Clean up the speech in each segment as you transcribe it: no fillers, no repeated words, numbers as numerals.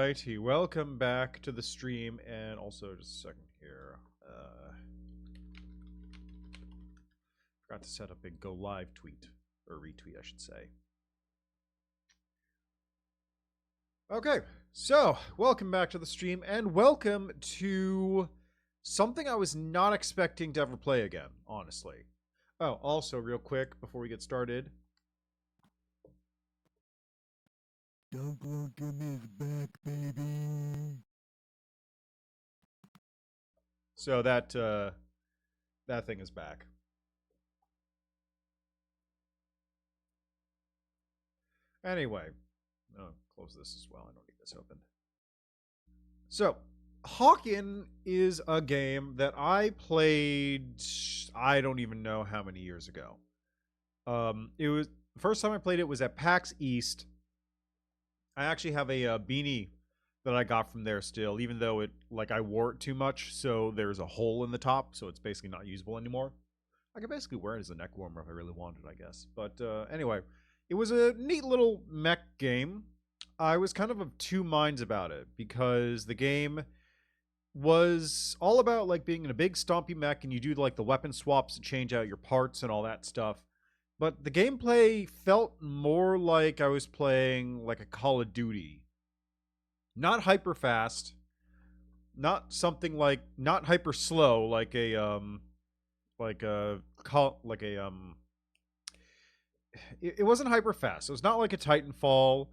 Alrighty, welcome back to the stream, and also just a second here. Forgot to set up a go live tweet, or retweet, I should say. Okay, so welcome back to the stream, and welcome to something I was not expecting to ever play again, honestly. Oh, also, real quick, before we get started. Don't look at his back, baby. So that thing is back. Anyway, oh, close this as well. I don't need this open. So, Hawken is a game that I played, I don't even know how many years ago. It was the first time I played it was at PAX East. I actually have a beanie that I got from there still, even though I wore it too much, so there's a hole in the top, so it's basically not usable anymore. I could basically wear it as a neck warmer if I really wanted, I guess. But anyway, it was a neat little mech game. I was kind of two minds about it, because the game was all about like being in a big stompy mech, and you do like the weapon swaps to change out your parts and all that stuff. But the gameplay felt more like I was playing like a Call of Duty. Not hyper fast, not something like, not hyper slow like a it wasn't hyper fast. It was not like a Titanfall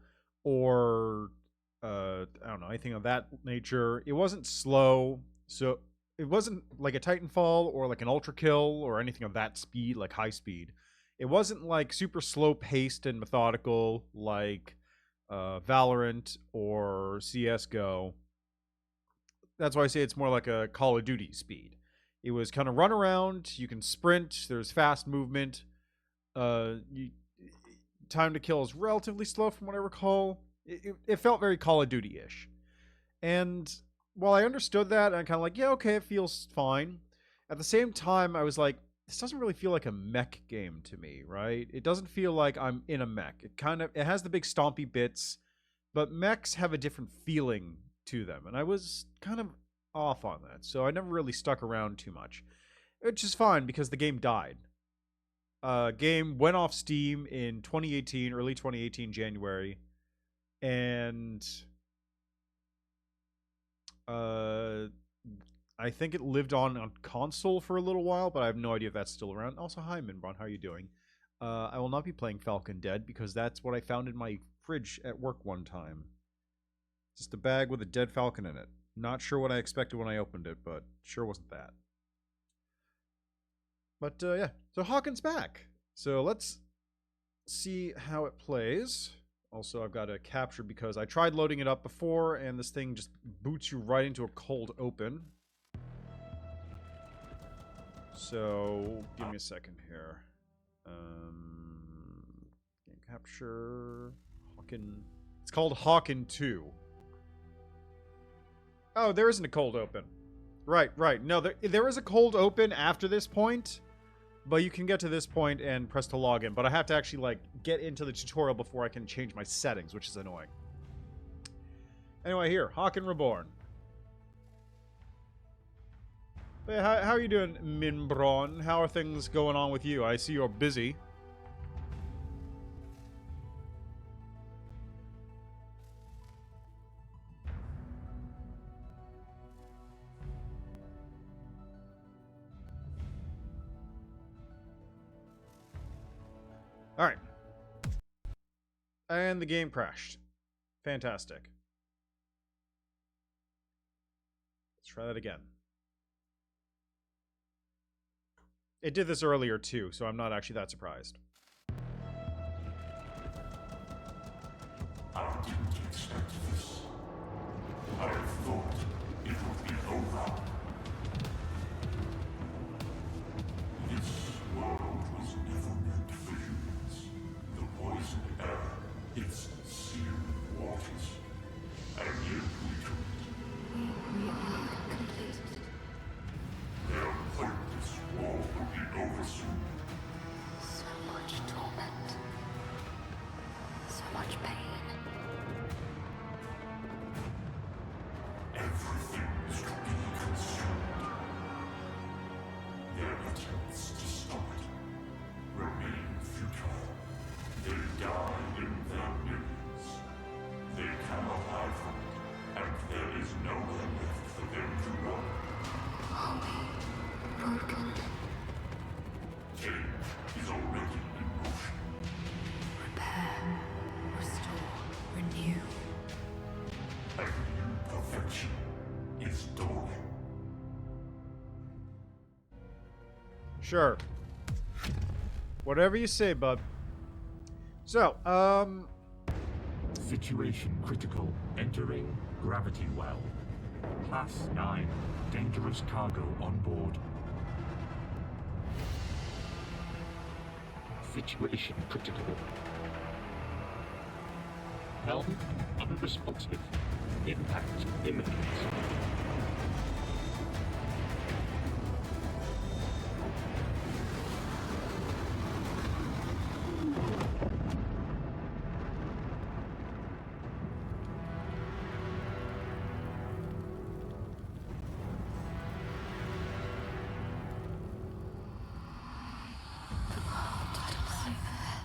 or I don't know, anything of that nature. It wasn't slow, so it wasn't like a Titanfall or like an Ultra Kill or anything of that speed, like high speed. It wasn't like super slow paced and methodical like Valorant or CSGO. That's why I say it's more like a Call of Duty speed. It was kind of run around, you can sprint, there's fast movement. Time to kill is relatively slow from what I recall. It felt very Call of Duty-ish. And while I understood that, I'm kind of like, yeah, okay, it feels fine. At the same time, I was like, this doesn't really feel like a mech game to me, right? It doesn't feel like I'm in a mech. It has the big stompy bits, but mechs have a different feeling to them, and I was kind of off on that, so I never really stuck around too much, which is fine because the game died. Game went off Steam in 2018, early 2018, January, and I think it lived on console for a little while, but I have no idea if that's still around. Also, hi, Minbron. How are you doing? I will not be playing Falcon Dead because that's what I found in my fridge at work one time. Just a bag with a dead falcon in it. Not sure what I expected when I opened it, but sure wasn't that. But yeah, so Hawken's back. So let's see how it plays. Also, I've got a capture because I tried loading it up before, and this thing just boots you right into a cold open. So, give me a second here. Game capture. Hawken. It's called Hawken 2. Oh, there isn't a cold open. Right. No, there is a cold open after this point, but you can get to this point and press to log in. But I have to actually, like, get into the tutorial before I can change my settings, which is annoying. Anyway, here, Hawken Reborn. Hey, how are you doing, Minbron? How are things going on with you? I see you're busy. Alright. And the game crashed. Fantastic. Let's try that again. It did this earlier too, so I'm not actually that surprised. I didn't expect this. I thought it would be over. This world was never meant for humans. The poison air, its seared waters, and yet we took it. We are complete. Their pointless war would be over soon. So much Sure. Whatever you say, bud. So, Situation critical. Entering gravity well. Class 9. Dangerous cargo on board. Situation critical. Helm unresponsive. Impact imminent.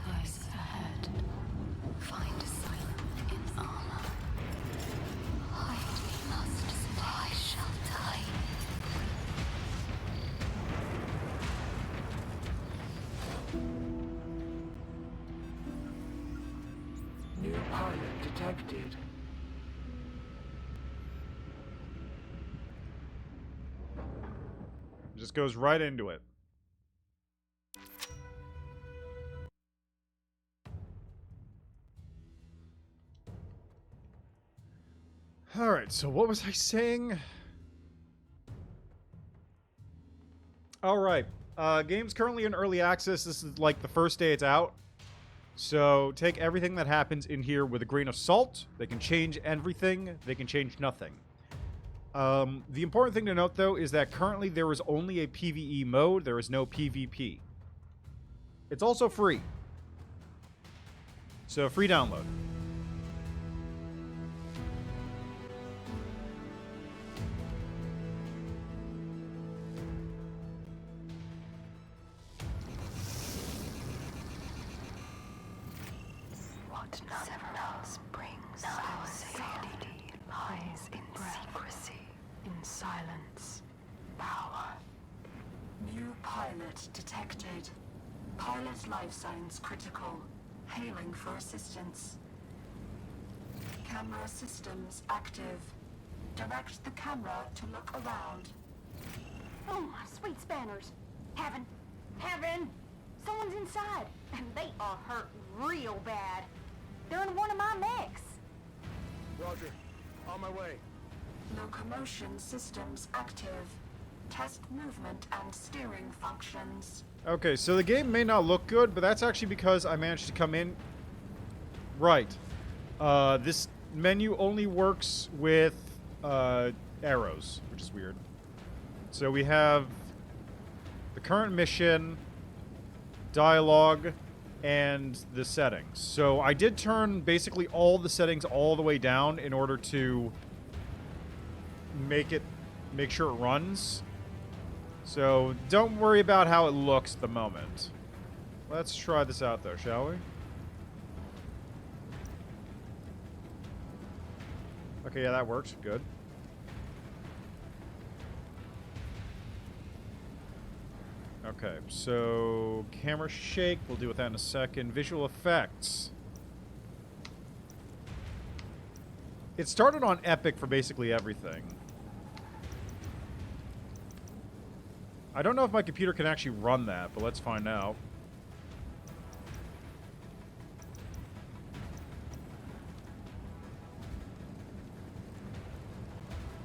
Lies ahead. Find asylum in armor. Hide we must, I shall die. New pilot detected. just goes right into it. Alright, so what was I saying? Alright, game's currently in early access. This is like the first day it's out. So take everything that happens in here with a grain of salt. They can change everything. They can change nothing. The important thing to note, though, is that currently there is only a PvE mode. There is no PvP. It's also free. So, free download. What none knows brings no safety lies in secrecy, in silence, power. New pilot detected. Pilot life signs critical. Hailing for assistance. Camera systems active. Direct the camera to look around. Oh, my sweet spanners. Heaven. Heaven! Someone's inside, and they are hurt real bad. They're in one of my mechs. Roger. On my way. Locomotion systems active. Test movement and steering functions. Okay, so the game may not look good, but that's actually because I managed to come in. Right. This menu only works with arrows, which is weird. So we have the current mission, dialogue, and the settings. So I did turn basically all the settings all the way down in order to make sure it runs. So don't worry about how it looks at the moment. Let's try this out though, shall we? Okay, yeah, that works. Good. Okay, so camera shake, we'll deal with that in a second. Visual effects. It started on Epic for basically everything. I don't know if my computer can actually run that, but let's find out.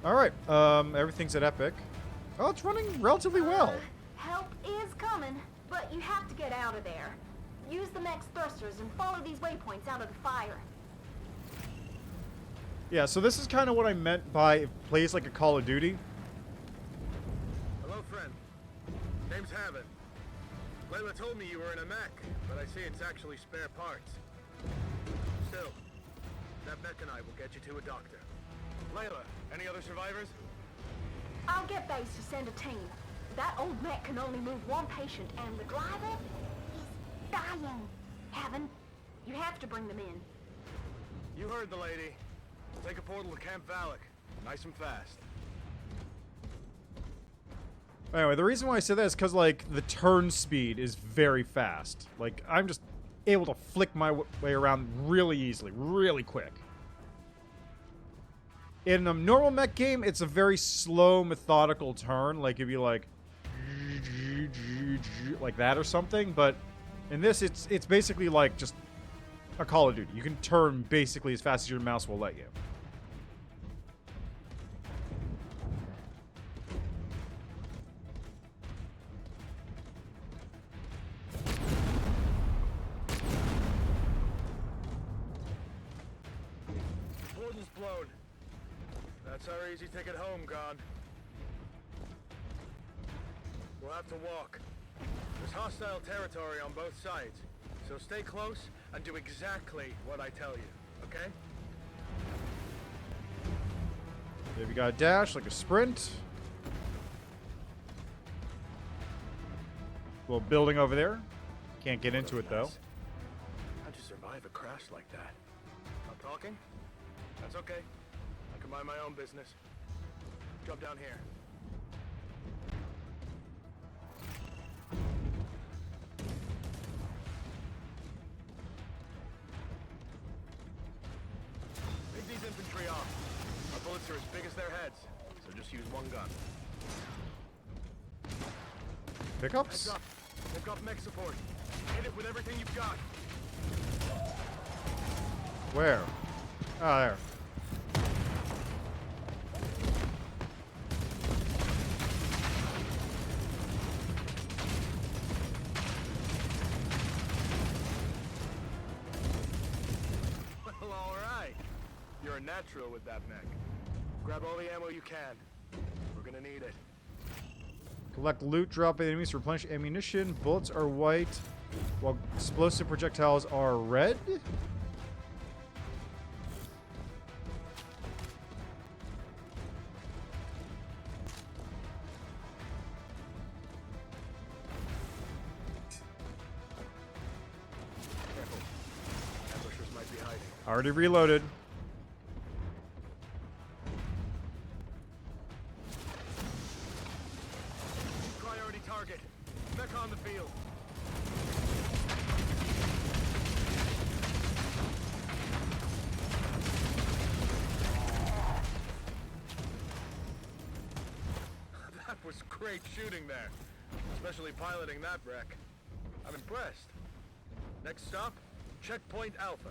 Alright, everything's at Epic. Oh, it's running relatively well. Help is coming, but you have to get out of there. Use the mech's thrusters and follow these waypoints out of the fire. Yeah, so this is kind of what I meant by it plays like a Call of Duty. Hello, friend. Name's Haven. Layla told me you were in a mech, but I see it's actually spare parts. Still, that mech and I will get you to a doctor. Layla, any other survivors? I'll get base to send a team. That old mech can only move one patient, and the driver is dying. Heaven, you have to bring them in. You heard the lady. Take a portal to Camp Valak. Nice and fast. Anyway, the reason why I say that is because, like, the turn speed is very fast. Like, I'm just able to flick my way around really easily, really quick. In a normal mech game, it's a very slow, methodical turn. Like, it'd be like... like that or something, but in this, it's basically like just a Call of Duty. You can turn basically as fast as your mouse will let you. Portal's blown. That's our easy ticket home gone. We'll have to walk. There's hostile territory on both sides, so stay close and do exactly what I tell you, okay? Maybe you got a dash, like a sprint. Little building over there. Can't get into it, though. How'd you survive a crash like that? Not talking? That's okay. I can mind my own business. Jump down here. Take these infantry off. Our bullets are as big as their heads, so just use one gun. Pickups? Heads up. They've got mech support. Hit it with everything you've got. Where? Ah, there. Well, all right. You're a natural with that mech. Grab all the ammo you can. We're gonna need it. Collect loot, drop enemies to replenish ammunition. Bullets are white, while explosive projectiles are red. Careful. Ambushers might be hiding. Already reloaded. Priority target. Mech on the field. That was great shooting there. Especially piloting that wreck. I'm impressed. Next stop, Checkpoint Alpha.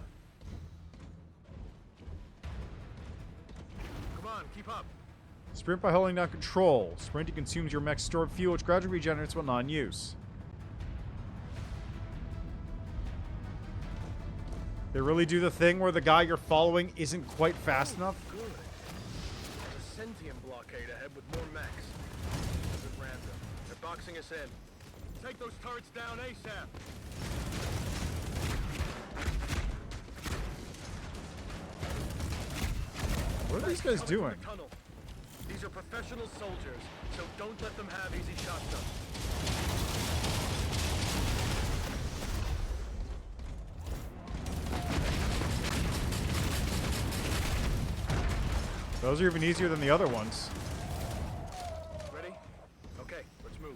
Come on, keep up. Sprint by holding down control. Sprinting consumes your mech's stored fuel, which gradually regenerates when not in use. They really do the thing where the guy you're following isn't quite fast enough. Good. There's a sentient blockade ahead with more mechs. This is random. They're boxing us in. Take those turrets down ASAP. What are these guys Coming from doing? the tunnel. These are professional soldiers, so don't let them have easy shotguns. Those are even easier than the other ones. Ready? Okay, let's move.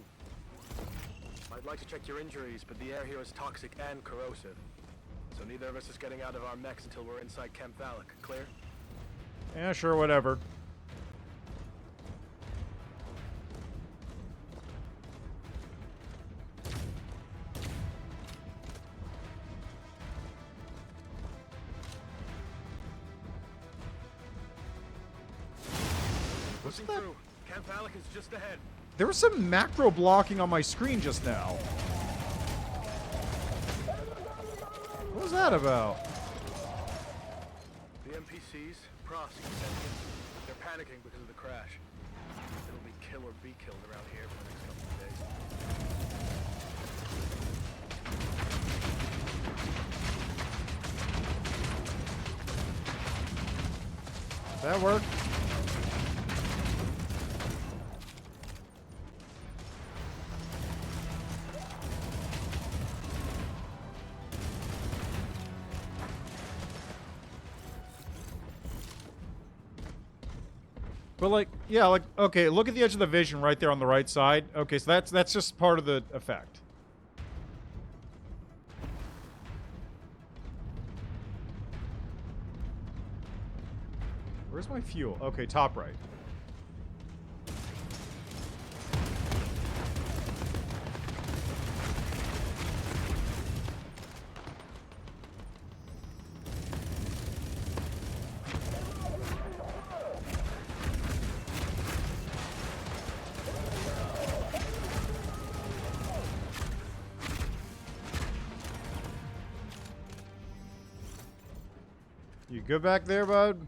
I'd like to check your injuries, but the air here is toxic and corrosive. So neither of us is getting out of our mechs until we're inside Camp Valak. Clear? Yeah, sure, whatever. What's Pushing that? through. Camp Valak is just ahead. There was some macro blocking on my screen just now. What was that about? The NPCs, Prosk, sentients, they're panicking because of the crash. It'll be kill or be killed around here for the next couple of days. That worked. But like, yeah, like, okay, look at the edge of the vision right there on the right side. Okay, so that's just part of the effect. Where's my fuel? Okay, top right. good back there, bud?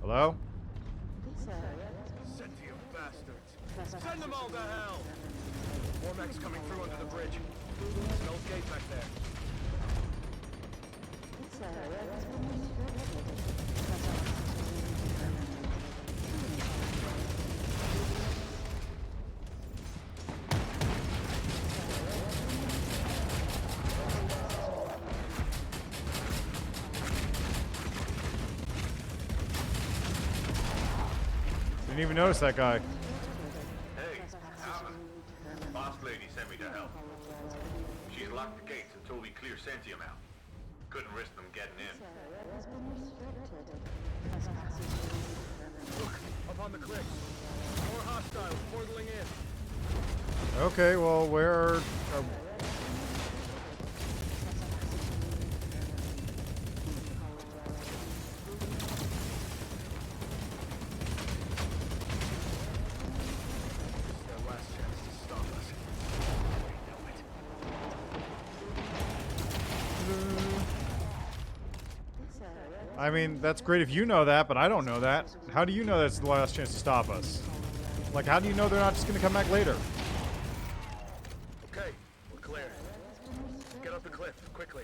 Hello? Sentient bastards. Send them all to hell! More mechs coming through under the bridge. There's an old gate back there. Didn't even notice that guy. Hey, Alma. Boss lady sent me to help. She's locked the gates until we clear Sentium out. Couldn't risk them getting in. Look, up on the cliff. More hostiles portaling in. Okay, well, where... It's their last chance to stop us. They know it. I mean, that's great if you know that, but I don't know that. How do you know that's the last chance to stop us? Like, how do you know they're not just going to come back later? Okay, we're clear. Get up the cliff, quickly.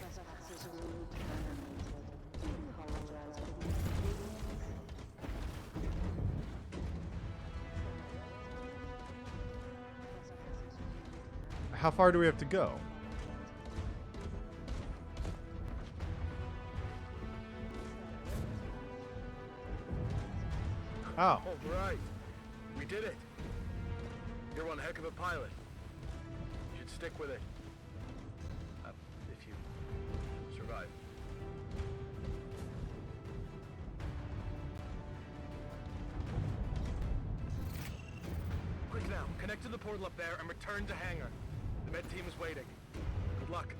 How far do we have to go? Oh. All right. We did it. You're one heck of a pilot. You should stick with it. If you survive. Quick now, connect to the portal up there and return to hangar. The med team is waiting. Good luck.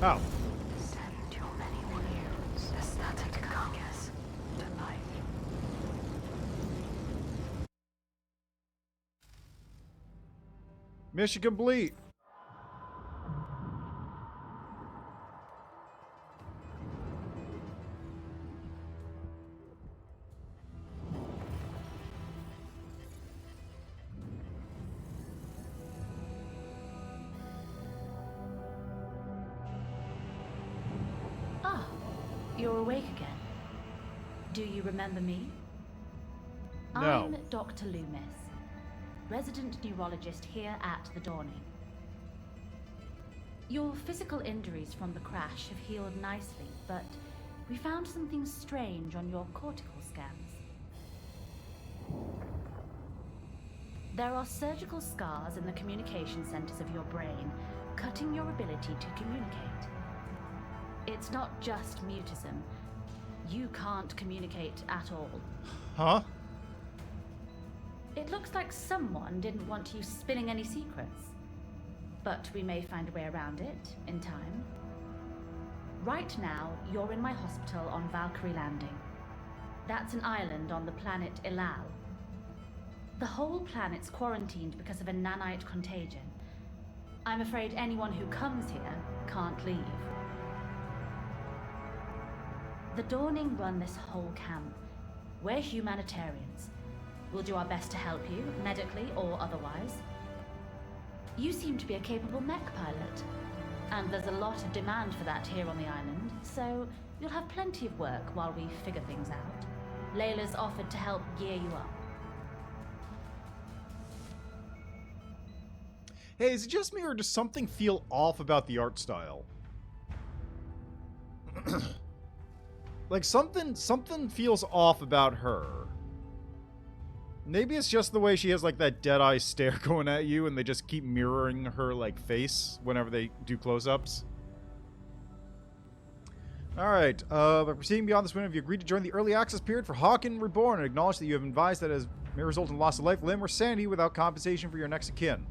Oh. Send your many wounds, aesthetic carcass, to life. Mission complete. Ah, you're awake again. Do you remember me? No. I'm Dr. Loomis, resident neurologist here at the Dawning. Your physical injuries from the crash have healed nicely, but we found something strange on your cortical scans. There are surgical scars in the communication centers of your brain, cutting your ability to communicate. It's not just mutism. You can't communicate at all. Huh? It looks like someone didn't want you spilling any secrets. But we may find a way around it in time. Right now, you're in my hospital on Valkyrie Landing. That's an island on the planet Ilal. The whole planet's quarantined because of a nanite contagion. I'm afraid anyone who comes here can't leave. The Dawning run this whole camp. We're humanitarians. We'll do our best to help you, medically or otherwise. You seem to be a capable mech pilot, and there's a lot of demand for that here on the island, so you'll have plenty of work while we figure things out. Layla's offered to help gear you up. Hey, is it just me or does something feel off about the art style? Like something feels off about her. Maybe it's just the way she has like that dead-eye stare going at you and they just keep mirroring her like face whenever they do close-ups. Alright, by proceeding beyond this window, you agreed to join the early access period for Hawken Reborn and acknowledge that you have advised that it may result in loss of life, limb, or sanity without compensation for your next of kin.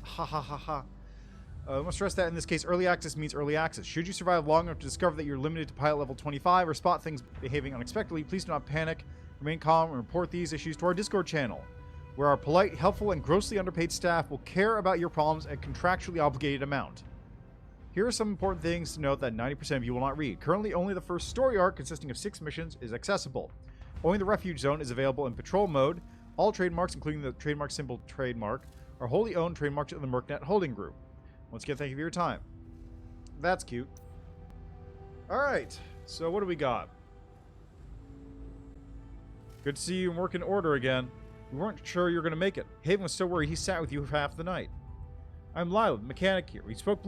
Ha ha ha ha. I must stress that in this case, early access means early access. Should you survive long enough to discover that you're limited to pilot level 25 or spot things behaving unexpectedly, please do not panic. Remain calm and report these issues to our Discord channel, where our polite, helpful, and grossly underpaid staff will care about your problems at contractually obligated amount. Here are some important things to note that 90% of you will not read. Currently, only the first story arc, consisting of 6 missions, is accessible. Only the refuge zone is available in patrol mode. All trademarks, including the trademark symbol trademark, are wholly owned trademarks of the Mercnet Holding Group. Once again, thank you for your time. That's cute. Alright, so what do we got? Good to see you in working order again. We weren't sure you were going to make it. Haven was so worried he sat with you for half the night. I'm Lila, the mechanic here. We spoke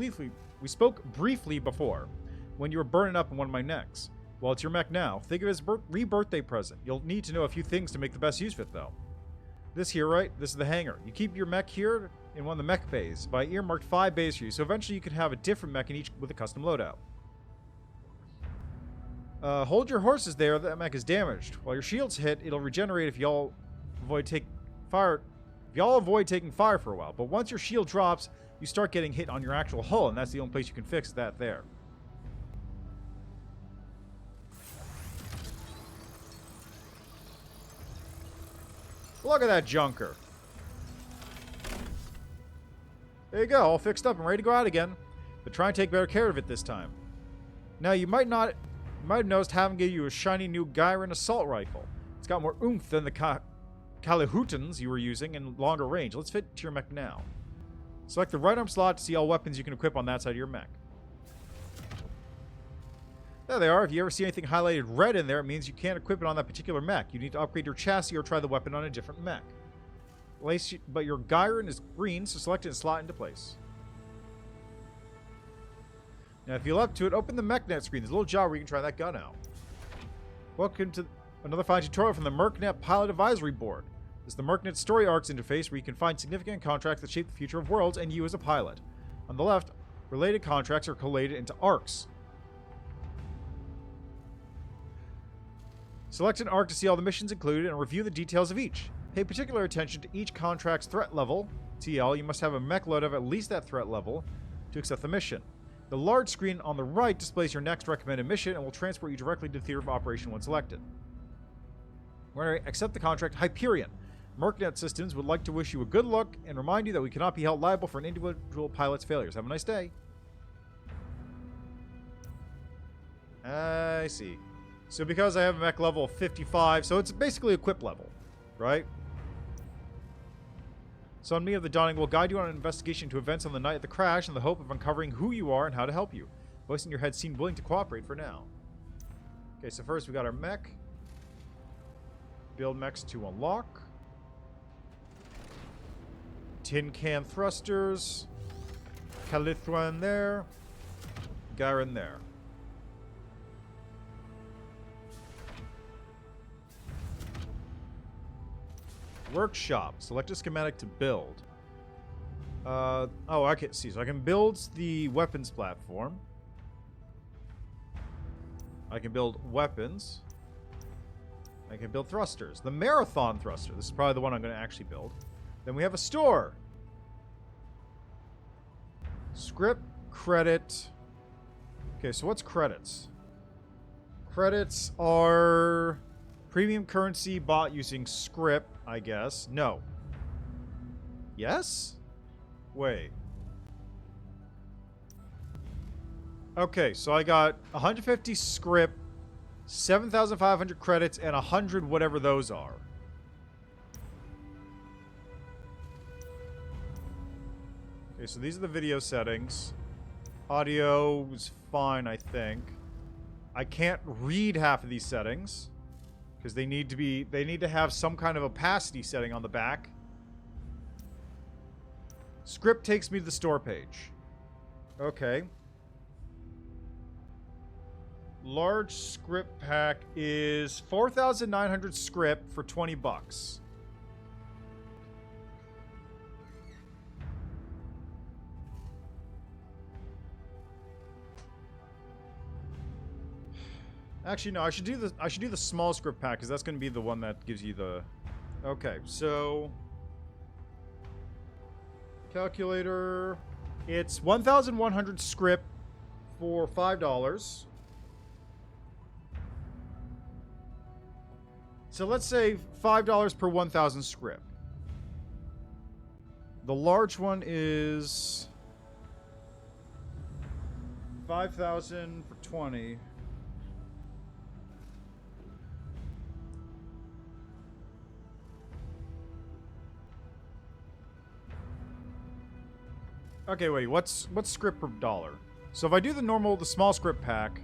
briefly before, when you were burning up in one of my mechs. Well, it's your mech now. Think of it as a re-birthday present. You'll need to know a few things to make the best use of it, though. This here, right? This is the hangar. You keep your mech here in one of the mech bays. But I earmarked 5 bays for you, so eventually you could have a different mech in each with a custom loadout. Hold your horses there. That mech is damaged. While your shield's hit, it'll regenerate if y'all avoid taking fire for a while. But once your shield drops, you start getting hit on your actual hull, and that's the only place you can fix that there. Look at that junker. There you go, all fixed up and ready to go out again. But try and take better care of it this time. Now, you might have noticed having gave you a shiny new Gyron assault rifle. It's got more oomph than the Calihutans you were using and longer range. Let's fit to your mech now. Select the right arm slot to see all weapons you can equip on that side of your mech. There they are. If you ever see anything highlighted red in there, it means you can't equip it on that particular mech. You need to upgrade your chassis or try the weapon on a different mech. But your Gyron is green, so select it and slot into place. Now, if you're up to it, open the MechNet screen. There's a little job where you can try that gun out. Welcome to another fine tutorial from the Mercnet Pilot Advisory Board. This is the Mercnet Story Arcs interface where you can find significant contracts that shape the future of worlds and you as a pilot. On the left, related contracts are collated into arcs. Select an arc to see all the missions included and review the details of each. Pay particular attention to each contract's threat level. TL, you must have a mech load of at least that threat level to accept the mission. The large screen on the right displays your next recommended mission and will transport you directly to the theater of operation when selected. Accept the contract, Hyperion. Mercnet Systems would like to wish you a good luck and remind you that we cannot be held liable for an individual pilot's failures. Have a nice day. I see. So because I have a mech level of 55, so it's basically equip level, right? Son Me of the Dawning will guide you on an investigation to events on the night of the crash in the hope of uncovering who you are and how to help you. Voice in your head seemed willing to cooperate for now. Okay, so first we got our mech. Build mechs to unlock. Tin can thrusters. Calithra in there. Gyron there. Workshop. Select a schematic to build. Oh, I can see. So I can build the weapons platform. I can build weapons. I can build thrusters. The marathon thruster. This is probably the one I'm going to actually build. Then we have a store. Script, credit. Okay, so what's credits? Credits are premium currency bought using script, I guess. No. Yes? Wait. Okay, so I got 150 script, 7,500 credits, and 100 whatever those are. Okay, so these are the video settings. Audio is fine, I think. I can't read half of these settings because they need to have some kind of opacity setting on the back. Script takes me to the store page. Okay. Large script pack is 4,900 script for 20 bucks. Actually, no. I should do the small script pack because that's going to be the one that gives you the. Okay, so calculator. It's 1,100 script for $5. So let's say $5 per 1,000 script. The large one is 5,000 for 20. Okay, wait. What's script per dollar? So if I do the small script pack,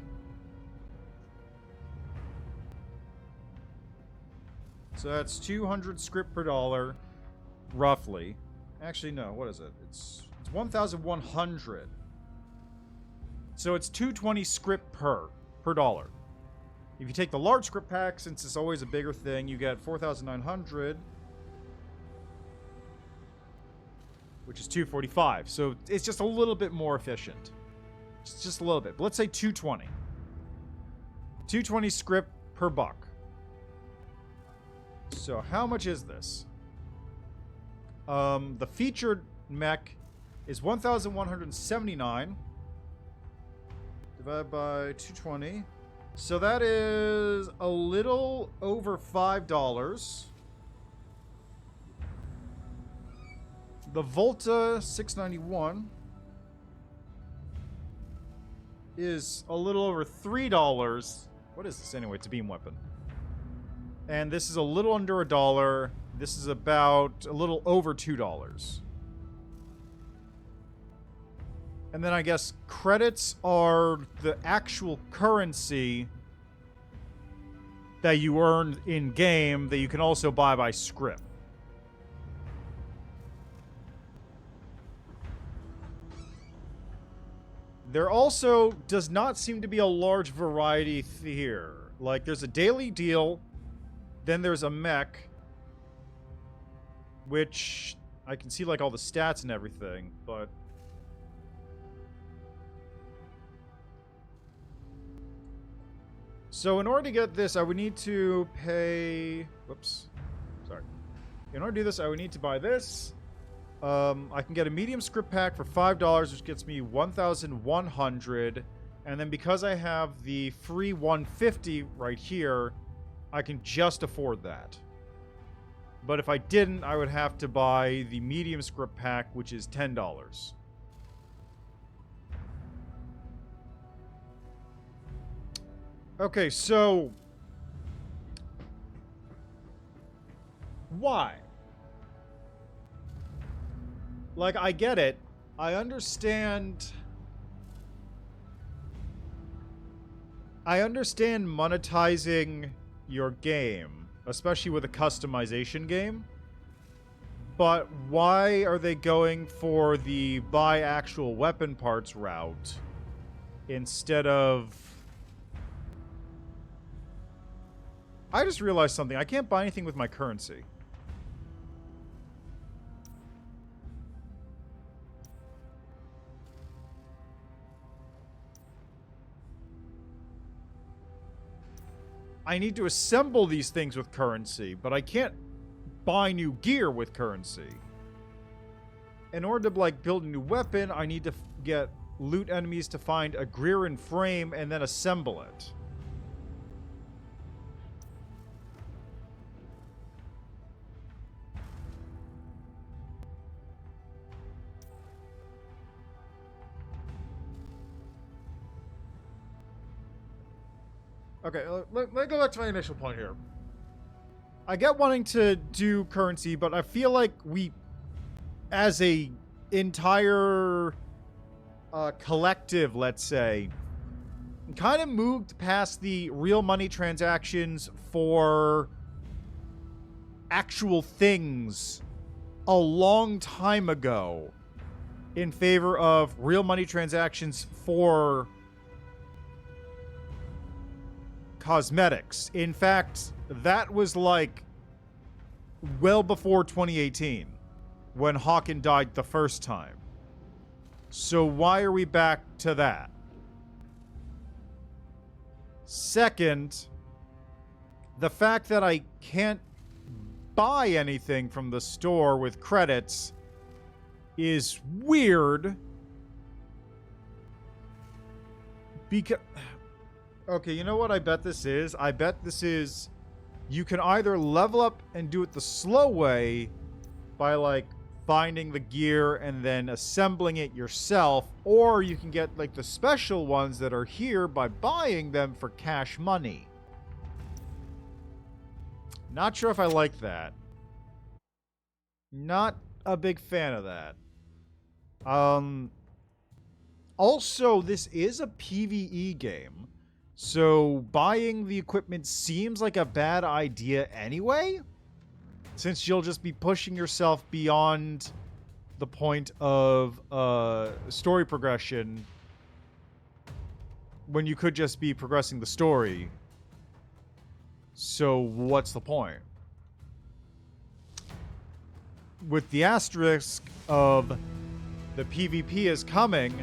so that's 200 script per dollar, roughly. Actually, no. What is it? It's 1,100. So it's 220 script per dollar. If you take the large script pack, since it's always a bigger thing, you get 4,900, which is 245. So it's just a little bit more efficient. Just a little bit. But let's say 220. 220 script per buck. So how much is this? The featured mech is 1,179 divided by 220. So that is a little over $5. The Volta 691 is a little over $3. What is this anyway? It's a beam weapon. And this is a little under $1. This is about a little over $2. And then I guess credits are the actual currency that you earn in game that you can also buy by script. There also does not seem to be a large variety here. Like, there's a daily deal, then there's a mech, which I can see, like, all the stats and everything, but... So in order to get this, I would need to pay... Whoops. Sorry. In order to do this, I would need to buy this. I can get a medium script pack for $5, which gets me 1,100. And then because I have the free 150 right here, I can just afford that. But if I didn't, I would have to buy the medium script pack, which is $10. Okay, so... why? Like, I get it. I understand... monetizing your game, especially with a customization game. But why are they going for the buy actual weapon parts route instead of... I just realized something. I can't buy anything with my currency. I need to assemble these things with currency, but I can't buy new gear with currency. In order to, like, build a new weapon, I need to get loot enemies to find a Greerin frame and then assemble it. Okay, let me go back to my initial point here. I get wanting to do currency, but I feel like we, as a entire collective, let's say, kind of moved past the real money transactions for actual things a long time ago in favor of real money transactions for cosmetics. In fact, that was like well before 2018 when Hawken died the first time. So why are we back to that? Second, the fact that I can't buy anything from the store with credits is weird. Because... okay, you know what I bet this is? I bet this is... you can either level up and do it the slow way by, like, finding the gear and then assembling it yourself, or you can get like the special ones that are here by buying them for cash money. Not sure if I like that. Not a big fan of that. Also, this is a PvE game, so buying the equipment seems like a bad idea anyway, since you'll just be pushing yourself beyond the point of story progression when you could just be progressing the story. So what's the point? With the asterisk of the PvP is coming.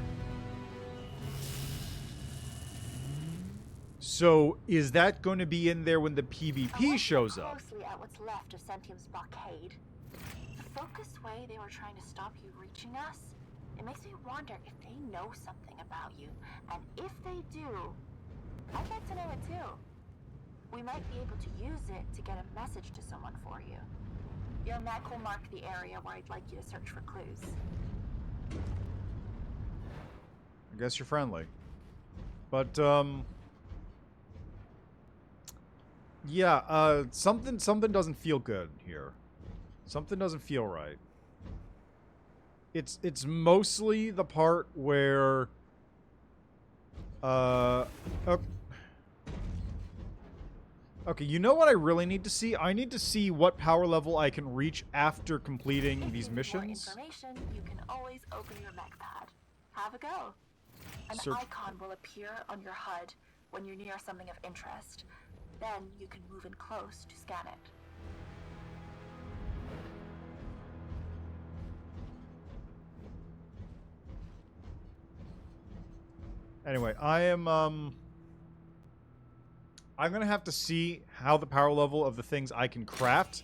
So is that going to be in there when the PvP shows up? Closely at what's left of Sentium's blockade. The focused way they were trying to stop you reaching us, it makes me wonder if they know something about you. And if they do, I'd like to know it too. We might be able to use it to get a message to someone for you. Your mech will mark the area where I'd like you to search for clues. I guess you're friendly. But, yeah, something doesn't feel good here. Something doesn't feel right. It's mostly the part where, okay, you know what I really need to see? I need to see what power level I can reach after completing these missions. For more information, you can always open your mech pad. Have a go. An icon will appear on your HUD when you're near something of interest. Then you can move in close to scan it. Anyway, I'm gonna have to see how the power level of the things I can craft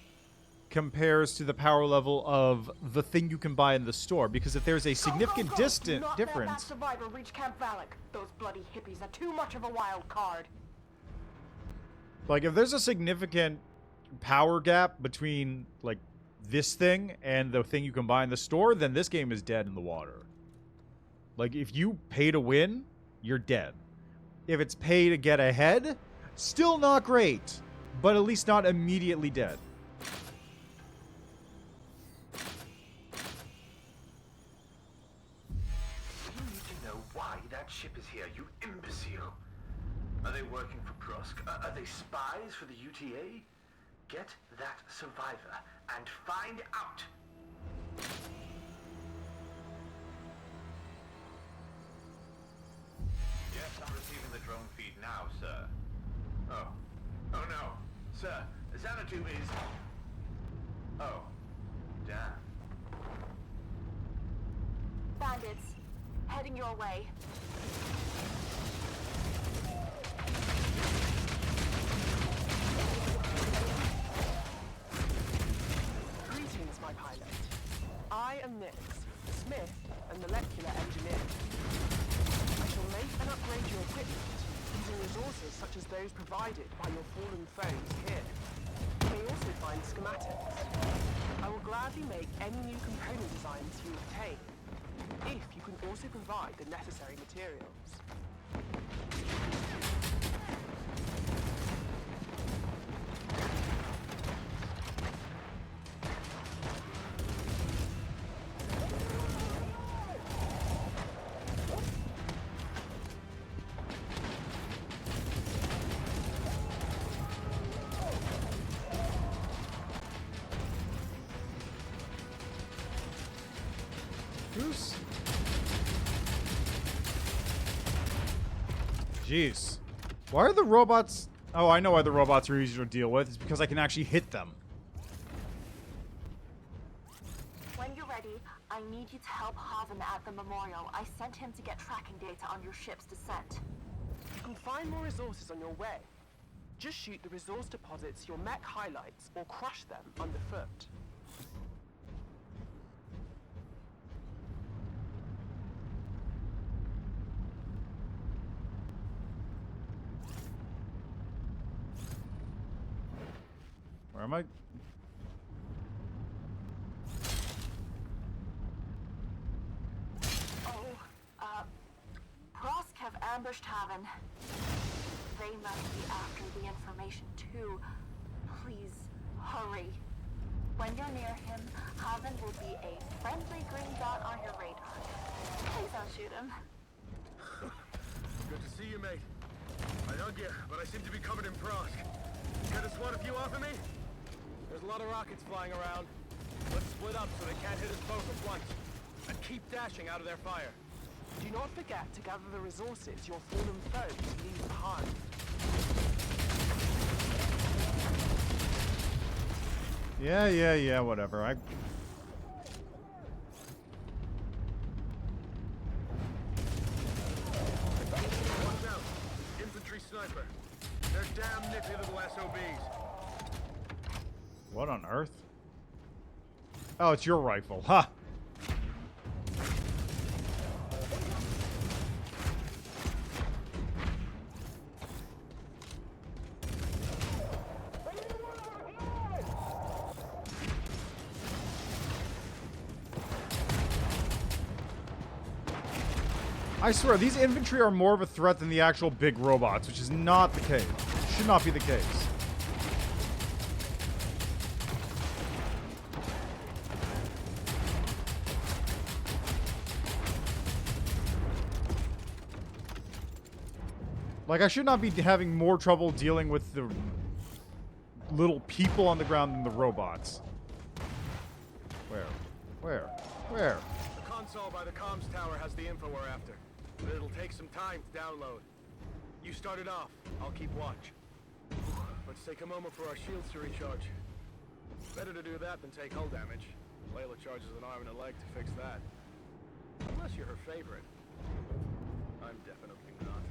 compares to the power level of the thing you can buy in the store, because if there's a significant difference. Let that survivor reach Camp Valak. Those bloody hippies are too much of a wild card. Like, if there's a significant power gap between, like, this thing and the thing you can buy in the store, then this game is dead in the water. Like, if you pay to win, you're dead. If it's pay to get ahead, still not great, but at least not immediately dead. You need to know why that ship is here, you imbecile. Are they working for Prosk? Are they spies for the UTA? Get that survivor and find out. Yes, I'm receiving the drone feed now, sir. Oh. Oh no. Sir, Xanadu is... Oh. Damn. Bandits, heading your way. Greetings, my pilot. I am Nix, Smith, a molecular engineer. I shall make and upgrade your equipment using resources such as those provided by your fallen foes here. You may also find schematics. I will gladly make any new component designs you obtain, if you can also provide the necessary materials. Goose. Jeez. Why are the robots... Oh, I know why the robots are easier to deal with. It's because I can actually hit them. When you're ready, I need you to help Haven at the memorial. I sent him to get tracking data on your ship's descent. You can find more resources on your way. Just shoot the resource deposits your mech highlights or crush them underfoot. Where am I? ambushed Haven. They must be after the information too. Please, hurry. When you're near him, Haven will be a friendly green dot on your radar. Please don't shoot him. Good to see you, mate. I hug you, but I seem to be covered in frost. Care to swat a few off of me? There's a lot of rockets flying around. Let's split up so they can't hit us both at once. And keep dashing out of their fire. Do not forget to gather the resources your fallen foes leave behind. Yeah, whatever. Watch out. Infantry sniper. They're damn nifty little SOBs. What on earth? Oh, it's your rifle. Ha! I swear, these infantry are more of a threat than the actual big robots, which is not the case. Should not be the case. Like, I should not be having more trouble dealing with the little people on the ground than the robots. Where? The console by the comms tower has the info we're after. But it'll take some time to download. You start it off. I'll keep watch. Let's take a moment for our shields to recharge. Better to do that than take hull damage. Layla charges an arm and a leg to fix that. Unless you're her favorite. I'm definitely not.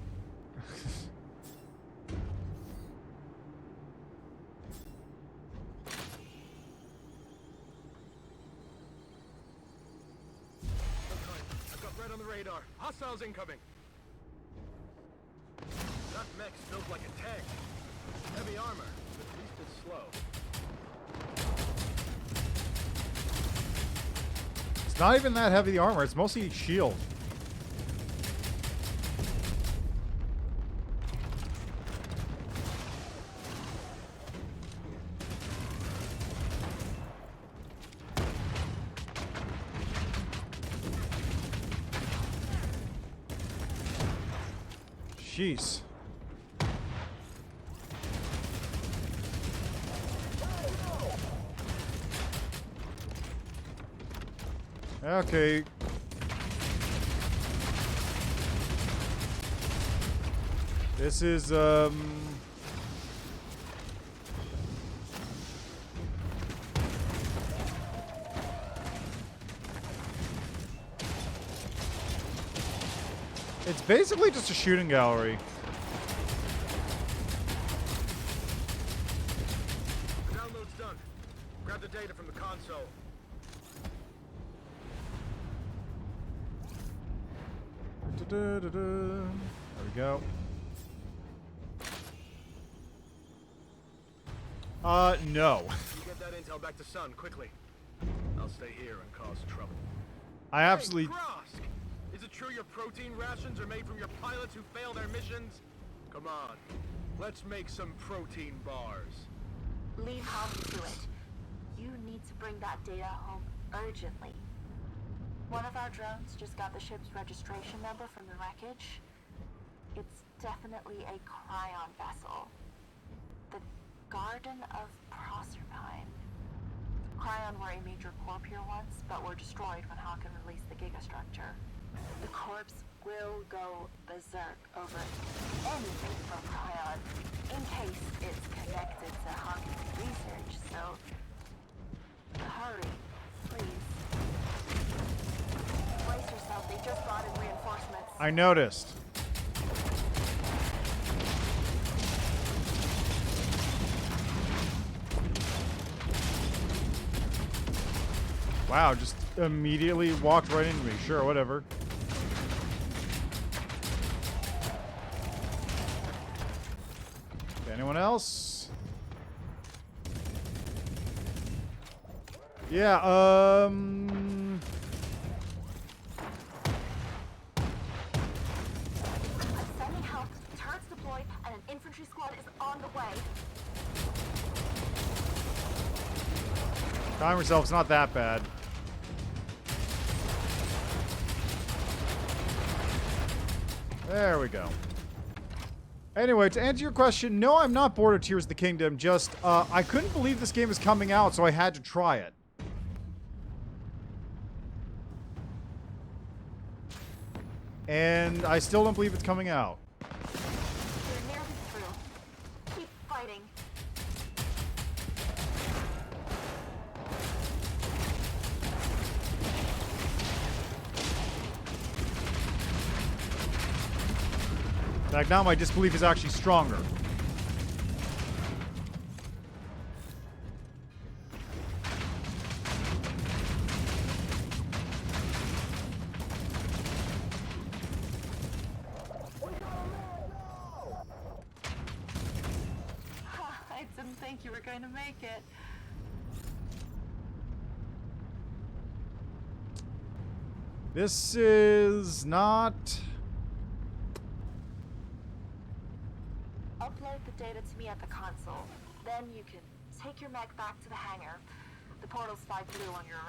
I've got red on the radar. Hostiles incoming. That mech's built like a tank. Heavy armor, but at least it's slow. It's not even that heavy armor. It's mostly shield. Jeez. Okay. This is, it's basically just a shooting gallery. The download's done. Grab the data from the console. There we go. No. You get that intel back to Sun, quickly. I'll stay here and cause trouble. I absolutely... Hey, Krosk! Is it true your protein rations are made from your pilots who fail their missions? Come on. Let's make some protein bars. Leave Hawken to it. You need to bring that data home urgently. One of our drones just got the ship's registration number from the wreckage. It's definitely a Cryon vessel. The Garden of Proserpine. Cryon were a major corp here once, but were destroyed when Hawken released the gigastructure. The corps will go berserk over anything from Cryon, in case it's connected to Hawken's research, so hurry, please. Brace yourself, they just brought in reinforcements. I noticed. Wow, just immediately walked right into me. Sure, whatever. Anyone else? Yeah, Infantry squad is on the way. Calm yourself, it's not that bad. There we go. Anyway, to answer your question, no, I'm not bored of Tears of the Kingdom. Just, I couldn't believe this game is coming out, so I had to try it. And I still don't believe it's coming out. You're nearly through. Keep fighting. In fact, now my disbelief is actually stronger. I didn't think you were going to make it. This is not... Upload the data to me at the console. Then you can take your mech back to the hangar. The portal's 5 blue on your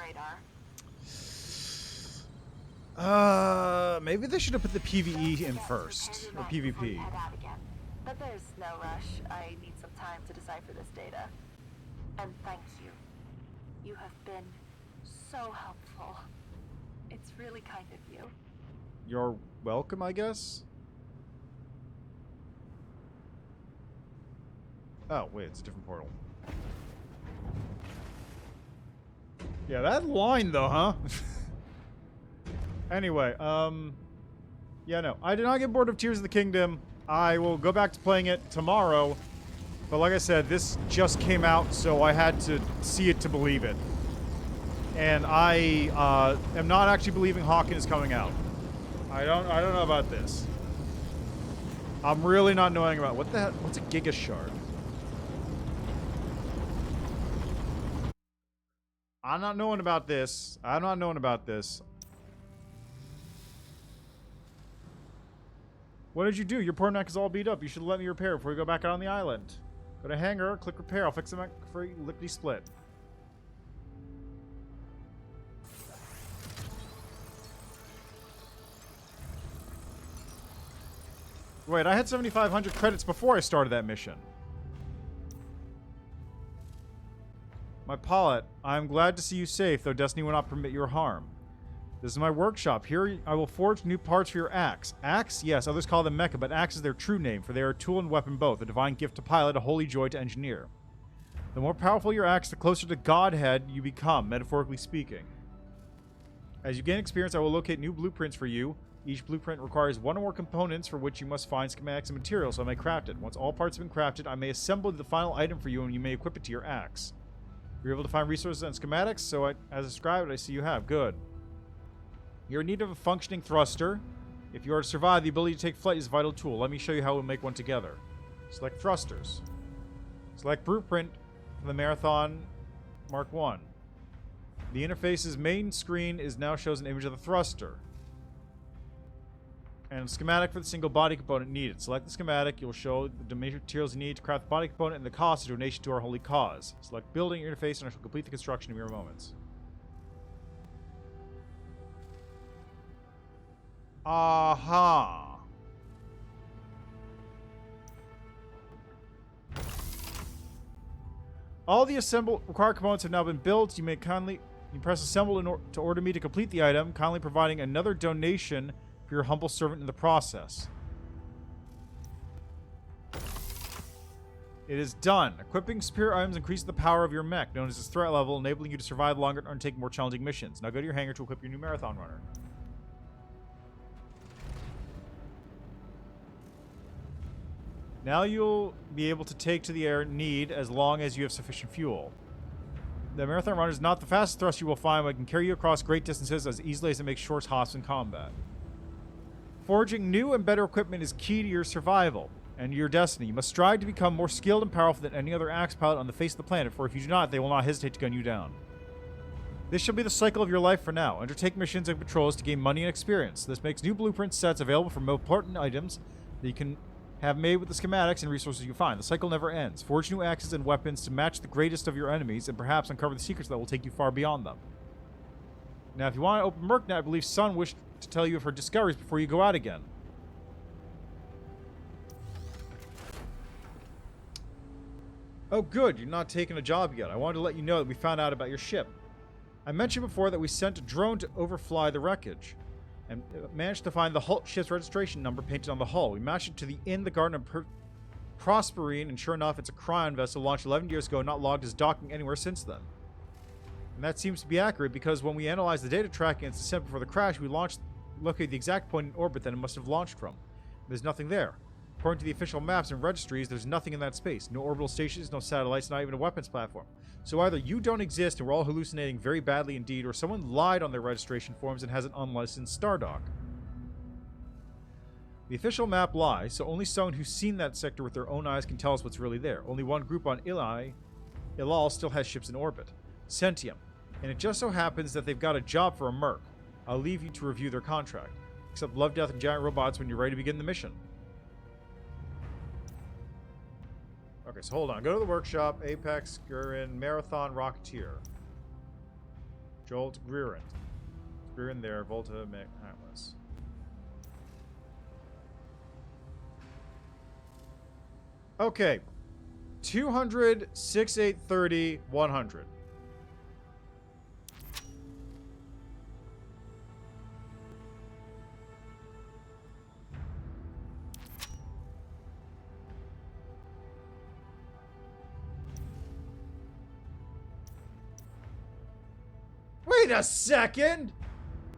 radar. Maybe they should have put the PvE in first. Or PvP. Head out again. But there's no rush. I need some time to decipher this data. And thank you. You have been so helpful. It's really kind of you. You're welcome, I guess? Oh, wait, it's a different portal. Yeah, that line, though, huh? Anyway, yeah, no. I did not get bored of Tears of the Kingdom. I will go back to playing it tomorrow. But like I said, this just came out, so I had to see it to believe it. And I am not actually believing Hawken is coming out. I don't know about this. I'm really not knowing about... What the heck? What's a Giga Shard? I'm not knowing about this. I'm not knowing about this. What did you do? Your poor mech is all beat up. You should let me repair before you go back out on the island. Go to hangar, click repair. I'll fix the mech for you lickety split. Wait, I had 7,500 credits before I started that mission. My Pilot, I am glad to see you safe, though destiny will not permit your harm. This is my workshop. Here I will forge new parts for your axe. Axe? Yes, others call them mecha, but axe is their true name, for they are a tool and weapon both, a divine gift to pilot, a holy joy to engineer. The more powerful your axe, the closer to Godhead you become, metaphorically speaking. As you gain experience, I will locate new blueprints for you. Each blueprint requires one or more components for which you must find schematics and materials so I may craft it. Once all parts have been crafted, I may assemble the final item for you and you may equip it to your axe. You're able to find resources and schematics, so as described, I see you have. Good. You're in need of a functioning thruster. If you are to survive, the ability to take flight is a vital tool. Let me show you how we'll make one together. Select thrusters. Select blueprint for the Marathon Mark 1. The interface's main screen now shows an image of the thruster. And a schematic for the single body component needed. Select the schematic. You'll show the materials you need to craft the body component and the cost of donation to our holy cause. Select building interface and I shall complete the construction in mere moments. Aha. All the required components have now been built. You press assemble to order me to complete the item, kindly providing another donation for your humble servant in the process. It is done. Equipping superior items increases the power of your mech, known as its threat level, enabling you to survive longer and undertake more challenging missions. Now go to your hangar to equip your new marathon runner. Now you'll be able to take to the air need as long as you have sufficient fuel. The marathon runner is not the fastest thrust you will find, but it can carry you across great distances as easily as it makes short hops in combat. Forging new and better equipment is key to your survival and your destiny. You must strive to become more skilled and powerful than any other axe pilot on the face of the planet, for if you do not, they will not hesitate to gun you down. This shall be the cycle of your life for now. Undertake missions and patrols to gain money and experience. This makes new blueprint sets available for more important items that you can have made with the schematics and resources you find. The cycle never ends. Forge new axes and weapons to match the greatest of your enemies, and perhaps uncover the secrets that will take you far beyond them. Now, if you want to open Merknet, I believe Sun wished to tell you of her discoveries before you go out again. Oh, good. You're not taking a job yet. I wanted to let you know that we found out about your ship. I mentioned before that we sent a drone to overfly the wreckage and managed to find the ship's registration number painted on the hull. We matched it to the Inn, the Garden of Prosperine, and sure enough, it's a Cryon vessel launched 11 years ago, not logged as docking anywhere since then. And that seems to be accurate because when we analyzed the data tracking in December before the crash, we located the exact point in orbit that it must have launched from. There's nothing there. According to the official maps and registries, there's nothing in that space. No orbital stations, no satellites, not even a weapons platform. So either you don't exist and we're all hallucinating very badly indeed, or someone lied on their registration forms and has an unlicensed Stardock. The official map lies, so only someone who's seen that sector with their own eyes can tell us what's really there. Only one group on Ilal still has ships in orbit. Sentium. And it just so happens that they've got a job for a Merc. I'll leave you to review their contract. Accept Love, Death, and Giant Robots when you're ready to begin the mission. Okay, so hold on. Go to the workshop. Apex, Gurin, Marathon, Rocketeer. Jolt, Gurin. Gurin there. Volta, Atlas. Okay. 200, 6830, 100. Wait a second!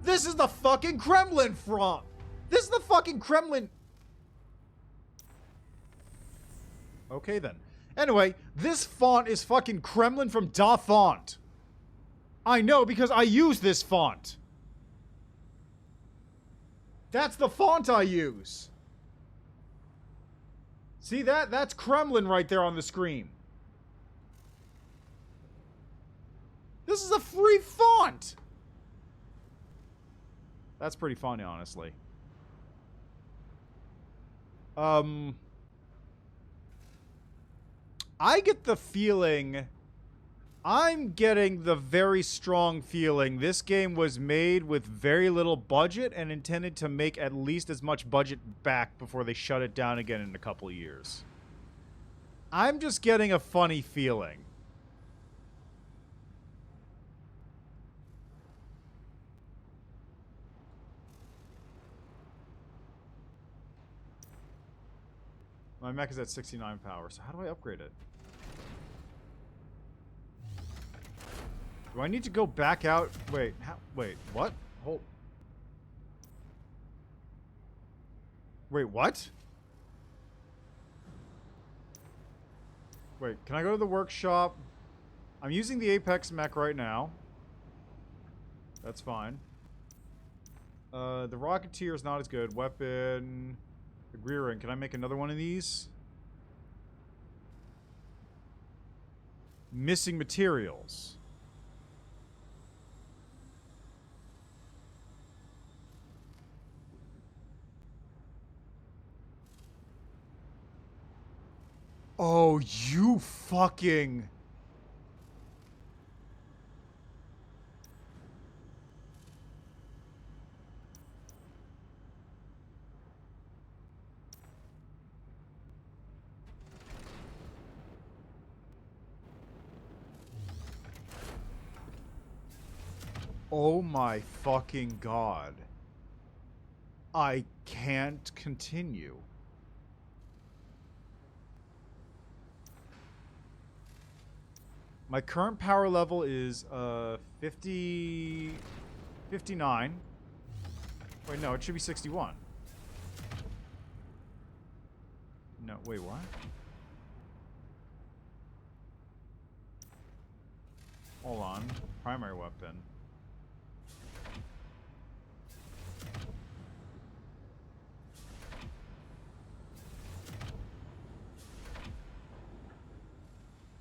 This is the fucking Kremlin font! This is the fucking Kremlin... Okay then. Anyway, this font is fucking Kremlin from Da Font. I know because I use this font. That's the font I use. See that? That's Kremlin right there on the screen. This is a free font! That's pretty funny, honestly. I get the feeling... I'm getting the very strong feeling this game was made with very little budget and intended to make at least as much budget back before they shut it down again in a couple of years. I'm just getting a funny feeling. My mech is at 69 power, so how do I upgrade it? Do I need to go back out? Wait, wait, what? Hold. Wait, what? Wait, can I go to the workshop? I'm using the Apex mech right now. That's fine. The Rocketeer is not as good. Weapon... The Greerin. Can I make another one of these? Missing materials. Oh, you fucking... Oh my fucking god. I can't continue. My current power level is 59. Wait, no, it should be 61. No, wait, what? Hold on. Primary weapon.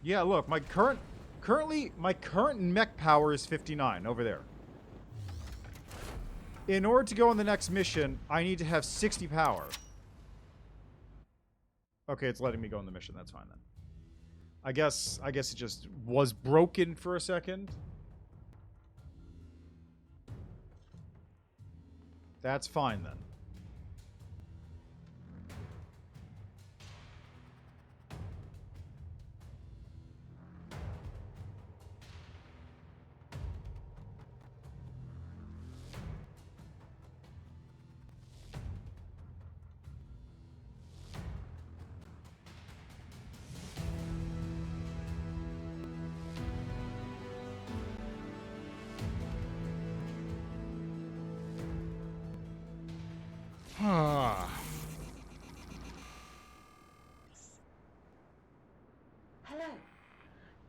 Yeah, look, my current mech power is 59 over there. In order to go on the next mission, I need to have 60 power. Okay, it's letting me go on the mission. That's fine then. I guess it just was broken for a second. That's fine then. Hello.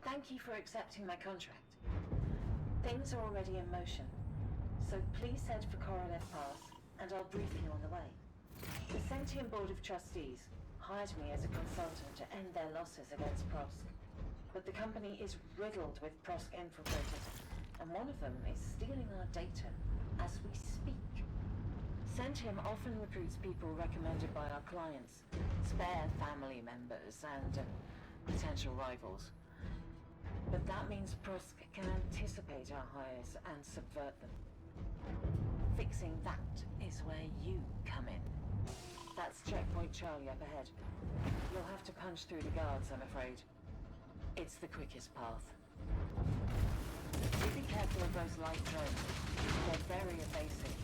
Thank you for accepting my contract. Things are already in motion, so please head for Korolev Pass, and I'll brief you on the way. The Sentient Board of Trustees hired me as a consultant to end their losses against Prosk. But the company is riddled with Prosk infiltrators, and one of them is stealing our data as we speak. Sentium often recruits people recommended by our clients, spare family members, and potential rivals. But that means Prosk can anticipate our hires and subvert them. Fixing that is where you come in. That's Checkpoint Charlie up ahead. You'll have to punch through the guards, I'm afraid. It's the quickest path. Do be careful of those light drones. They're very evasive,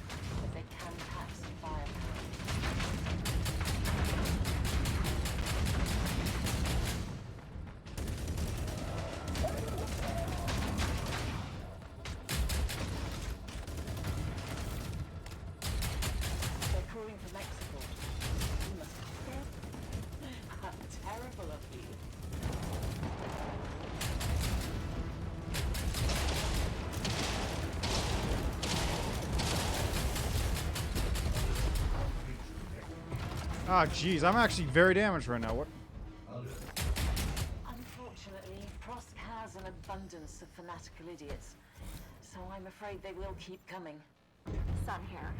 but they can pack some firepower. They're calling for Mexico. You must be careful. How terrible of you. Ah, jeez, I'm actually very damaged right now. What? Unfortunately, Prosk has an abundance of fanatical idiots, so I'm afraid they will keep coming. Sun here.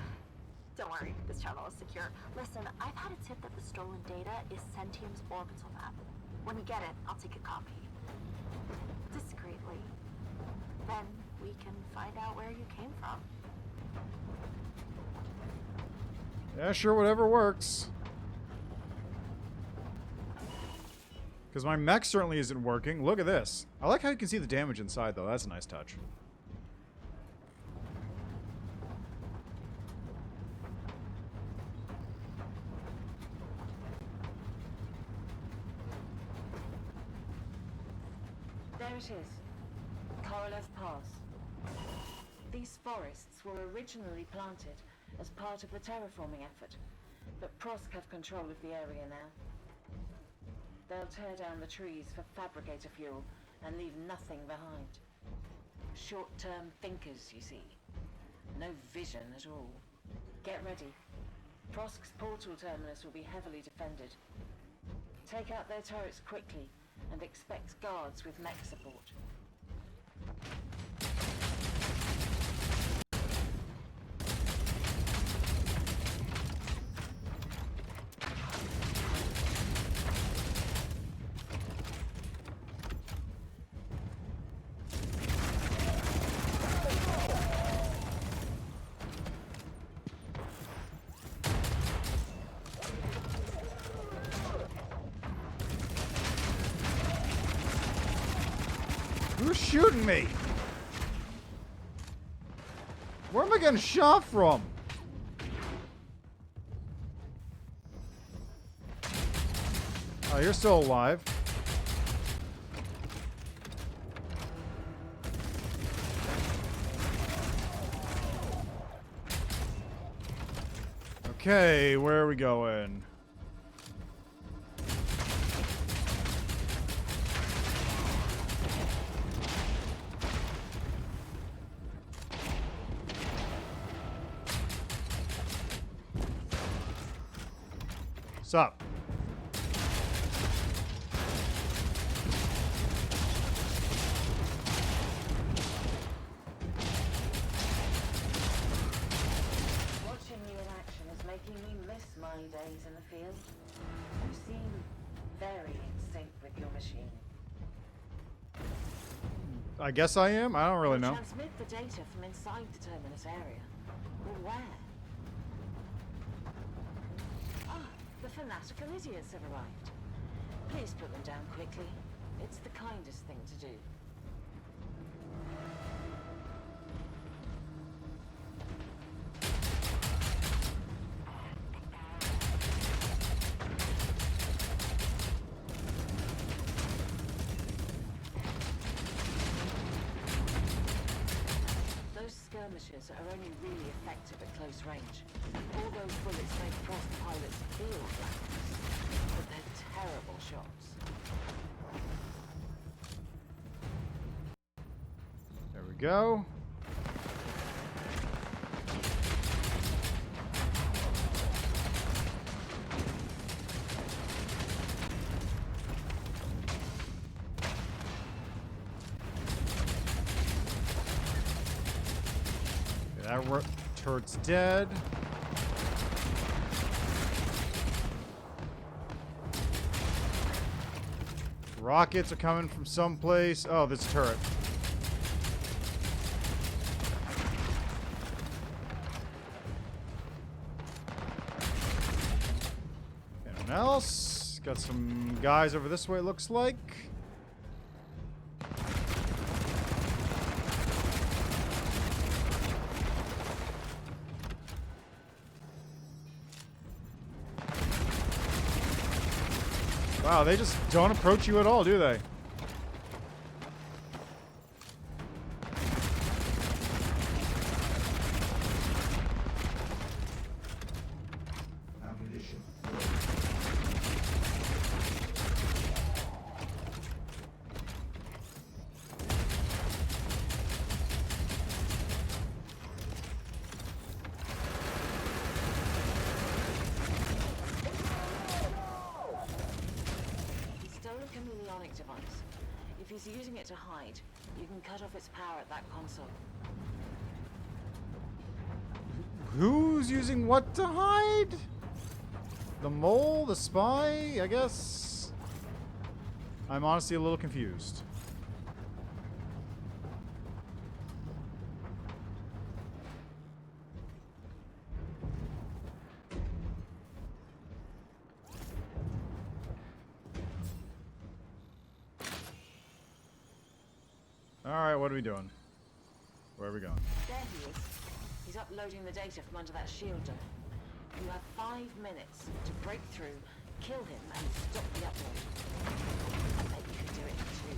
Don't worry, this channel is secure. Listen, I've had a tip that the stolen data is Sentium's orbital map. When you get it, I'll take a copy. Discreetly. Then we can find out where you came from. Yeah, sure, whatever works. Because my mech certainly isn't working. Look at this. I like how you can see the damage inside, though. That's a nice touch. There it is. Korolev Pass. These forests were originally planted as part of the terraforming effort, but Prosk have control of the area now. They'll tear down the trees for fabricator fuel and leave nothing behind. Short-term thinkers, you see. No vision at all. Get ready. Prosk's portal terminus will be heavily defended. Take out their turrets quickly and expect guards with mech support. Who's shooting me? Where am I getting shot from? Oh, you're still alive. Okay, where are we going? Sup? Watching you in action is making me miss my days in the field. You seem very in sync with your machine. I guess I am. I don't really know. Transmit the data from inside the terminus area. But where? Ah, the fanatical idiots have arrived. Please put them down quickly. It's the kindest thing to do. Skirmishers are only really effective at close range. All those bullets may cross the pilot's field blackness, but they're terrible shots. There we go. That turret's dead. Rockets are coming from someplace. Oh, this turret. Anyone else? Got some guys over this way, it looks like. Wow, they just don't approach you at all, do they? Ammunition. Device. If he's using it to hide, you can cut off its power at that console. Who's using what to hide? The mole? The spy? I guess. I'm honestly a little confused. Alright, what are we doing? Where are we going? There he is. He's uploading the data from under that shield dome. You have 5 minutes to break through, kill him, and stop the upload. I bet you can do it too.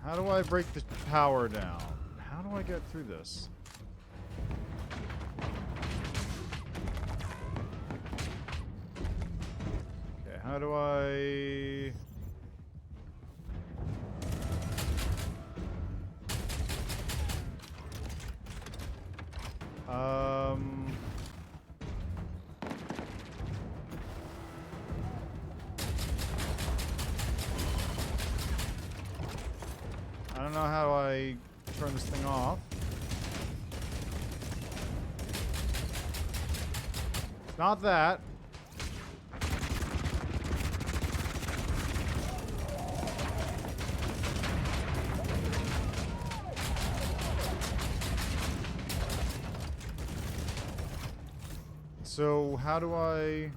How do I break the power down? How do I get through this? Okay, how do I... I don't know how I turn this thing off. It's not that. So how do I...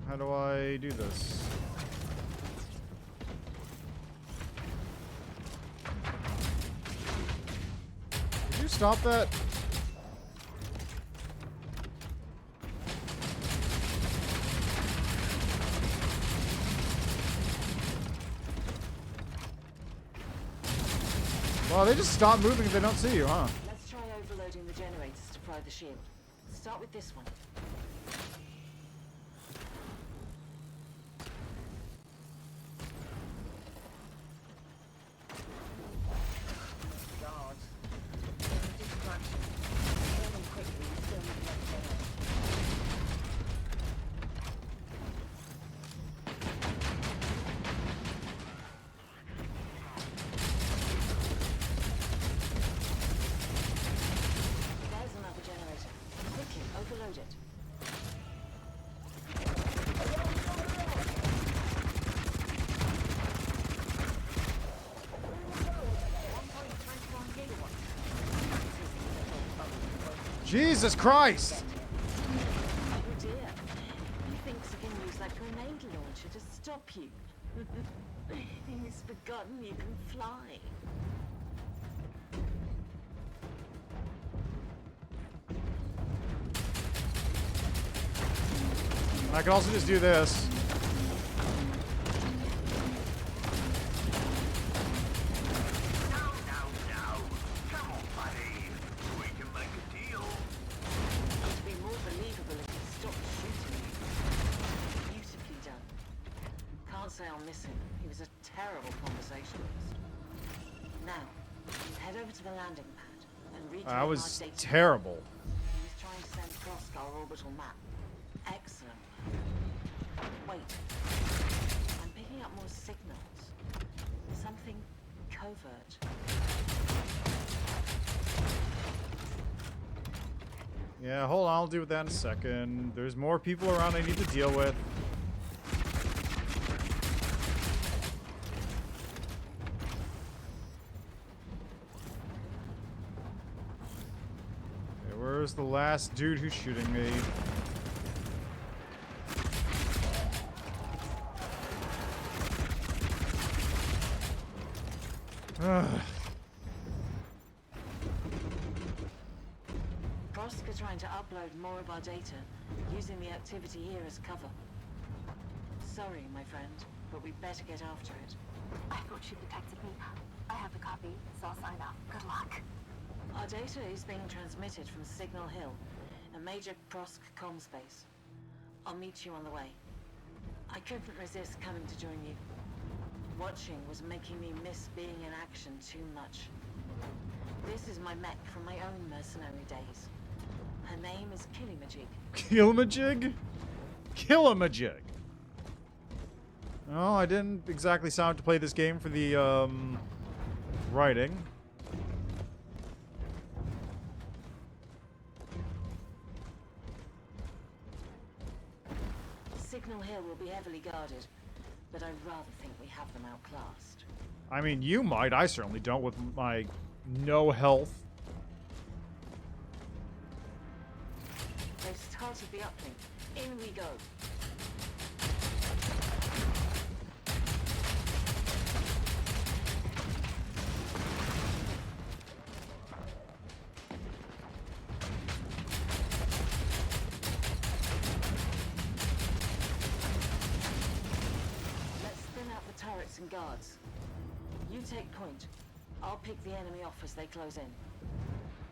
How do I do this? Did you stop that? Well, they just stop moving if they don't see you, huh? Let's try overloading the generators to fry the shield. Start with this one. Guards. Distraction. Kill them quickly, you still need to get generators. Jesus Christ! Oh dear. He thinks he can use that grenade launcher to stop you. He's forgotten you can fly. I can also just do this. Now. Come on, buddy. We can make a deal. It'd be more believable if he stopped shooting you. Beautifully done. Can't say I'll miss him. He was a terrible conversationalist. Now, head over to the landing pad and read I our was data. terrible. He was trying to send Prosk our orbital map. Excellent. Wait. I'm picking up more signals. Something covert. Yeah, hold on. I'll deal with that in a second. There's more people around I need to deal with. Okay, where's the last dude who's shooting me? Prosk are trying to upload more of our data, using the activity here as cover. Sorry, my friend, but we better get after it. I thought you detected me. I have the copy, so I'll sign up. Good luck. Our data is being transmitted from Signal Hill, a major Prosk comms base. I'll meet you on the way. I couldn't resist coming to join you. Watching was making me miss being in action too much. This is my mech from my own mercenary days. Her name is Killimajig. Killimajig? Killimajig. Oh, I didn't exactly sign up to play this game for the, writing. Signal Hill will be heavily guarded, but I rather think we have them outclassed. I mean, you might. I certainly don't with my no health. They've started the uplink. In we go. Let's spin out the turrets and guards. You take point. I'll pick the enemy off as they close in.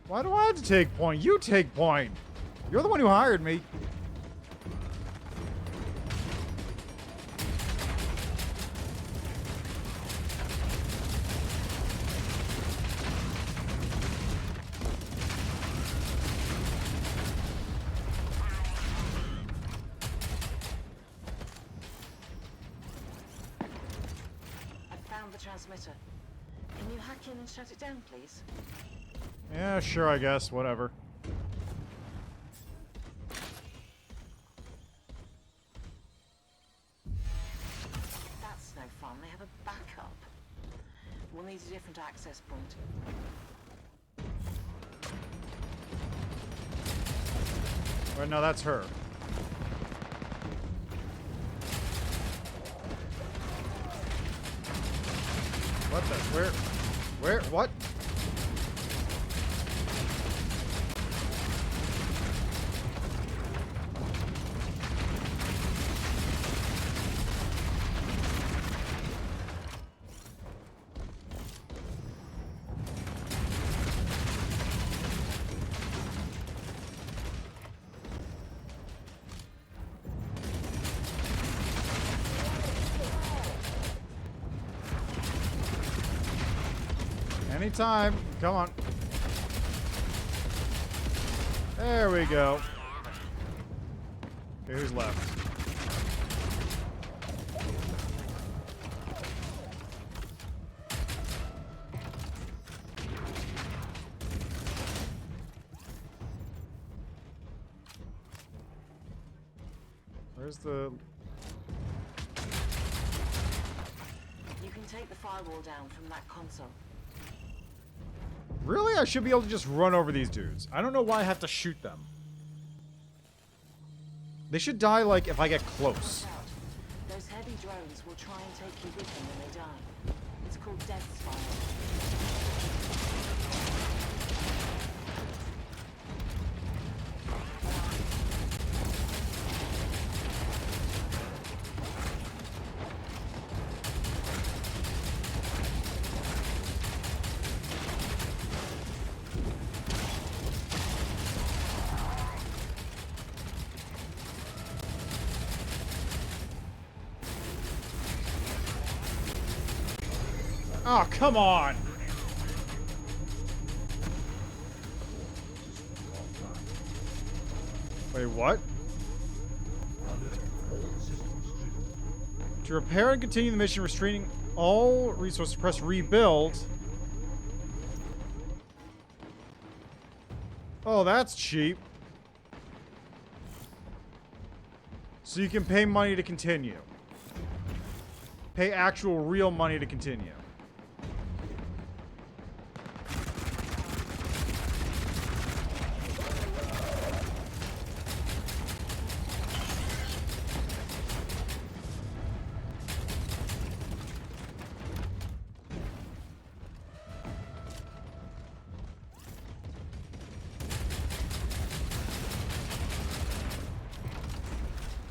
Why do I have to take point? You take point. You're the one who hired me. I found the transmitter. Can you hack in and shut it down, please? Yeah, sure, I guess. Whatever. That's no fun. They have a backup. We'll need a different access point. Wait, no, that's her. What the? Where? What? Anytime. Come on. There we go. Okay, who's left? Where's the... You can take the firewall down from that console. Really? I should be able to just run over these dudes. I don't know why I have to shoot them. They should die, like, if I get close. Those heavy drones will try and take you with them when they die. It's called death spiral. Oh, come on! Wait, what? To repair and continue the mission, restraining all resources, press rebuild. Oh, that's cheap. So you can pay money to continue. Pay actual real money to continue.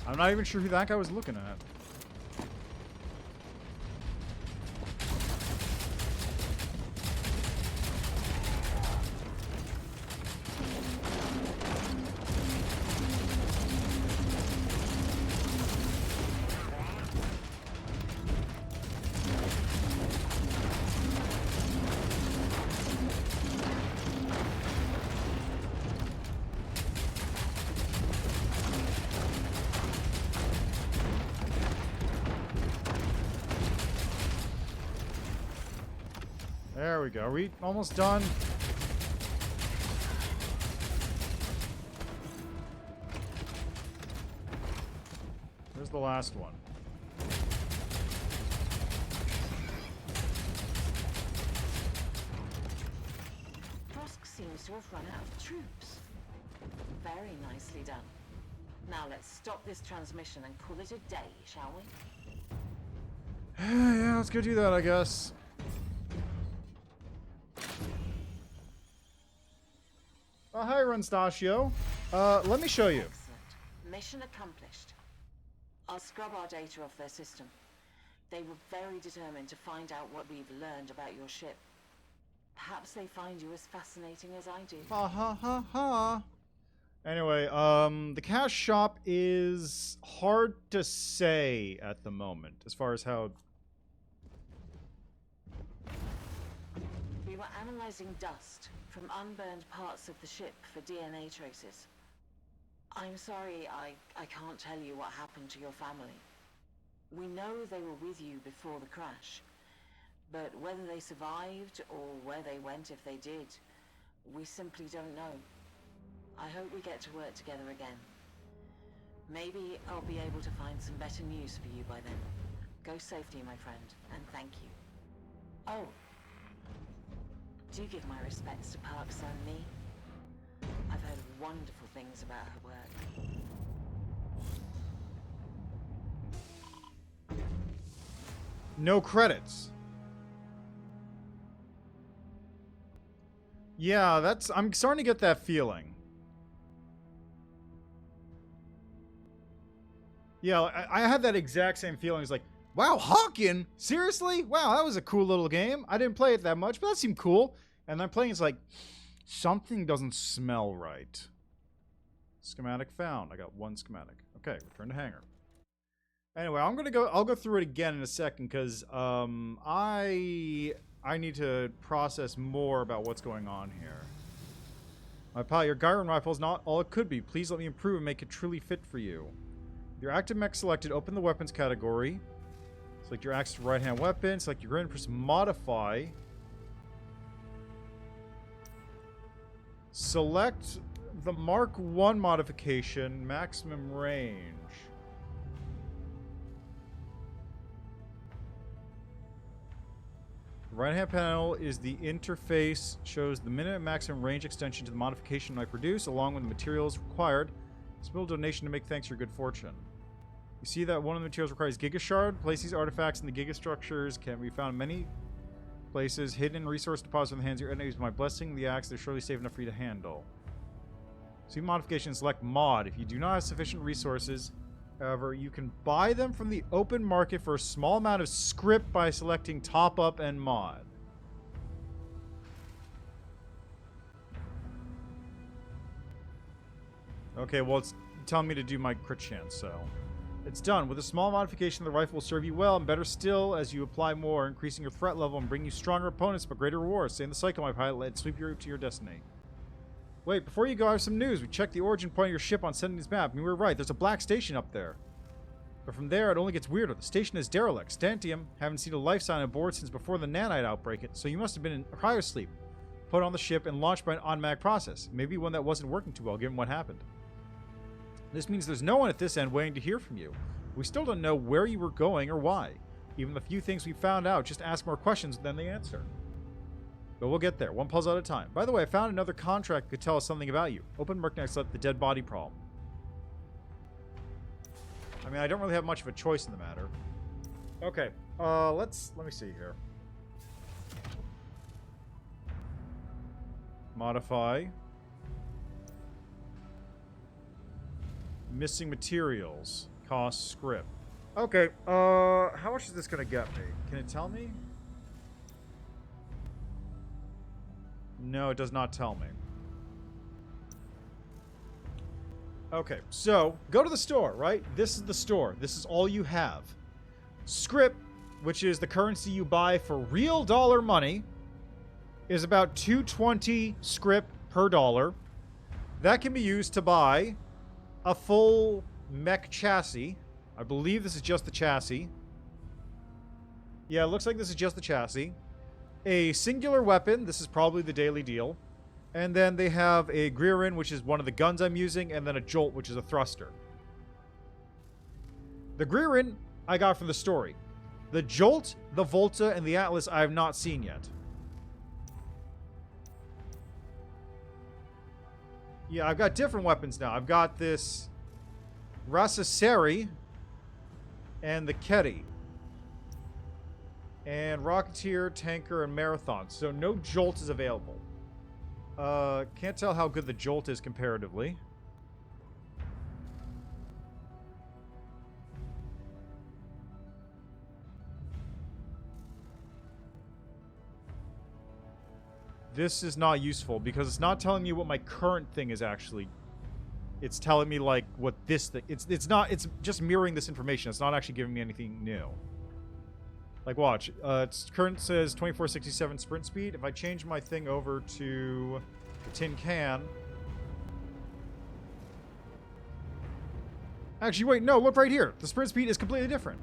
I'm not even sure who that guy was looking at. There we go. Are we almost done? Where's the last one? Prosk seems to have run out of troops. Very nicely done. Now let's stop this transmission and call it a day, shall we? Yeah, let's go do that, I guess. Oh, hi, Runstachio. Let me show you. Excellent. Mission accomplished. I'll scrub our data off their system. They were very determined to find out what we've learned about your ship. Perhaps they find you as fascinating as I do. Ha ha ha ha. Anyway, the cash shop is hard to say at the moment, as far as how... We were analyzing dust from unburned parts of the ship for DNA traces. I'm sorry, I can't tell you what happened to your family. We know they were with you before the crash, but whether they survived or where they went if they did, we simply don't know. I hope we get to work together again. Maybe I'll be able to find some better news for you by then. Go safety, my friend, and thank you. Oh. Do give my respects to Park's son, Me. I've heard wonderful things about her work. No credits. Yeah, that's... I'm starting to get that feeling. Yeah, I had that exact same feeling. It's like, wow, Hawken? Seriously? Wow, that was a cool little game. I didn't play it that much, but that seemed cool. And I'm playing, it's like, something doesn't smell right. Schematic found. I got one schematic. Okay, return to hangar. Anyway, I'll go through it again in a second, because I need to process more about what's going on here. My pal, your Gyron rifle is not all it could be. Please let me improve and make it truly fit for you. Your active mech selected, open the weapons category. Select your active right-hand weapon. Select your grid, press modify. Select the Mark 1 modification, maximum range. The right-hand panel is the interface, shows the minimum and maximum range extension to the modification I produce, along with the materials required. Small donation to make thanks for your good fortune. You see that one of the materials requires Gigashard. Place these artifacts in the Gigastructures. Can be found in many places. Hidden in resource deposits in the hands of your enemies. My blessing, the axe, they're surely safe enough for you to handle. See modification, select mod. If you do not have sufficient resources, however, you can buy them from the open market for a small amount of script by selecting top up and mod. Okay, well, it's telling me to do my crit chance, so... It's done. With a small modification, the rifle will serve you well, and better still, as you apply more, increasing your threat level and bringing you stronger opponents, but greater rewards. Stay in the cycle, my pilot. Let it sweep you to your destiny. Wait, before you go, I have some news. We checked the origin point of your ship on Sending's map, and we were right. There's a black station up there. But from there, it only gets weirder. The station is derelict. Stantium, haven't seen a life sign aboard since before the nanite outbreak, so you must have been in cryosleep. Put on the ship and launched by an automatic process. Maybe one that wasn't working too well, given what happened. This means there's no one at this end waiting to hear from you. We still don't know where you were going or why. Even the few things we found out, just ask more questions than they answer. But we'll get there, one puzzle at a time. By the way, I found another contract that could tell us something about you. Open Mercnex left the dead body problem. I mean, I don't really have much of a choice in the matter. Okay, let me see here. Modify. Missing materials. Cost script. Okay, how much is this gonna get me? Can it tell me? No, it does not tell me. Okay, so, go to the store, right? This is the store. This is all you have. Script, which is the currency you buy for real dollar money, is about 220 script per dollar. That can be used to buy a full mech chassis. I believe this is just the chassis. Yeah, it looks like this is just the chassis. A singular weapon. This is probably the daily deal. And then they have a Gririn, which is one of the guns I'm using, and then a Jolt, which is a thruster. The Gririn I got from the story. The Jolt, the Volta, and the Atlas I have not seen yet. Yeah, I've got different weapons now. I've got this Rassaseri and the Ketty. And Rocketeer, Tanker, and Marathon. So no Jolt is available. Can't tell how good the Jolt is comparatively. This is not useful because it's not telling me what my current thing is actually. It's telling me like what this thing. It's just mirroring this information. It's not actually giving me anything new. Like watch. Its current says 2467 sprint speed. If I change my thing over to the tin can. Actually, wait, no, look right here. The sprint speed is completely different.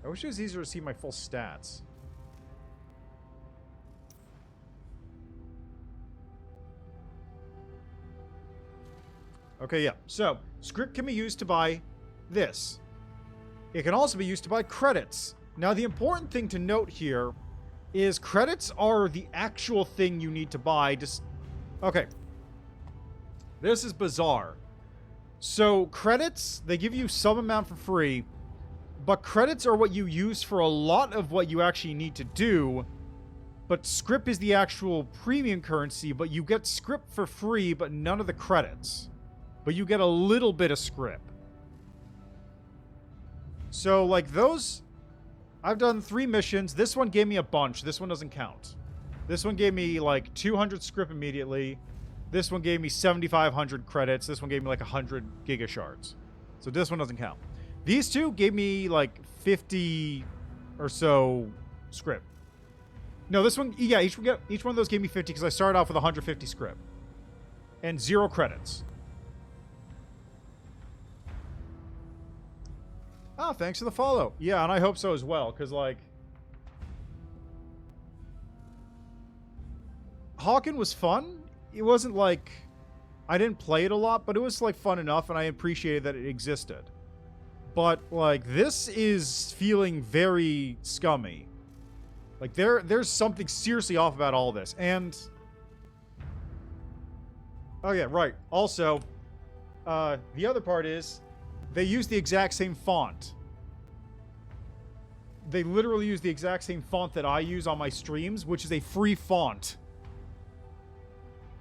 I wish it was easier to see my full stats. Okay, yeah. So, script can be used to buy this. It can also be used to buy credits. Now, the important thing to note here is credits are the actual thing you need to buy. Okay. This is bizarre. So, credits, they give you some amount for free, but credits are what you use for a lot of what you actually need to do. But script is the actual premium currency, but you get script for free, but none of the credits. But you get a little bit of script. So, like, those... I've done 3 missions. This one gave me a bunch. This one doesn't count. This one gave me, like, 200 script immediately. This one gave me 7,500 credits. This one gave me, like, 100 gigashards. So this one doesn't count. These two gave me, like, 50 or so script. No, this one... Yeah, each one of those gave me 50 because I started off with 150 script. And 0 credits. Oh, thanks for the follow. Yeah, and I hope so as well, because, like... Hawken was fun. It wasn't like... I didn't play it a lot, but it was like fun enough, and I appreciated that it existed. But like this is feeling very scummy. Like there's something seriously off about all this. And oh yeah, right. Also, the other part is they use the exact same font. They literally use the exact same font that I use on my streams, which is a free font.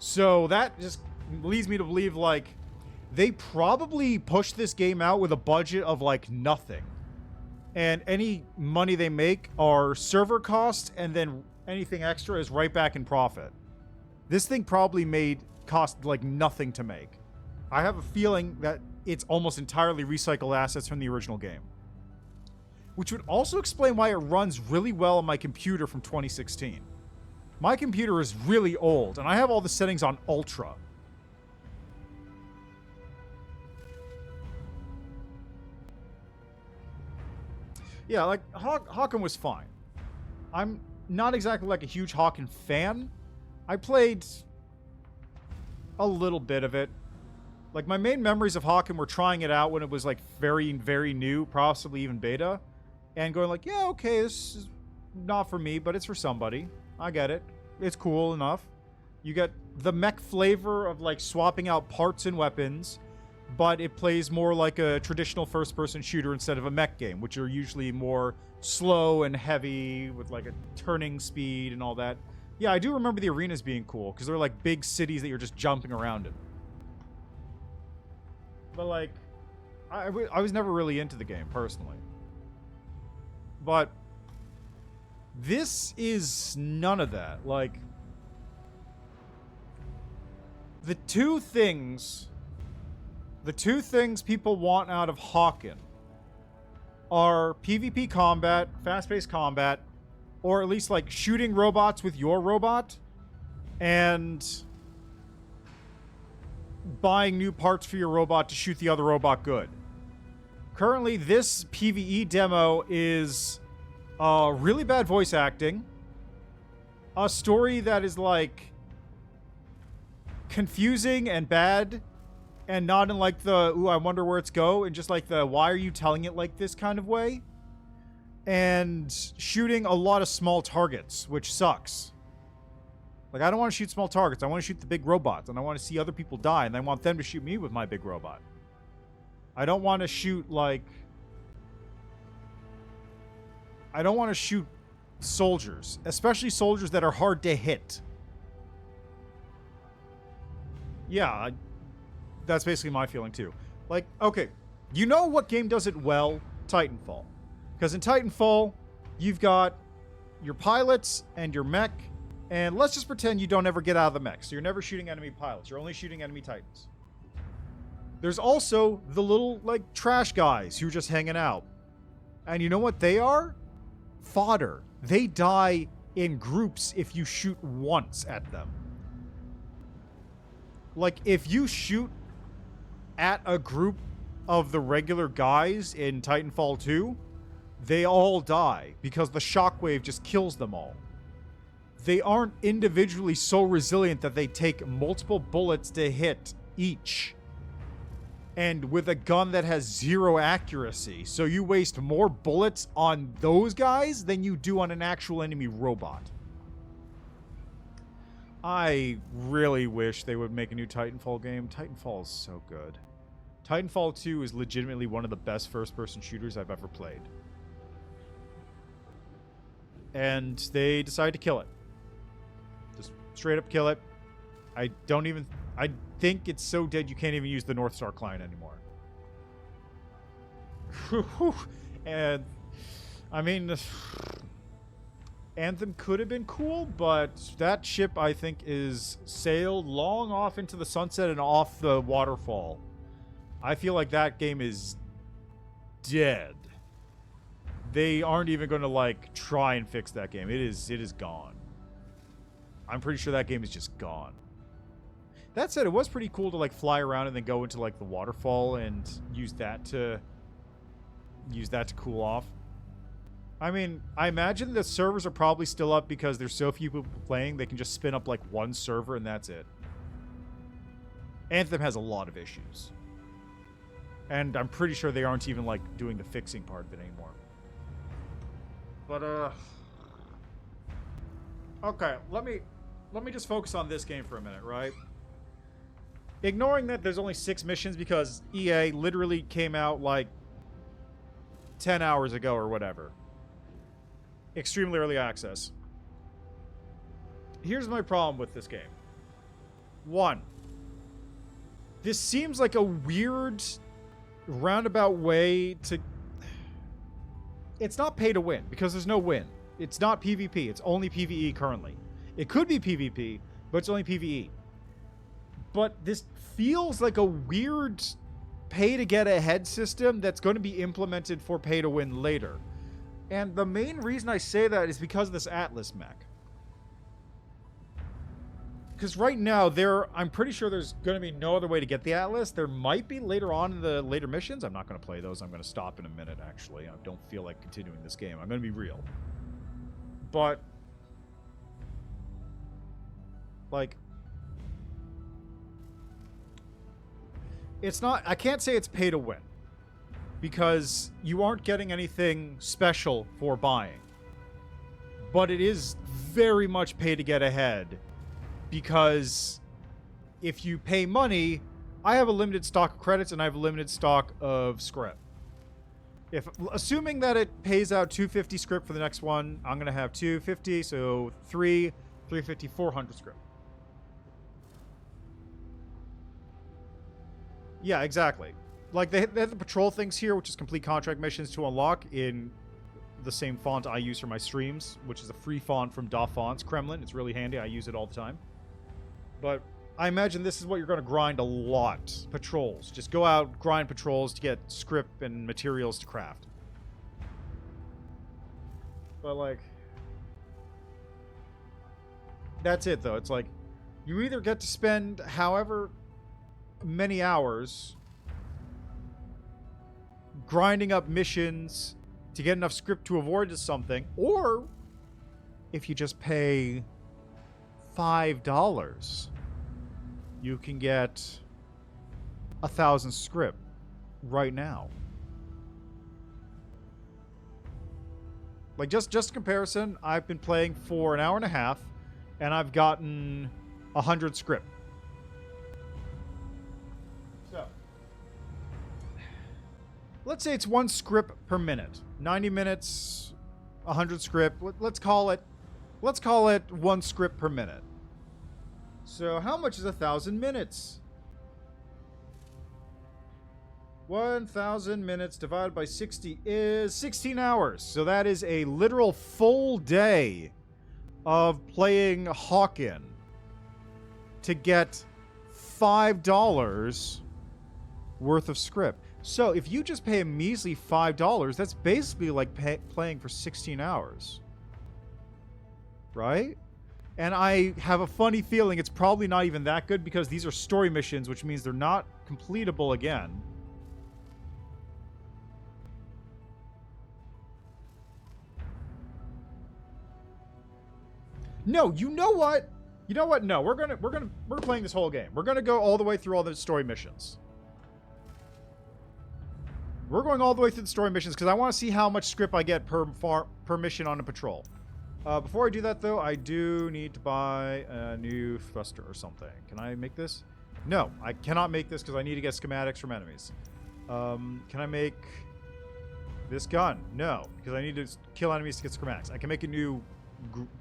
So that just leads me to believe, like, they probably pushed this game out with a budget of, like, nothing. And any money they make are server costs, and then anything extra is right back in profit. This thing probably cost, like, nothing to make. I have a feeling that it's almost entirely recycled assets from the original game. Which would also explain why it runs really well on my computer from 2016. My computer is really old, and I have all the settings on Ultra. Yeah, like, Hawken was fine. I'm not exactly like a huge Hawken fan. I played a little bit of it. Like, my main memories of Hawken were trying it out when it was, like, very, very new, possibly even beta. And going like, yeah, okay, this is not for me, but it's for somebody. I get it. It's cool enough. You get the mech flavor of, like, swapping out parts and weapons, but it plays more like a traditional first-person shooter instead of a mech game, which are usually more slow and heavy with, like, a turning speed and all that. Yeah, I do remember the arenas being cool, because they're, like, big cities that you're just jumping around in. But, like, I was never really into the game, personally. But this is none of that. Like, the two things people want out of Hawken are PvP combat, fast-paced combat, or at least, like, shooting robots with your robot, and buying new parts for your robot to shoot the other robot good. Currently, this PvE demo is really bad voice acting, a story that is, like, confusing and bad, and not in, like, the, ooh, I wonder where it's go, and just, like, the, why are you telling it like this kind of way, and shooting a lot of small targets, which sucks. Like, I don't want to shoot small targets. I want to shoot the big robots, and I want to see other people die, and I want them to shoot me with my big robot. I don't want to shoot, like... I don't want to shoot soldiers. Especially soldiers that are hard to hit. Yeah, that's basically my feeling, too. Like, okay, you know what game does it well? Titanfall. Because in Titanfall, you've got your pilots and your mech, and let's just pretend you don't ever get out of the mech. So you're never shooting enemy pilots. You're only shooting enemy Titans. There's also the little, like, trash guys who are just hanging out. And you know what they are? Fodder. They die in groups if you shoot once at them. Like, if you shoot at a group of the regular guys in Titanfall 2, they all die because the shockwave just kills them all. They aren't individually so resilient that they take multiple bullets to hit each. And with a gun that has 0 accuracy. So you waste more bullets on those guys than you do on an actual enemy robot. I really wish they would make a new Titanfall game. Titanfall is so good. Titanfall 2 is legitimately one of the best first-person shooters I've ever played. And they decided to kill it. Just straight up kill it. I think it's so dead you can't even use the North Star client anymore. And, I mean, Anthem could have been cool, but that ship, I think, is sailed long off into the sunset and off the waterfall. I feel like that game is dead. They aren't even going to, like, try and fix that game. It is gone. I'm pretty sure that game is just gone. That said, it was pretty cool to, like, fly around and then go into, like, the waterfall and use that to cool off. I mean, I imagine the servers are probably still up because there's so few people playing, they can just spin up, like, one server and that's it. Anthem has a lot of issues. And I'm pretty sure they aren't even, like, doing the fixing part of it anymore. But, okay, let me just focus on this game for a minute, right? Ignoring that there's only 6 missions because EA literally came out, like, 10 hours ago or whatever. Extremely early access. Here's my problem with this game. 1. This seems like a weird, roundabout way to... It's not pay to win, because there's no win. It's not PvP, it's only PvE currently. It could be PvP, but it's only PvE. But this feels like a weird pay-to-get-ahead system that's going to be implemented for pay-to-win later. And the main reason I say that is because of this Atlas mech. Because right now, I'm pretty sure there's going to be no other way to get the Atlas. There might be later on in the later missions. I'm not going to play those. I'm going to stop in a minute, actually. I don't feel like continuing this game. I'm going to be real. But, like, it's not... I can't say it's pay to win. Because you aren't getting anything special for buying. But it is very much pay to get ahead. Because if you pay money, I have a limited stock of credits and I have a limited stock of script. Assuming that it pays out 250 script for the next one, I'm going to have 250, so 350, 400 script. Yeah, exactly. Like, they have the patrol things here, which is complete contract missions to unlock in the same font I use for my streams, which is a free font from Da Fonts, Kremlin. It's really handy. I use it all the time. But I imagine this is what you're going to grind a lot. Patrols. Just go out, grind patrols to get script and materials to craft. But, like... That's it, though. It's like, you either get to spend however many hours grinding up missions to get enough script to avoid something, or if you just pay $5, you can get 1,000 script right now. Like, just comparison, I've been playing for an hour and a half, and I've gotten 100 script. So, let's say it's 1 script per minute. 90 minutes, 100 script. Let's call it 1 script per minute. So how much is 1,000 minutes? 1,000 minutes divided by 60 is 16 hours. So that is a literal full day of playing Hawken to get $5 worth of script. So if you just pay a measly $5, that's basically like playing for 16 hours. Right? And I have a funny feeling it's probably not even that good because these are story missions, which means they're not completable again. No, you know what? You know what? No, we're playing this whole game. We're gonna go all the way through all the story missions. We're going all the way through the story missions because I want to see how much script I get per mission on a patrol. Before I do that, though, I do need to buy a new thruster or something. Can I make this? No, I cannot make this because I need to get schematics from enemies. Can I make this gun? No, because I need to kill enemies to get schematics. I can make a new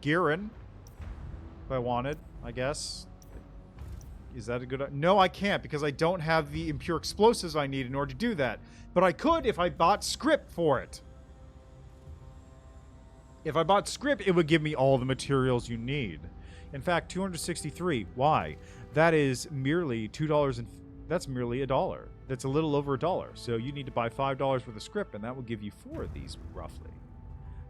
Garen if I wanted, I guess. Is that a good... No, I can't because I don't have the impure explosives I need in order to do that. But I could if I bought script for it. If I bought script, it would give me all the materials you need. In fact, 263. Why? That is merely $2 and... That's merely $1. That's a little over $1. So you need to buy $5 worth of script, and that will give you 4 of these, roughly.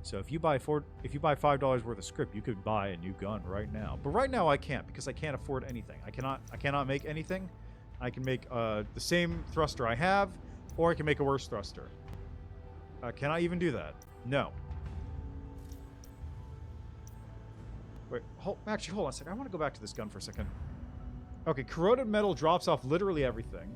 So if you buy $5 worth of script, you could buy a new gun right now. But right now I can't because I can't afford anything. I cannot make anything. I can make the same thruster I have, or I can make a worse thruster. Can I even do that? No. Wait, actually, hold on a second. I want to go back to this gun for a second. Okay, corroded metal drops off literally everything.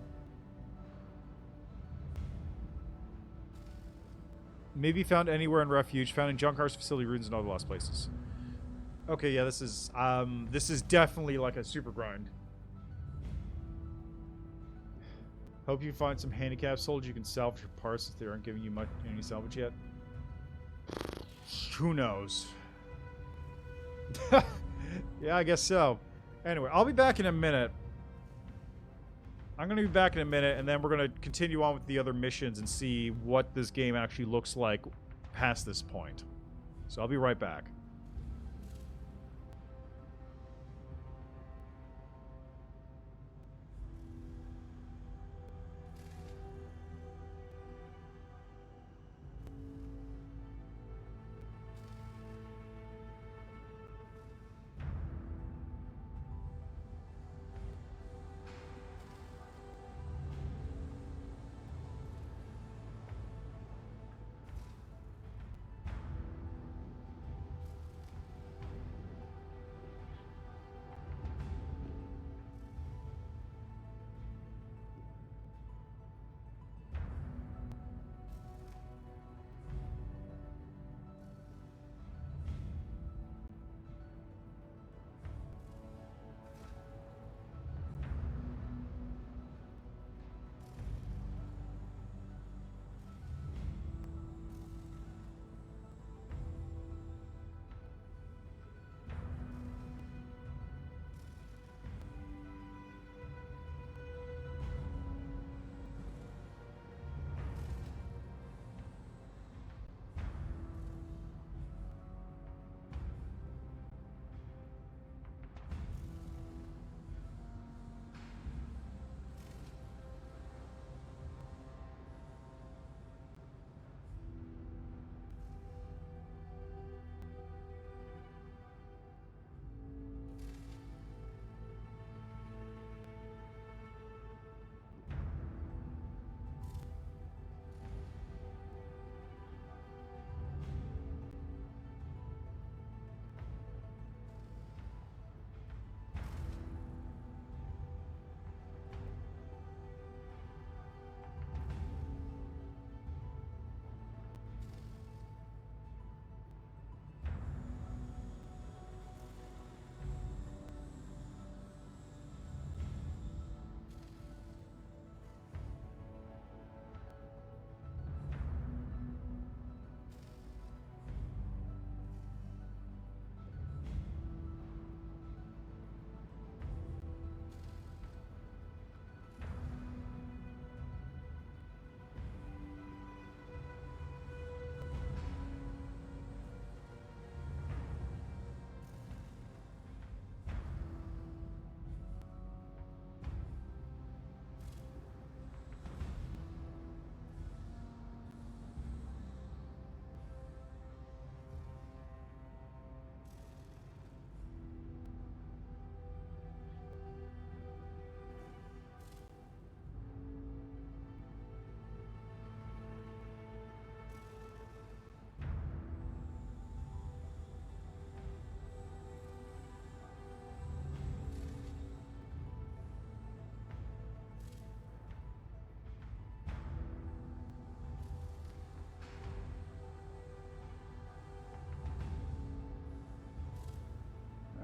Maybe found anywhere in refuge. Found in Junkar's facility, ruins, and other lost places. Okay, yeah, this is definitely like a super grind. Hope you find some handicapped soldiers you can salvage your parts if they aren't giving you much any salvage yet. Who knows? Yeah, I guess so. Anyway, I'll be back in a minute. I'm going to be back in a minute, and then we're going to continue on with the other missions and see what this game actually looks like past this point. So I'll be right back.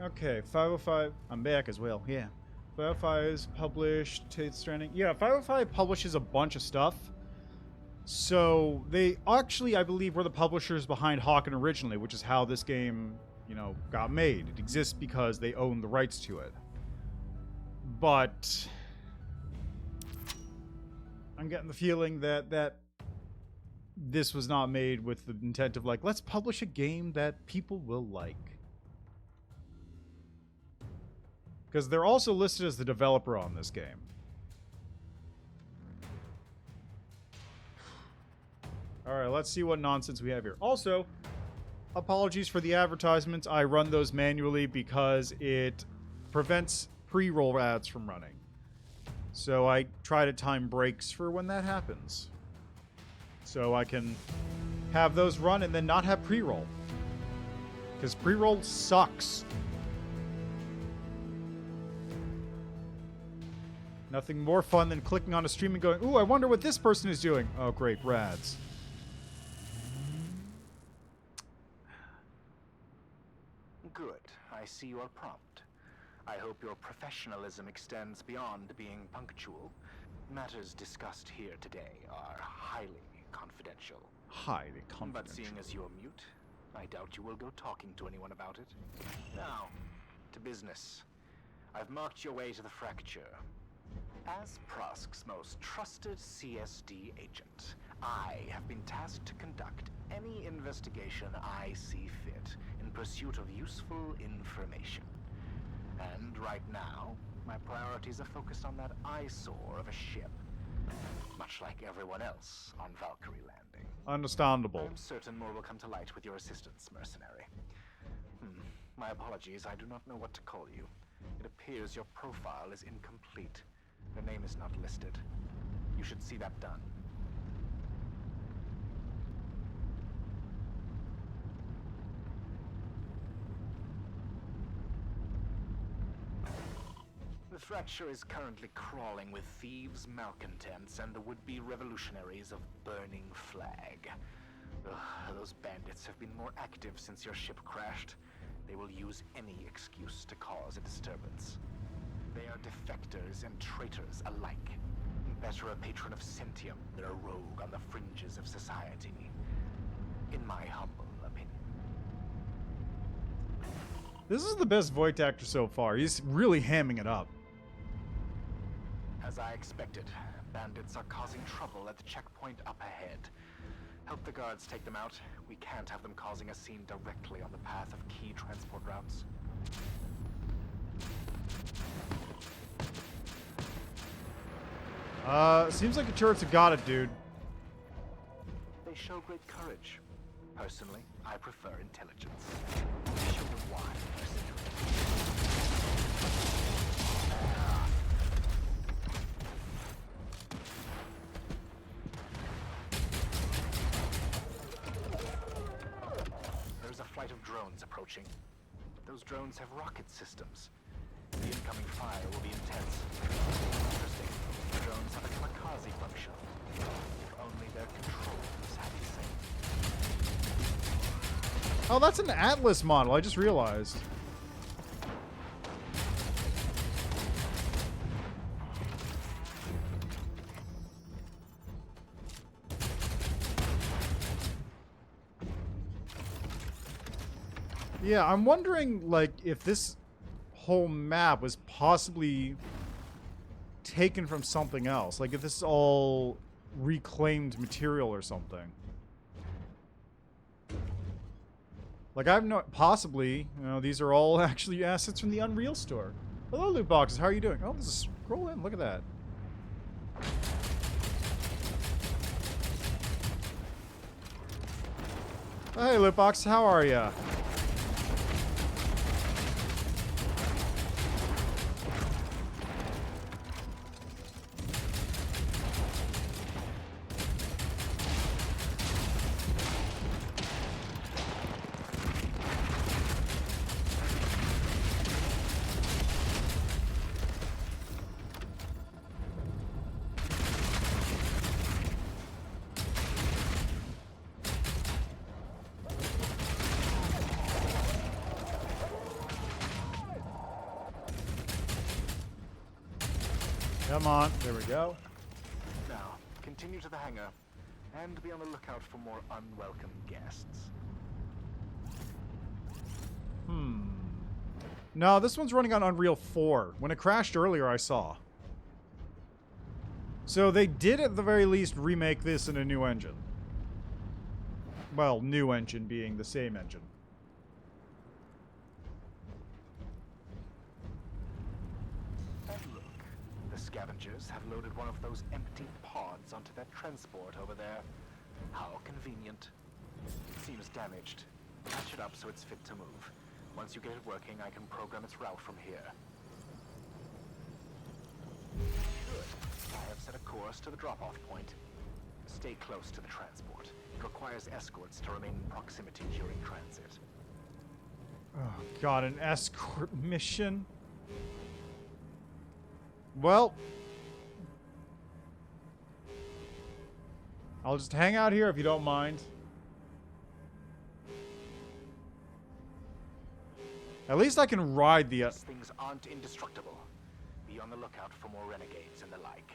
Okay, 505. I'm back as well. Yeah. 505 is published. Tate Stranding. Yeah, 505 publishes a bunch of stuff. So they actually, I believe, were the publishers behind Hawken originally, which is how this game, you know, got made. It exists because they own the rights to it. But I'm getting the feeling that this was not made with the intent of like, let's publish a game that people will like. Because they're also listed as the developer on this game. Alright, let's see what nonsense we have here. Also, apologies for the advertisements. I run those manually because it prevents pre-roll ads from running. So I try to time breaks for when that happens. So I can have those run and then not have pre-roll. Because pre-roll sucks. Nothing more fun than clicking on a stream and going, ooh, I wonder what this person is doing. Oh, great, rads. Good. I see you are prompt. I hope your professionalism extends beyond being punctual. Matters discussed here today are highly confidential. Highly confidential. But seeing as you're mute, I doubt you will go talking to anyone about it. Now, to business. I've marked your way to the fracture. As Prosk's most trusted CSD agent, I have been tasked to conduct any investigation I see fit in pursuit of useful information. And right now, my priorities are focused on that eyesore of a ship. Much like everyone else on Valkyrie Landing. Understandable. I'm certain more will come to light with your assistance, mercenary. My apologies, I do not know what to call you. It appears your profile is incomplete. Your name is not listed. You should see that done. The fracture is currently crawling with thieves, malcontents, and the would-be revolutionaries of Burning Flag. Ugh, those bandits have been more active since your ship crashed. They will use any excuse to cause a disturbance. They are defectors and traitors alike. Better a patron of Sentium than a rogue on the fringes of society. In my humble opinion. This is the best Voight actor so far. He's really hamming it up. As I expected, bandits are causing trouble at the checkpoint up ahead. Help the guards take them out. We can't have them causing a scene directly on the path of key transport routes. Seems like the turrets have got it, dude. They show great courage. Personally, I prefer intelligence. Show them why, There's a flight of drones approaching. Those drones have rocket systems. The incoming fire will be intense. Interesting. The drones have a kamikaze function. If only their controls had the same. Oh, that's an Atlas model. I just realized. Yeah, I'm wondering, like, if this whole map was possibly taken from something else. Like, if this is all reclaimed material or something. Like, I've no... Possibly, you know, these are all actually assets from the Unreal store. Hello, loot boxes. How are you doing? Oh, there's a scroll in. Look at that. Hey, loot box. How are ya? Come on. There we go. Now, continue to the hangar, and be on the lookout for more unwelcome guests. No, this one's running on Unreal 4. When it crashed earlier, I saw. So they did, at the very least, remake this in a new engine. Well, new engine being the same engine. Scavengers have loaded one of those empty pods onto that transport over there. How convenient. Seems damaged. Patch it up so it's fit to move. Once you get it working, I can program its route from here. Good. I have set a course to the drop-off point. Stay close to the transport. It requires escorts to remain in proximity during transit. Oh, God, an escort mission? Well, I'll just hang out here if you don't mind. At least I can ride the... These things aren't indestructible. Be on the lookout for more renegades and the like.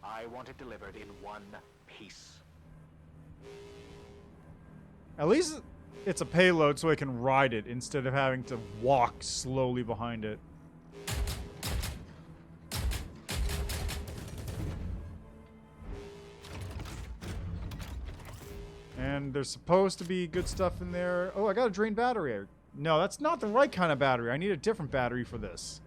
I want it delivered in one piece. At least it's a payload so I can ride it instead of having to walk slowly behind it. And there's supposed to be good stuff in there. Oh, I got a drained battery. No, that's not the right kind of battery. I need a different battery for this.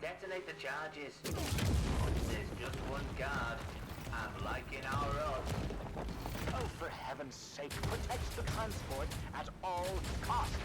Detonate the charges. There's just one guard. I'm liking our odds. Oh, for heaven's sake, protect the transport at all costs.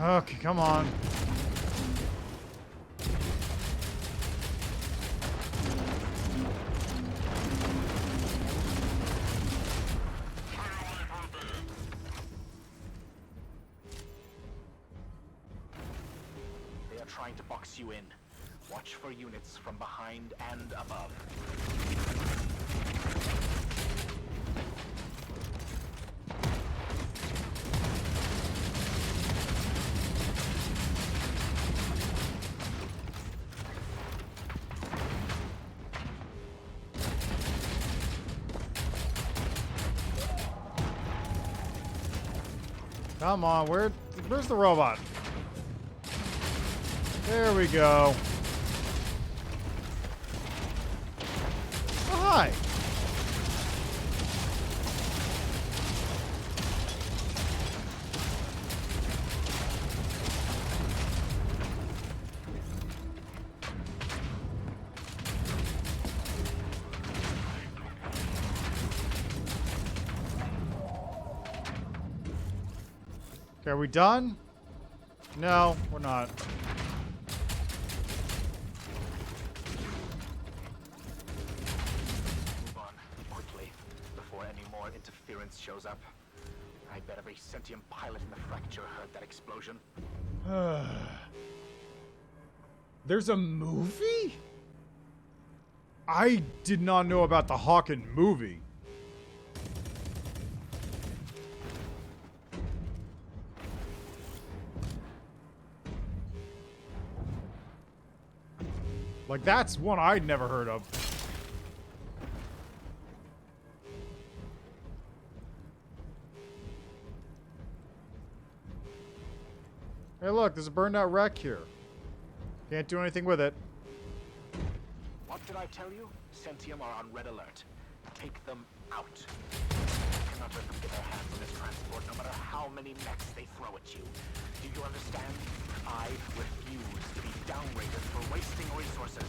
Okay, come on. They are trying to box you in. Watch for units from behind and above. Come on, where's the robot? There we go. Oh, hi. Okay, are we done? No, we're not. Move on, quickly, before any more interference shows up. I bet every sentient pilot in the fracture heard that explosion. There's a movie? I did not know about the Hawken movie. Like, that's one I'd never heard of. Hey, look, there's a burned out wreck here. Can't do anything with it. What did I tell you? Sentium are on red alert. Take them out. You cannot let them get their hands on this transport, no matter how many mechs they throw at you. Do you understand? I refuse to be downgraded for wasting resources.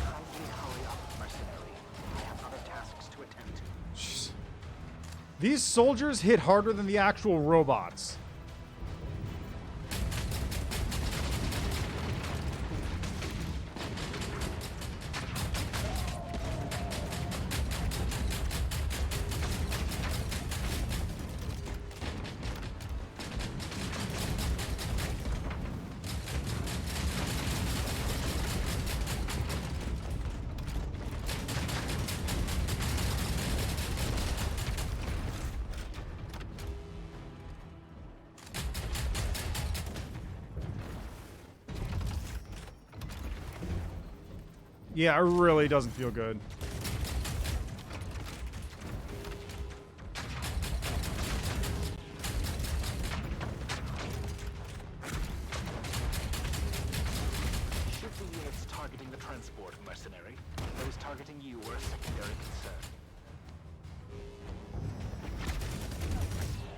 Kindly hurry up, mercenary. I have other tasks to attend to. Jeez. These soldiers hit harder than the actual robots. Yeah, it really doesn't feel good. Should the units targeting the transport mercenary, those targeting you are a secondary concern.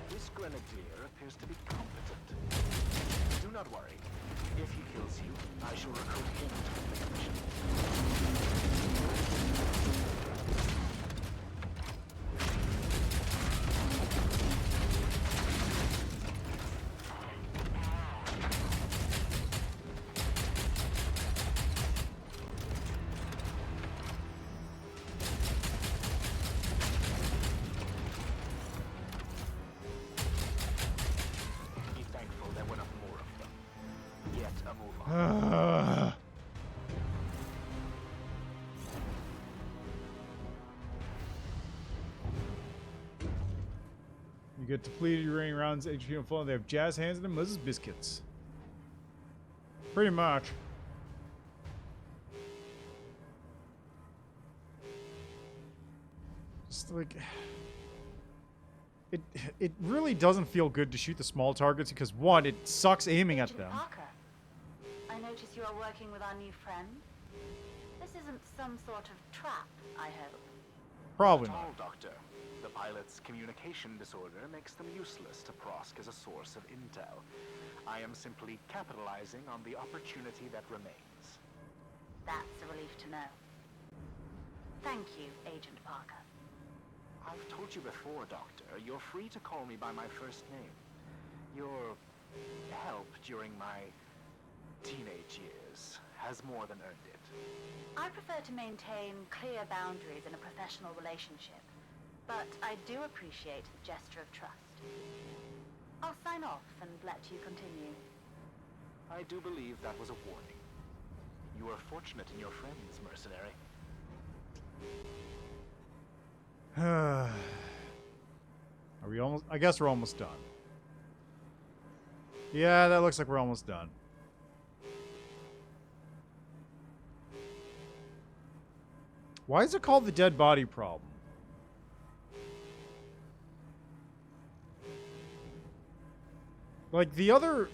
This grenadier appears to be competent. Do not worry. If he kills you, I shall recruit him to complete the mission. Be thankful there were not more of them. Yet a move on. You get depleted uranium rounds, HP and full, and they have jazz hands and Moses biscuits. Pretty much. Just like... It really doesn't feel good to shoot the small targets because, one, it sucks aiming at Agent them. Parker, I notice you are working with our new friend. This isn't some sort of trap, I hope. Probably Not at not. all, Doctor. The pilot's communication disorder makes them useless to Prosk as a source of intel. I am simply capitalizing on the opportunity that remains. That's a relief to know. Thank you, Agent Parker. I've told you before, Doctor, you're free to call me by my first name. Your help during my teenage years has more than earned it. I prefer to maintain clear boundaries in a professional relationship, but I do appreciate the gesture of trust. I'll sign off and let you continue. I do believe that was a warning. You are fortunate in your friends, mercenary. Are we almost... I guess we're almost done. Yeah, that looks like we're almost done. Why is it called the dead body problem? Like the other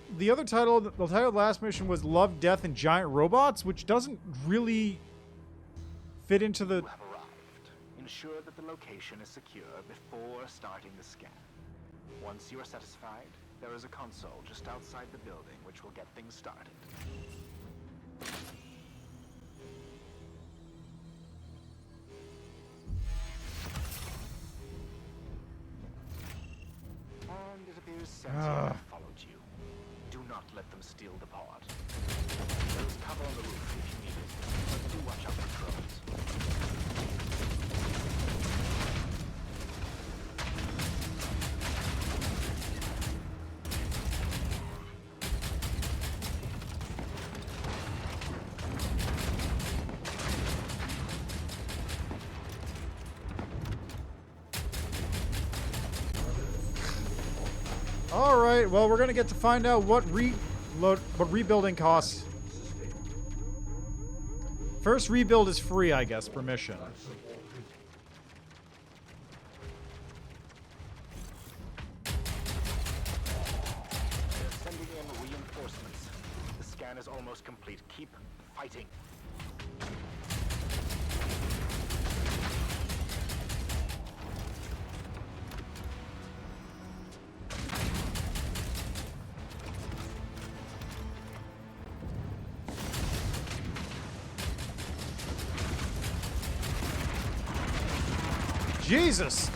title, the title of the last mission was Love, Death, and Giant Robots, which doesn't really fit into the... You have arrived. Ensure that the location is secure before starting the scan. Once you are satisfied, there is a console just outside the building which will get things started. And it appears Sentient have followed you. Do not let them steal the pod. There is cover on the roof if you need it, but do watch out for drones. All right, well, we're gonna get to find out what rebuilding costs. First rebuild is free, I guess, per mission. Sending in reinforcements. The scan is almost complete. Keep fighting. Jesus!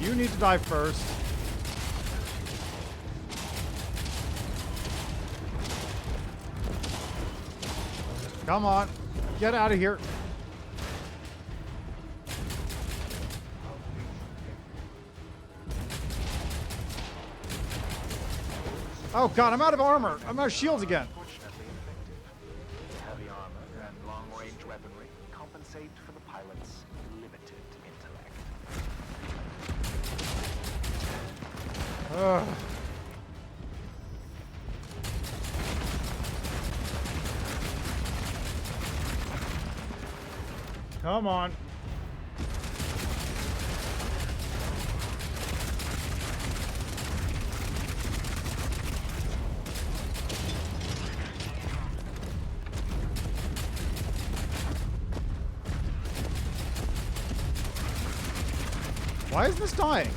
You need to die first. Come on. Get out of here. Oh god, I'm out of armor. I'm out of shields again. Fortunately effective. Heavy armor and long-range weaponry compensate for the pilot's limited intellect. Ugh. Come on. Why is this dying?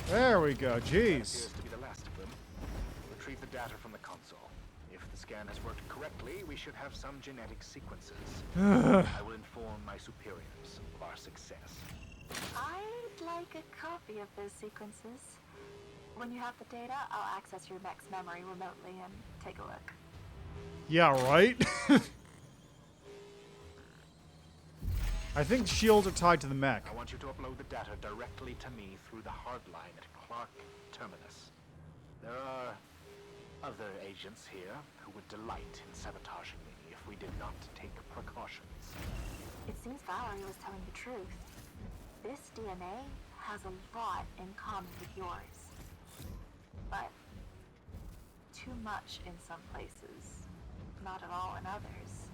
There we go. Jeez. Appears to be the last of them. Retrieve the data from the console. If the scan has worked correctly, we should have some genetic sequences. I will inform my superiors of our success. I'd like a copy of those sequences. When you have the data, I'll access your mech's memory remotely and take a look. Yeah, right? I think shields are tied to the mech. I want you to upload the data directly to me through the hardline at Clark Terminus. There are other agents here who would delight in sabotaging me if we did not take precautions. It seems Valerie was telling the truth. This DNA has a lot in common with yours. But too much in some places, not at all in others.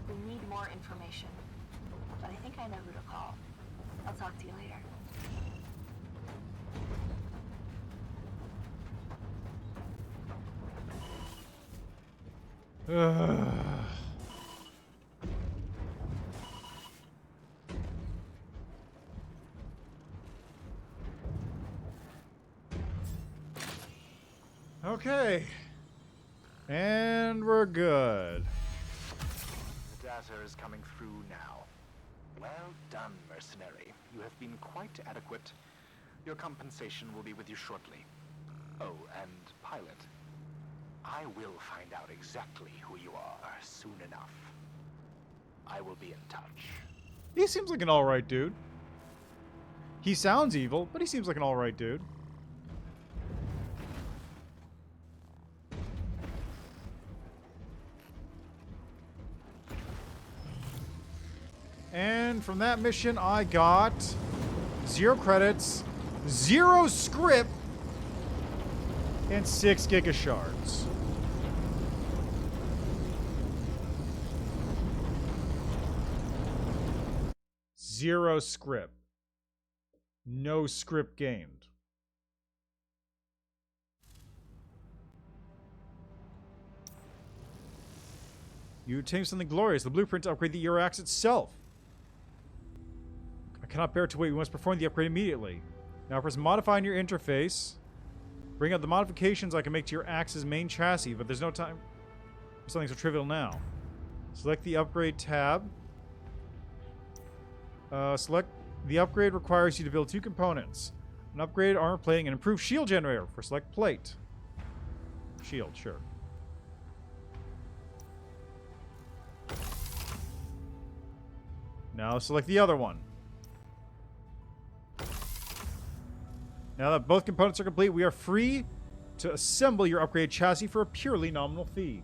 We need more information, but I think I know who to call. I'll talk to you later. Okay. And we're good. The data is coming through now. Well done, mercenary. You have been quite adequate. Your compensation will be with you shortly. Oh, and pilot, I will find out exactly who you are soon enough. I will be in touch. He seems like an alright dude. He sounds evil, but he seems like an alright dude. And from that mission, I got 0 credits, 0 script, and 6 giga shards. Zero script. No script gained. You obtained something glorious, the blueprint to upgrade the Urax itself. I cannot bear to wait. We must perform the upgrade immediately. Now press modify on your interface. Bring up the modifications I can make to your axe's main chassis, but there's no time for something so trivial now. Select the upgrade tab. Select the upgrade requires you to build 2 components. An upgraded armor plating and improved shield generator for select plate. Shield, sure. Now select the other one. Now that both components are complete, we are free to assemble your upgraded chassis for a purely nominal fee.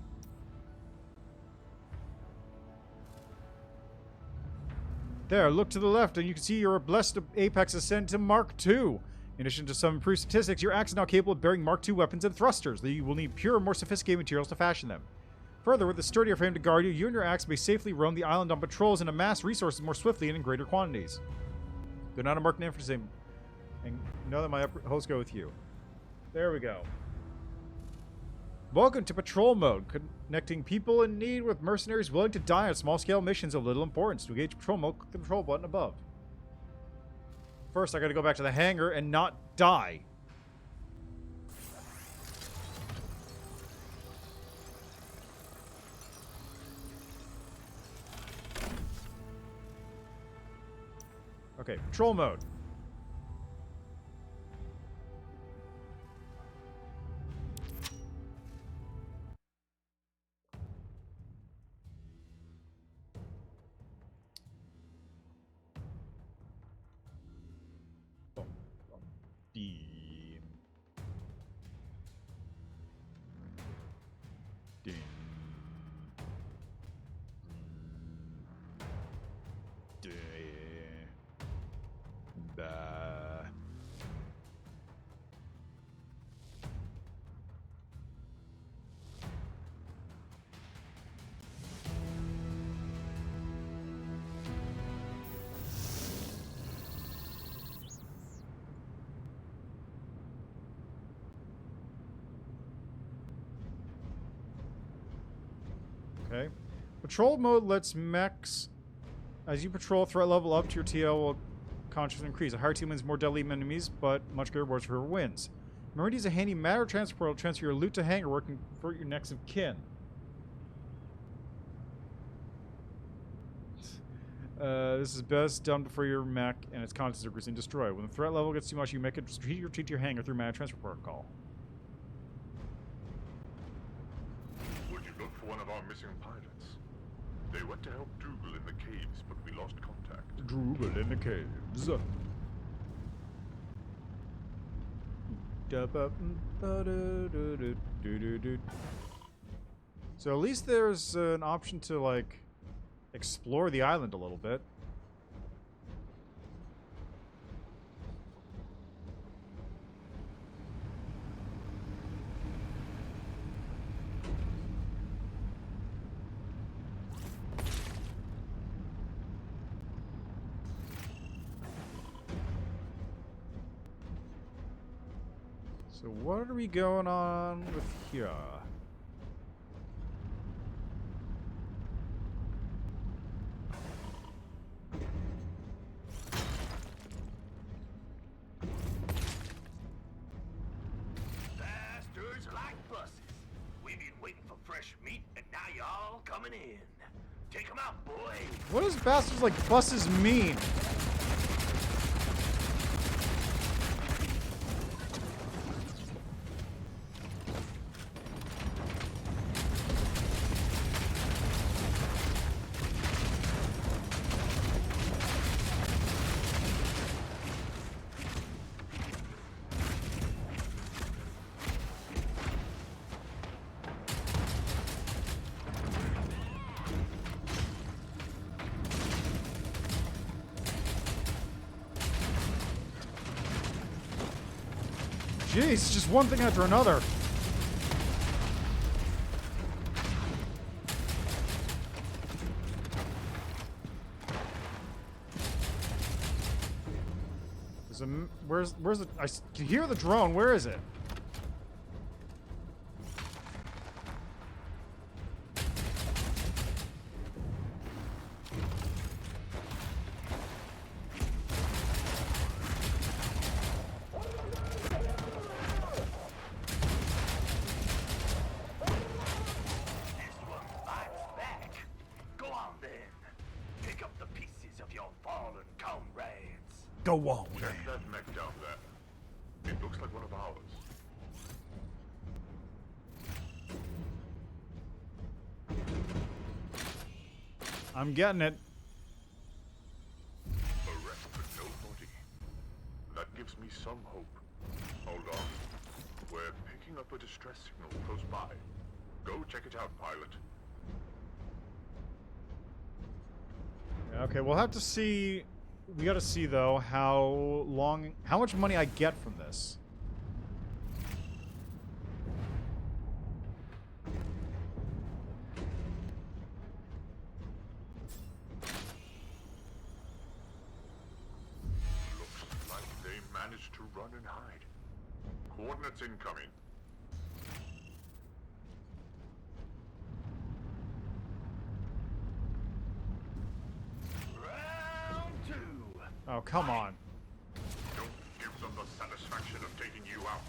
There, look to the left and you can see your blessed Apex ascend to Mark II. In addition to some improved statistics, your axe is now capable of bearing Mark II weapons and thrusters, though you will need pure, more sophisticated materials to fashion them. Further, with a sturdier frame to guard you, you and your axe may safely roam the island on patrols and amass resources more swiftly and in greater quantities. Go down to Mark and Infancy and know that my hosts go with you. There we go. Welcome to Patrol Mode, connecting people in need with mercenaries willing to die on small-scale missions of little importance. To engage Patrol Mode, click the control button above. First, I gotta go back to the hangar and not die. Okay, patrol mode. Okay. Patrol mode lets mechs, as you patrol, threat level up to your TL will consciously increase. A higher team wins more deadly enemies, but much greater rewards for whoever wins. Remember to use a handy matter transport to transfer your loot to hangar where it can convert your next of kin. This is best done before your mech and its contents are greased and destroyed. When the threat level gets too much, you make a strategic retreat to your hangar through matter transfer protocol. Would you look for one of our missing pilots? They went to help Dougal in the caves, but we lost contact. Dougal in the caves. So at least there's an option to, like, explore the island a little bit. So what are we going on with here? Bastards like buses. We've been waiting for fresh meat, and now y'all coming in. Take 'em out, boy. What does bastards like buses mean? Jeez, just one thing after another. Where's the? I can hear the drone. Where is it? Go on, man. Check that mech down there. It looks like one of ours. I'm getting it. A wreck but no body. That gives me some hope. Hold on. We're picking up a distress signal close by. Go check it out, pilot. Okay, we'll have to see. We gotta see, though, how much money I get from this. Looks like they managed to run and hide. Coordinates incoming. Oh, come on. Don't give them the satisfaction of taking you out.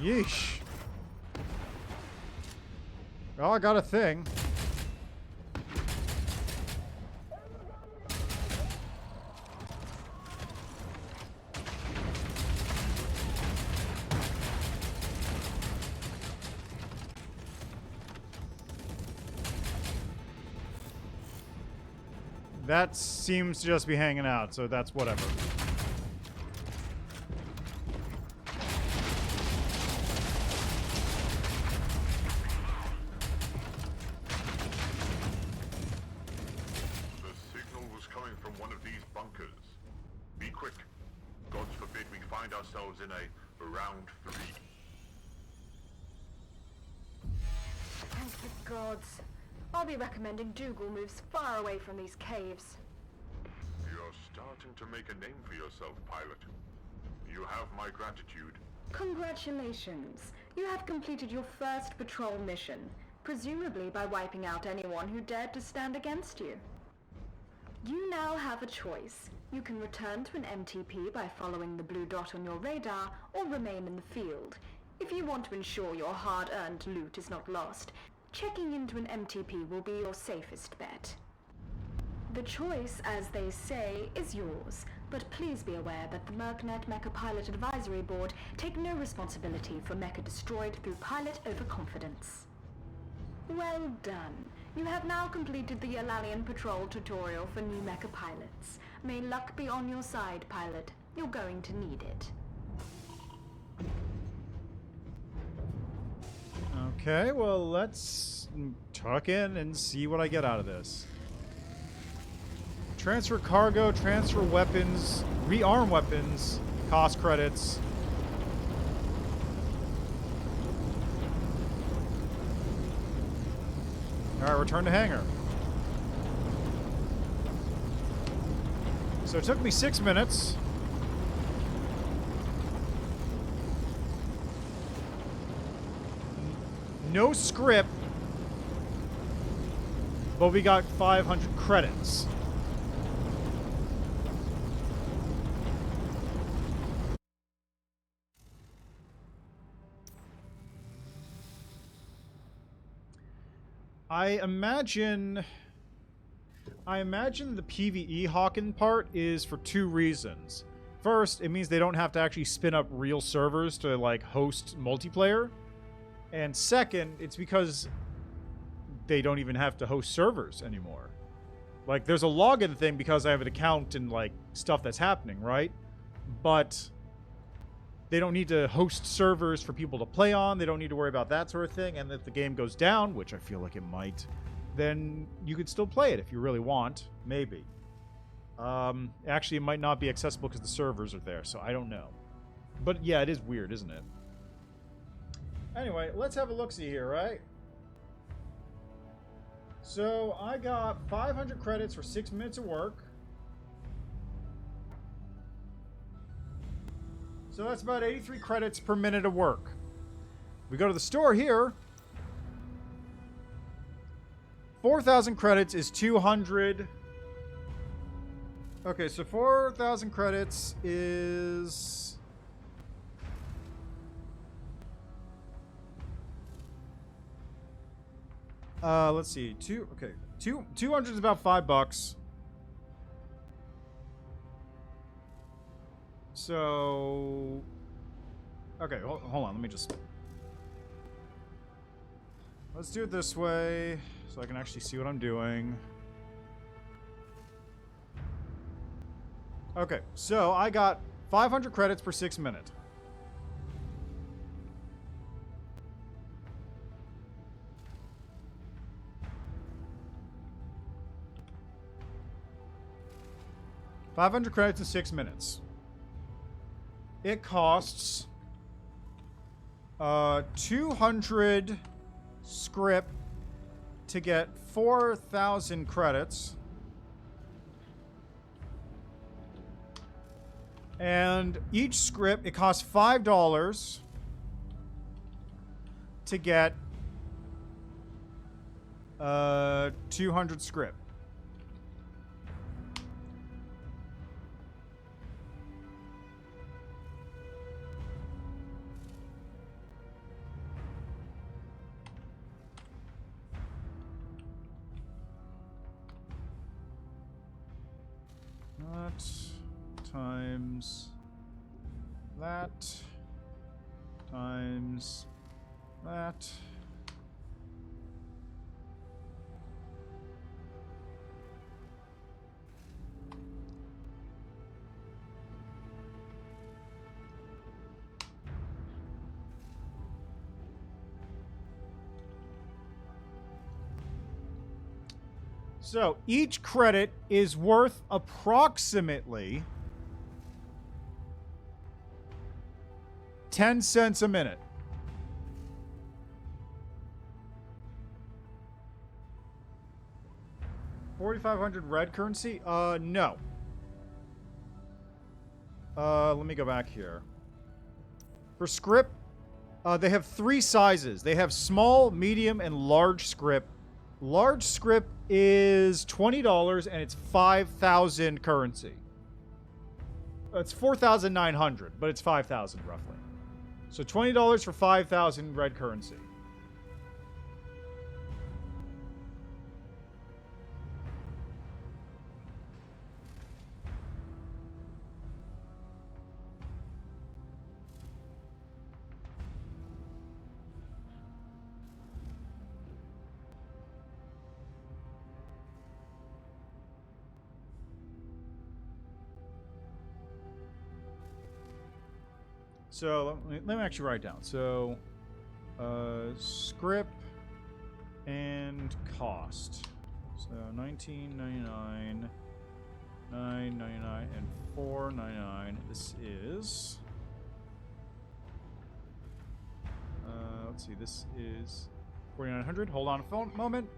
Yeesh. Well, I got a thing. That seems to just be hanging out, so that's whatever. The signal was coming from one of these bunkers. Be quick. God forbid we find ourselves in a round 3. Thank the gods. I'll be recommending Dougal moves far away from these caves. You're starting to make a name for yourself, pilot. You have my gratitude. Congratulations. You have completed your first patrol mission, presumably by wiping out anyone who dared to stand against you. You now have a choice. You can return to an MTP by following the blue dot on your radar, or remain in the field. If you want to ensure your hard-earned loot is not lost, checking into an MTP will be your safest bet. The choice, as they say, is yours, but please be aware that the Mercnet Mecha Pilot Advisory Board take no responsibility for mecha destroyed through pilot overconfidence. Well done. You have now completed the Yalalian Patrol tutorial for new mecha pilots. May luck be on your side, pilot. You're going to need it. Okay, well, let's tuck in and see what I get out of this. Transfer cargo, transfer weapons, rearm weapons, cost credits. Alright, return to hangar. So it took me 6 minutes. No script, but we got 500 credits. I imagine the PvE Hawken part is for 2 reasons. First, it means they don't have to actually spin up real servers to, like, host multiplayer. And second, it's because they don't even have to host servers anymore. Like, there's a login thing because I have an account and, like, stuff that's happening, right? But they don't need to host servers for people to play on. They don't need to worry about that sort of thing. And if the game goes down, which I feel like it might, then you could still play it if you really want. Maybe. Actually, it might not be accessible because the servers are there, so I don't know. But yeah, it is weird, isn't it? Anyway, let's have a look-see here, right? So, I got 500 credits for 6 minutes of work. So that's about 83 credits per minute of work. We go to the store here. 4,000 credits is 200. Okay, so 4,000 credits is... let's see. 200 is about $5. So, okay, hold on. Let me just... Let's do it this way so I can actually see what I'm doing. Okay, so I got 500 credits per 6 minutes. $500 credits in 6 minutes. It costs 200 script to get 4,000 credits. And each script, it costs $5 to get 200 script. That times that times that. So each credit is worth approximately 10 cents a minute. $4,500 red currency? No. Let me go back here. For script, they have 3 sizes. They have small, medium, and large script. Large script is $20 and it's 5,000 currency. It's 4,900, but it's 5,000 roughly. So $20 for 5,000 red currency. So let me actually write down. So script and cost. So $19.99, $9.99, and $4.99. This is. Let's see. This is 4,900. Hold on a moment.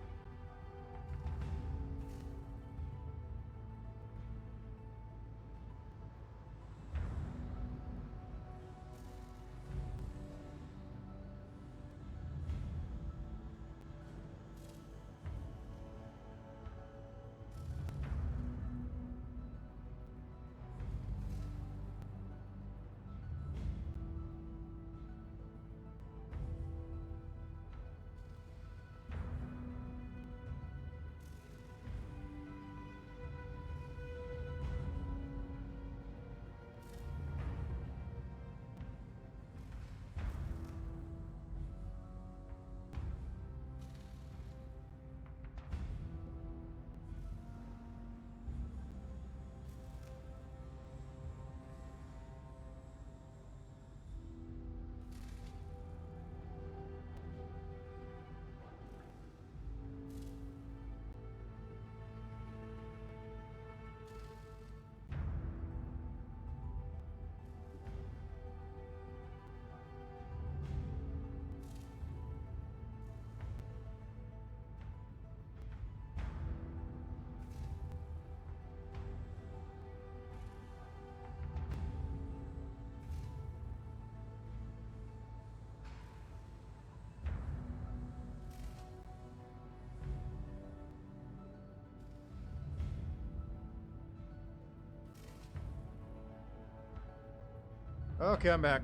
Okay, I'm back.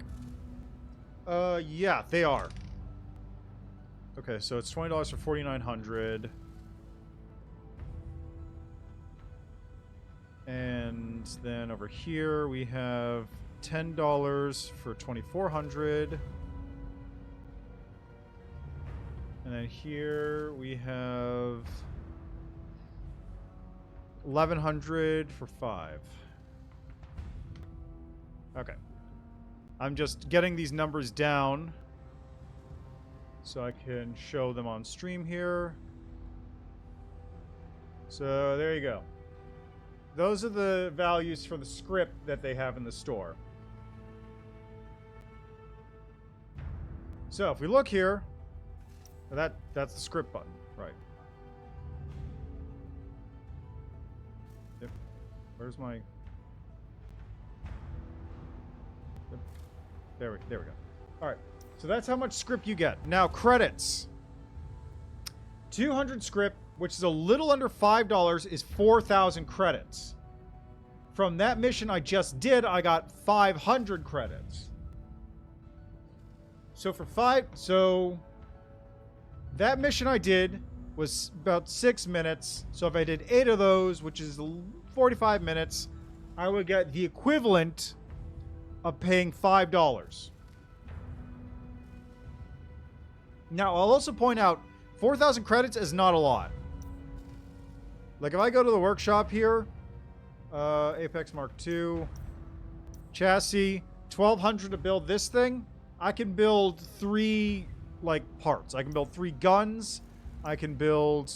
Yeah, they are. Okay, so it's $20 for 4,900. And then over here we have $10 for 2,400. And then here we have 1,100 for 5. Okay. I'm just getting these numbers down so I can show them on stream here. So there you go. Those are the values for the script that they have in the store. So if we look here, that's the script button, right? Yep. Where's my... There we go. All right. So that's how much script you get. Now, credits. 200 script, which is a little under $5, is 4,000 credits. From that mission I just did, I got 500 credits. So for so that mission I did was about 6 minutes. So if I did 8 of those, which is 45 minutes, I would get the equivalent of paying $5. Now, I'll also point out, 4,000 credits is not a lot. Like, if I go to the workshop here, Apex Mark II, chassis, 1,200 to build this thing, I can build 3, like, parts. I can build 3 guns. I can build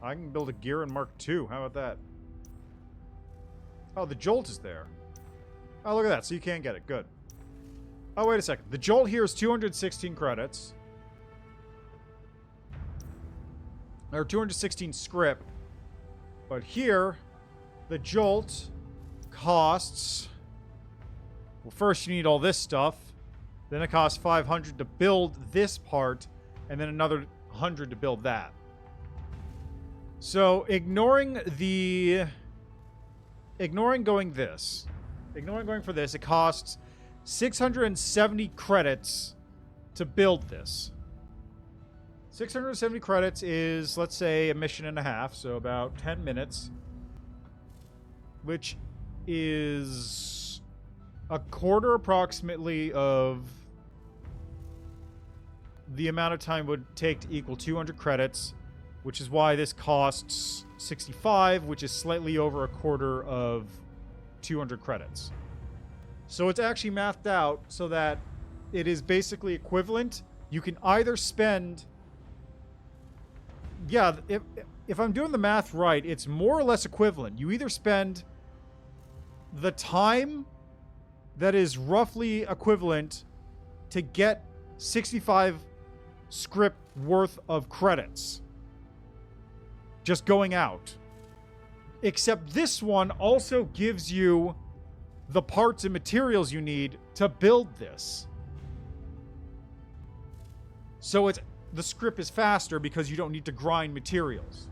a gear in Mark II. How about that? Oh, the Jolt is there. Oh, look at that. So you can't get it. Good. Oh, wait a second. The Jolt here is 216 credits. Or 216 script. But here, the Jolt costs... Well, first you need all this stuff. Then it costs 500 to build this part. And then another 100 to build that. So, ignoring going for this, it costs 670 credits to build this. 670 credits is, let's say, a mission and a half, so about 10 minutes. Which is a quarter approximately of the amount of time it would take to equal 200 credits, which is why this costs 65, which is slightly over a quarter of 200 credits. So it's actually mathed out so that it is basically equivalent. You can either spend... Yeah, if I'm doing the math right, it's more or less equivalent. You either spend the time that is roughly equivalent to get 65 script worth of credits just going out. Except this one also gives you the parts and materials you need to build this. So the script is faster because you don't need to grind materials.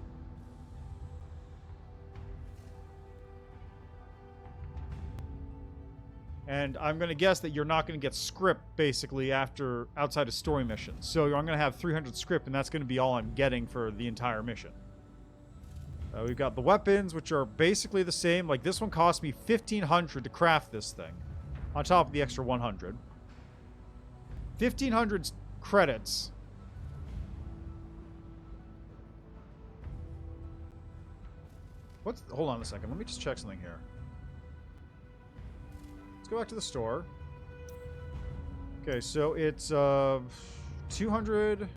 And I'm going to guess that you're not going to get script basically outside of story missions. So I'm going to have 300 script, and that's going to be all I'm getting for the entire mission. We've got the weapons, which are basically the same. Like, this one cost me 1,500 to craft this thing, on top of the extra 100. 1,500 credits. Hold on a second. Let me just check something here. Let's go back to the store. Okay, so it's 200...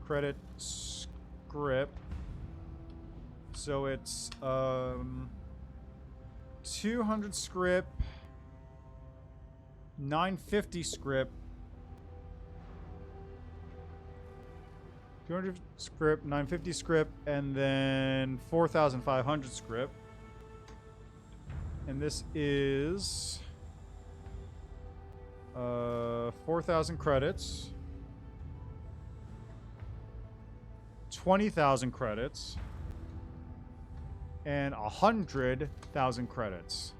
credit script. So it's 200 script, 950 script, 200 script, 950 script, and then 4,500 script. And this is 4,000 credits. 20,000 credits and 100,000 credits.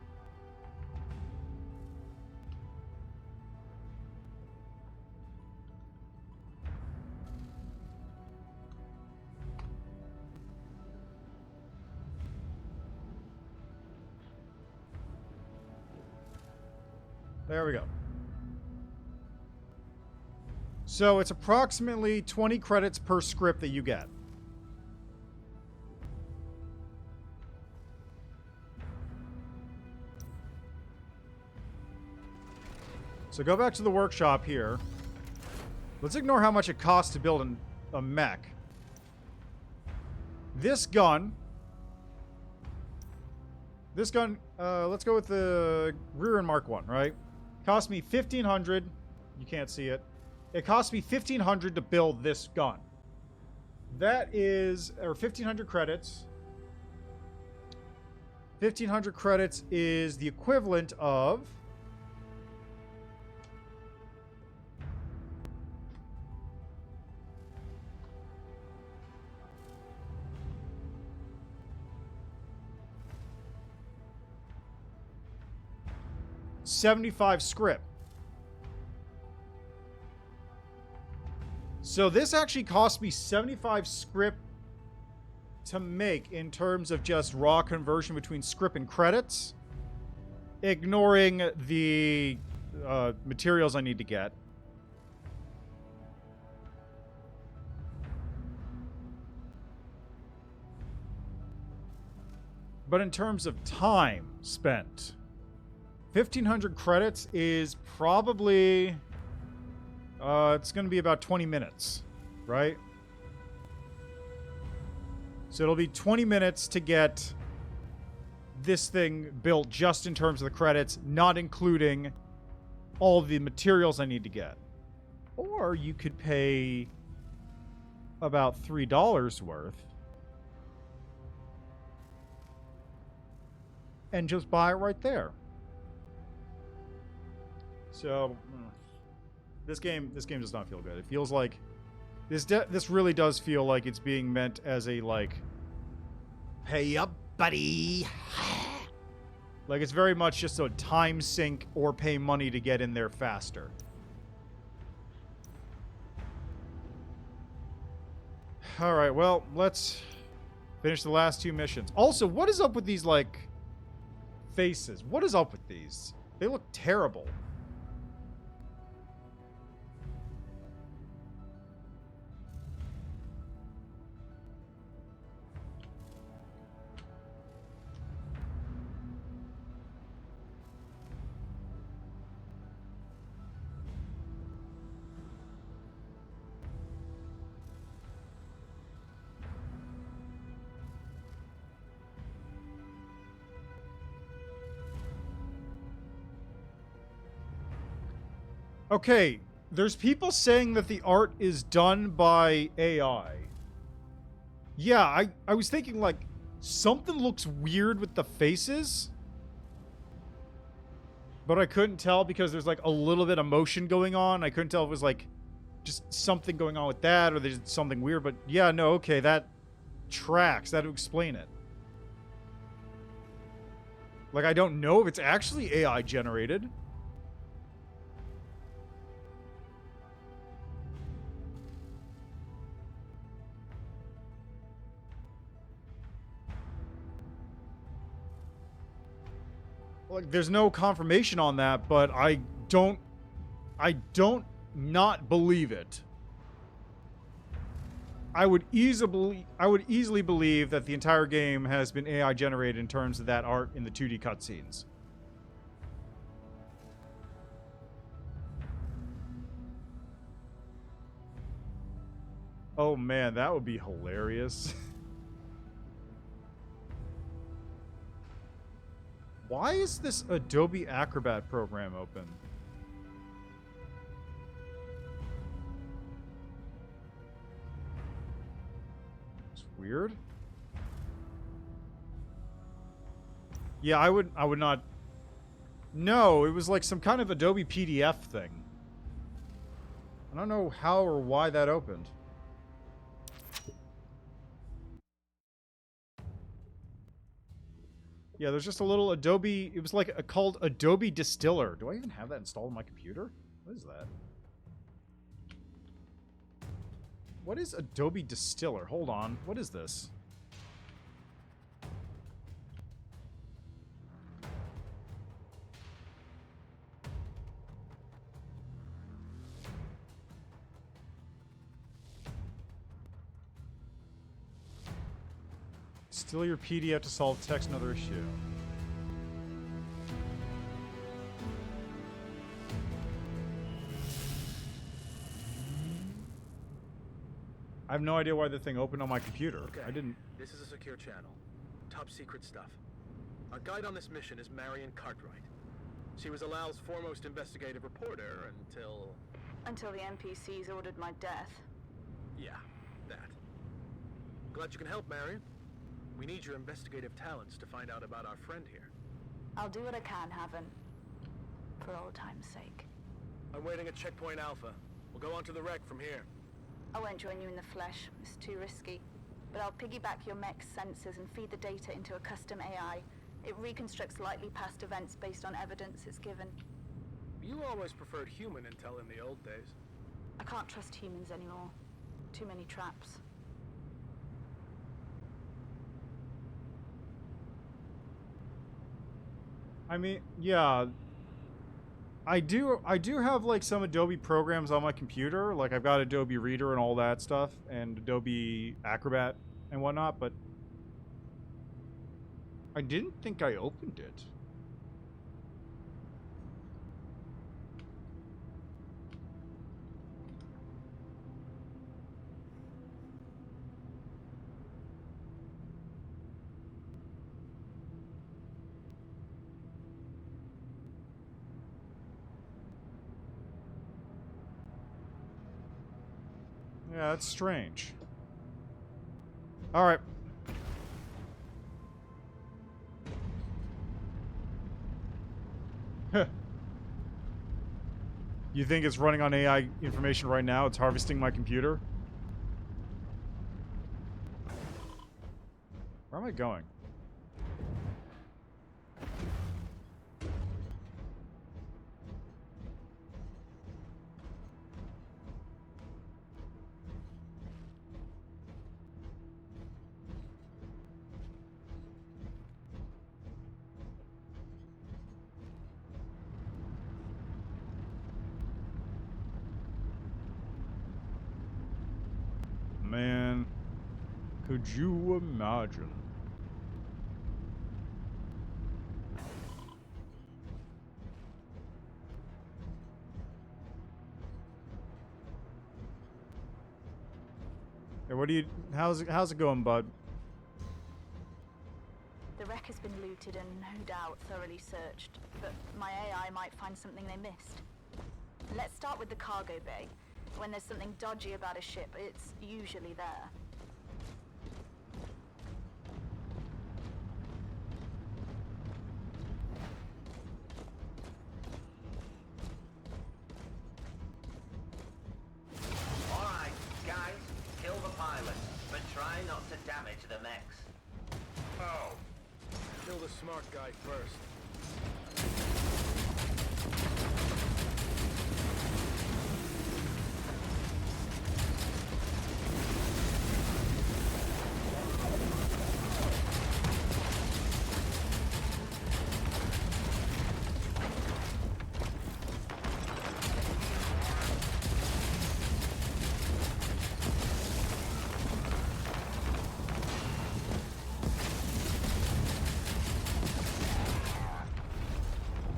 There we go. So it's approximately 20 credits per script that you get. So go back to the workshop here. Let's ignore how much it costs to build a mech. This gun, let's go with the rear end Mark 1, right? Cost me 1,500. You can't see it. It cost me 1,500 to build this gun. That is, or 1,500 credits. 1,500 credits is the equivalent of... $75 script. So this actually cost me 75 script to make in terms of just raw conversion between script and credits, ignoring the materials I need to get. But in terms of time spent, 1,500 credits is probably... it's going to be about 20 minutes, right? So it'll be 20 minutes to get this thing built just in terms of the credits, not including all the materials I need to get. Or you could pay about $3 worth and just buy it right there. So this game does not feel good. It feels like this really does feel like it's being meant as a, like, hey up, buddy. Like, it's very much just a time sink or pay money to get in there faster. Alright, well, let's finish the last 2 missions. Also, what is up with these, like, faces? What is up with these? They look terrible. Okay, there's people saying that the art is done by AI. Yeah, I was thinking, like, something looks weird with the faces. But I couldn't tell because there's, like, a little bit of motion going on. I couldn't tell if it was, like, just something going on with that or there's something weird. But, yeah, no, okay, that tracks. That would explain it. Like, I don't know if it's actually AI generated. Like, there's no confirmation on that, but I don't not believe it. I would easily believe that the entire game has been AI generated in terms of that art in the 2D cutscenes. Oh man, that would be hilarious. Why is this Adobe Acrobat program open? It's weird. Yeah, I would not. No, it was like some kind of Adobe PDF thing. I don't know how or why that opened. Yeah, there's just a little Adobe... It was like called Adobe Distiller. Do I even have that installed on my computer? What is that? What is Adobe Distiller? Hold on. What is this? Distill your PDF to solve text and other issue. I have no idea why the thing opened on my computer. Okay. I didn't... This is a secure channel. Top secret stuff. Our guide on this mission is Marion Cartwright. She was Alal's foremost investigative reporter until... Until the NPCs ordered my death. Yeah, that. Glad you can help, Marion. We need your investigative talents to find out about our friend here. I'll do what I can, Haven. For old time's sake. I'm waiting at Checkpoint Alpha. We'll go on to the wreck from here. I won't join you in the flesh. It's too risky. But I'll piggyback your mech's sensors and feed the data into a custom AI. It reconstructs likely past events based on evidence it's given. You always preferred human intel in the old days. I can't trust humans anymore. Too many traps. I mean, yeah. I do have like some Adobe programs on my computer. Like I've got Adobe Reader and all that stuff and Adobe Acrobat and whatnot, but I didn't think I opened it. Yeah, that's strange. All right. You think it's running on AI information right now? It's harvesting my computer? Where am I going? Man, could you imagine? Hey, what do you? How's it going, bud? The wreck has been looted and no doubt thoroughly searched, but my AI might find something they missed. Let's start with the cargo bay. When there's something dodgy about a ship, it's usually there. Alright, guys, kill the pilot, but try not to damage the mechs. Oh. Kill the smart guy first.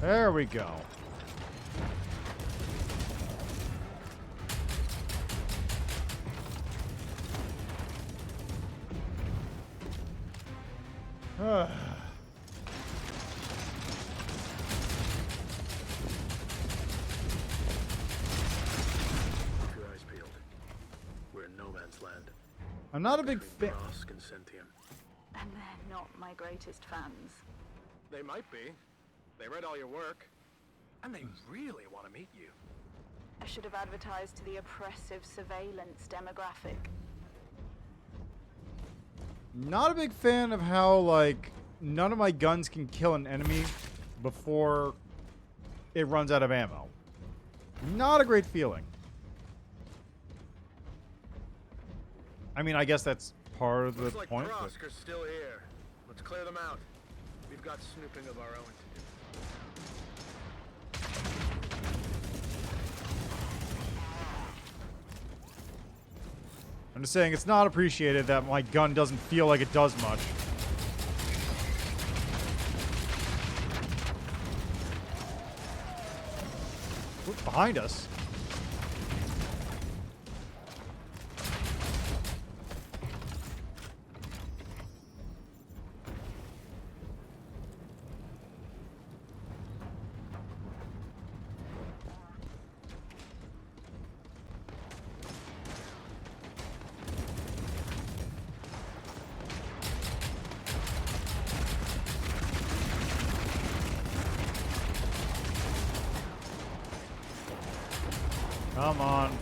There we go. Keep your eyes peeled. We're in no man's land. I'm not a big fan. Rosk and Sentium. And they're not my greatest fans. They might be. They read all your work. And they really want to meet you. I should have advertised to the oppressive surveillance demographic. Not a big fan of how, like, none of my guns can kill an enemy before it runs out of ammo. Not a great feeling. I mean, I guess that's part of the Looks like point. Rosk are still here. Let's clear them out. We've got snooping of our own to do. I'm just saying it's not appreciated that my gun doesn't feel like it does much. What's behind us? Come on.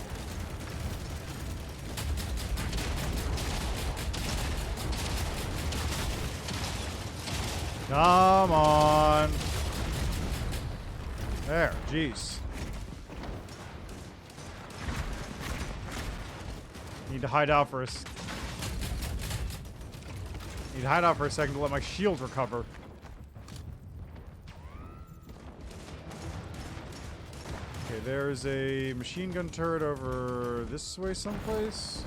Come on. There, jeez. Need to hide out for a second to let my shield recover. Okay, there's a machine gun turret over this way someplace.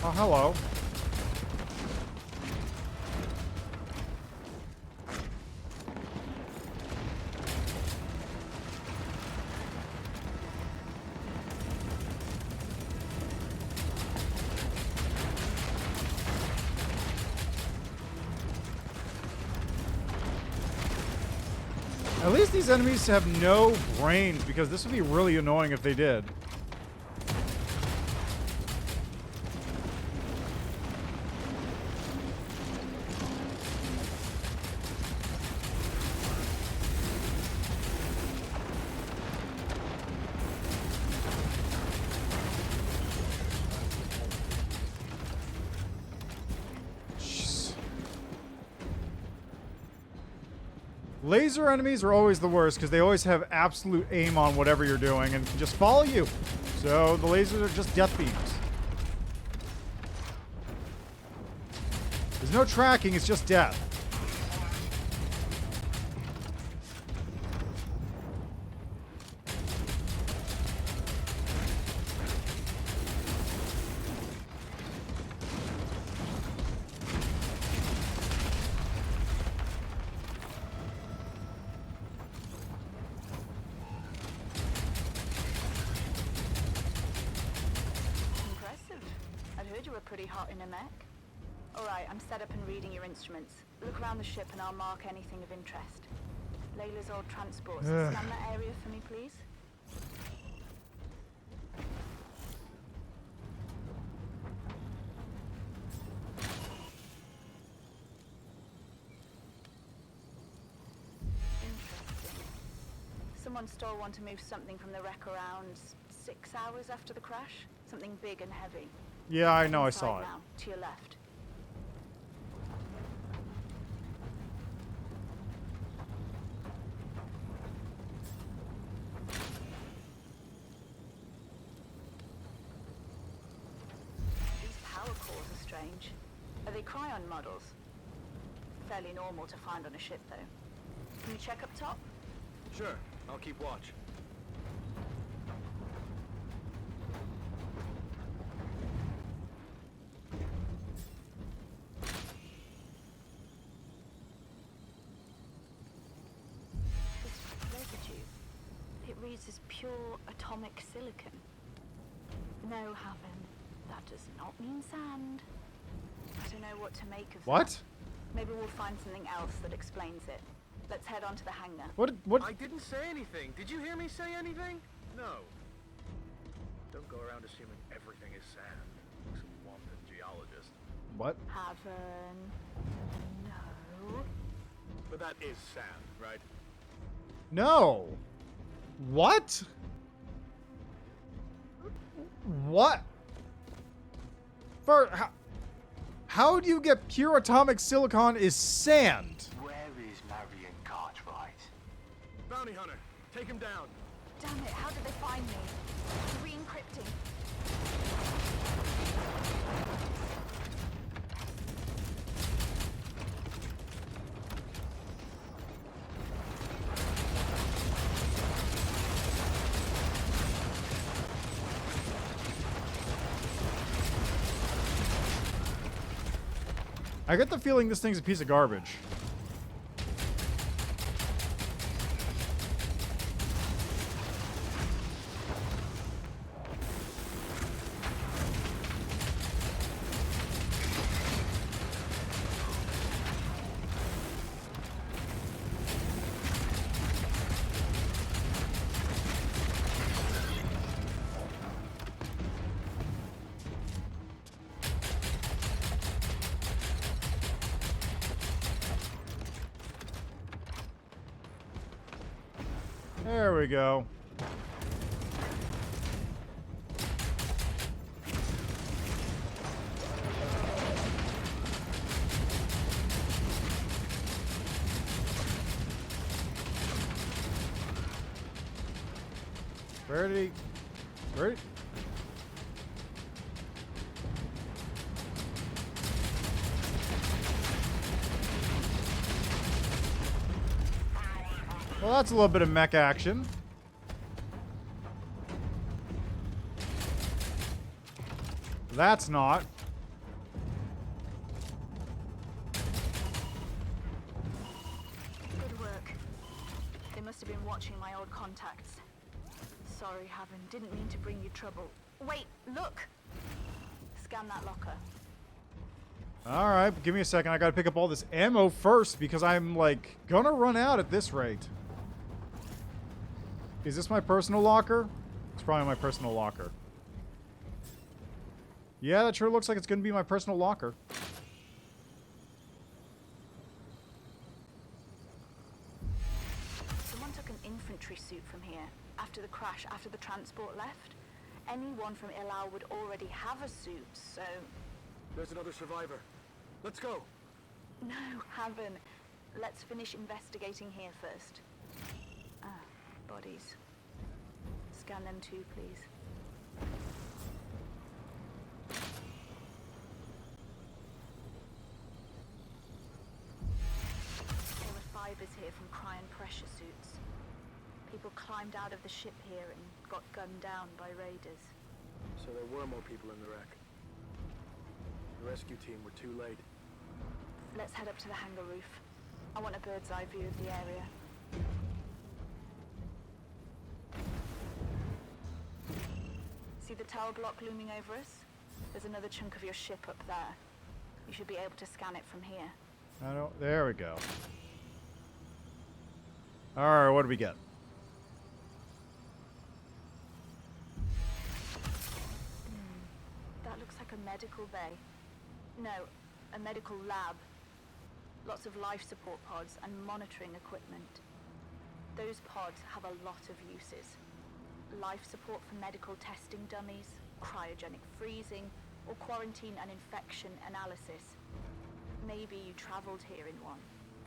Oh, hello. At least these enemies have no brains, because this would be really annoying if they did. Laser enemies are always the worst because they always have absolute aim on whatever you're doing and can just follow you. So the lasers are just death beams. There's no tracking, it's just death. Look around the ship and I'll mark anything of interest. Layla's old transports. Scan that area for me, please. Interesting. Someone stole one to move something from the wreck around 6 hours after the crash. Something big and heavy. Yeah, I know, I saw it. Now, to your left. Are they Cryon models? Fairly normal to find on a ship, though. Can you check up top? Sure, I'll keep watch. This residue, it reads as pure atomic silicon. No, Haven, that does not mean sand. I don't know what to make of What? that. Maybe we'll find something else that explains it. Let's head on to the hangar. What? I didn't say anything. Did you hear me say anything? No. Don't go around assuming everything is sand. Like some wanted geologist. What? Haven. No. But that is sand, right? No. What? What? How do you get pure atomic silicon is sand? Where is Marion Cartwright? Bounty hunter, take him down. Damn it, how did they find me? Re-encrypting. I get the feeling this thing's a piece of garbage. There we go. Where did he... Where did... Well, that's a little bit of mech action. That's not. Good work. They must have been watching my old contacts. Sorry, Haven. Didn't mean to bring you trouble. Wait, look! Scan that locker. Alright, give me a second. I gotta pick up all this ammo first because I'm, like, gonna run out at this rate. Is this my personal locker? It's probably my personal locker. Yeah, that sure looks like it's gonna be my personal locker. Someone took an infantry suit from here after the crash, after the transport left. Anyone from Ilau would already have a suit, so... There's another survivor. Let's go. No, Haven. Let's finish investigating here first. Ah, bodies. Scan them too, please. There were fibers here from cryo pressure suits. People climbed out of the ship here and got gunned down by raiders. So there were more people in the wreck. The rescue team were too late. Let's head up to the hangar roof. I want a bird's eye view of the area. See the tower block looming over us? There's another chunk of your ship up there. You should be able to scan it from here. I don't... There we go. Alright, what do we get? That looks like a medical bay. No, a medical lab. Lots of life support pods and monitoring equipment. Those pods have a lot of uses. Life support for medical testing dummies, cryogenic freezing, or quarantine and infection analysis. Maybe you traveled here in one.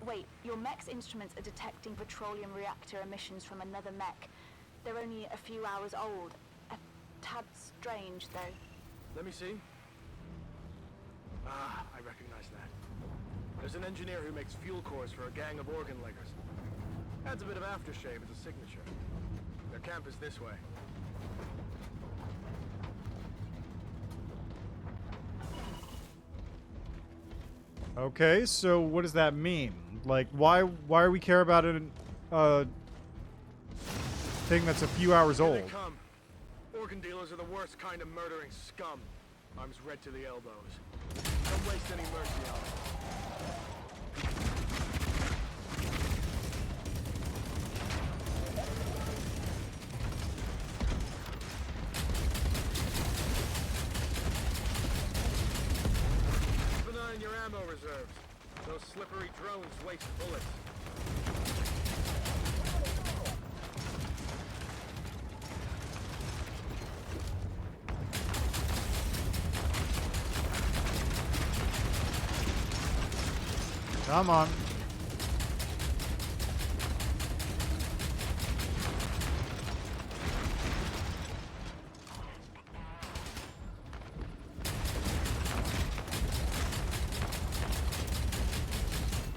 Wait, your mech's instruments are detecting petroleum reactor emissions from another mech. They're only a few hours old. A tad strange, though. Let me see. Ah, I recognize that. There's an engineer who makes fuel cores for a gang of organ leggers. Adds a bit of aftershave as a signature. Their camp is this way. Okay, so what does that mean? Like, why do we care about a thing that's a few hours Here old? they come. Organ dealers are the worst kind of murdering scum. Arms red to the elbows. Don't waste any mercy on them. Keep an eye on your ammo reserves. Those slippery drones waste bullets. Come on.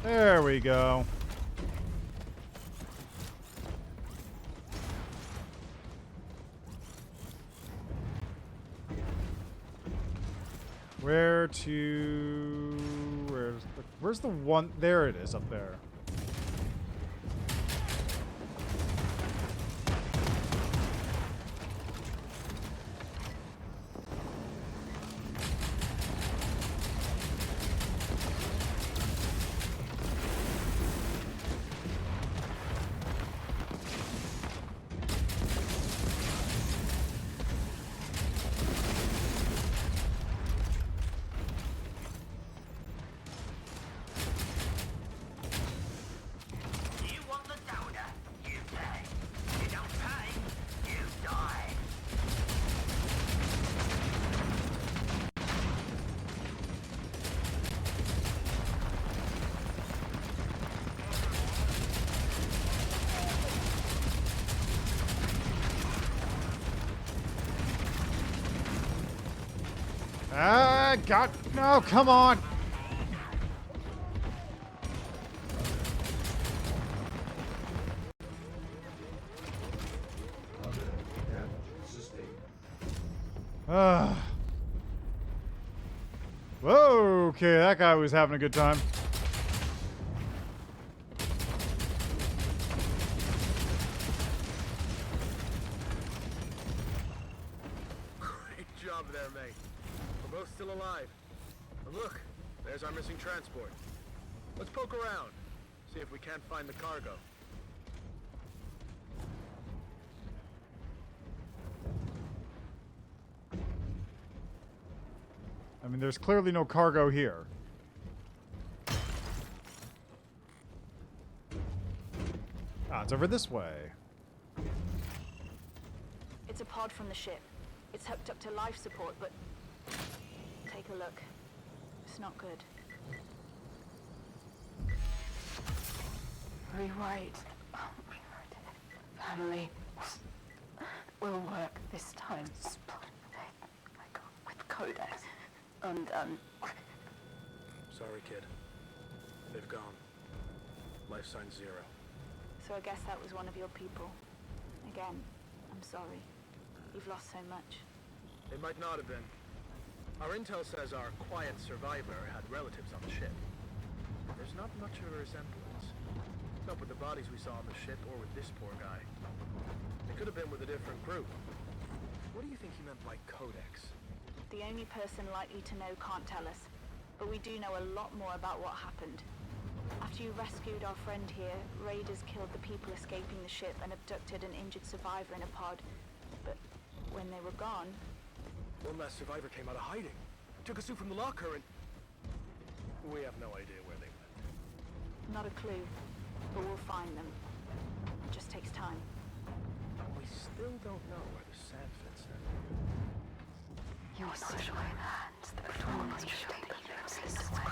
There we go. Where's the one? There it is up there. Ah, God. No, come on. Whoa, okay, that guy was having a good time. Great job there, mate. We're both still alive. And look, there's our missing transport. Let's poke around, see if we can't find the cargo. I mean, there's clearly no cargo here. Ah, it's over this way. It's a pod from the ship. It's hooked up to life support, but... Take a look. It's not good. Rewrite. Family will work this time. With Codex undone. Sorry, kid. They've gone. Life sign 0. So I guess that was one of your people. Again, I'm sorry. You've lost so much. It might not have been. Our intel says our quiet survivor had relatives on the ship. There's not much of a resemblance. Not with the bodies we saw on the ship or with this poor guy. It could have been with a different group. What do you think he meant by Codex? The only person likely to know can't tell us, but we do know a lot more about what happened. After you rescued our friend here, raiders killed the people escaping the ship and abducted an injured survivor in a pod. But when they were gone... One last survivor came out of hiding. Took a suit from the locker and... We have no idea where they went. Not a clue, but we'll find them. It just takes time. We still don't know where the sand fits in. Your special hands that perform the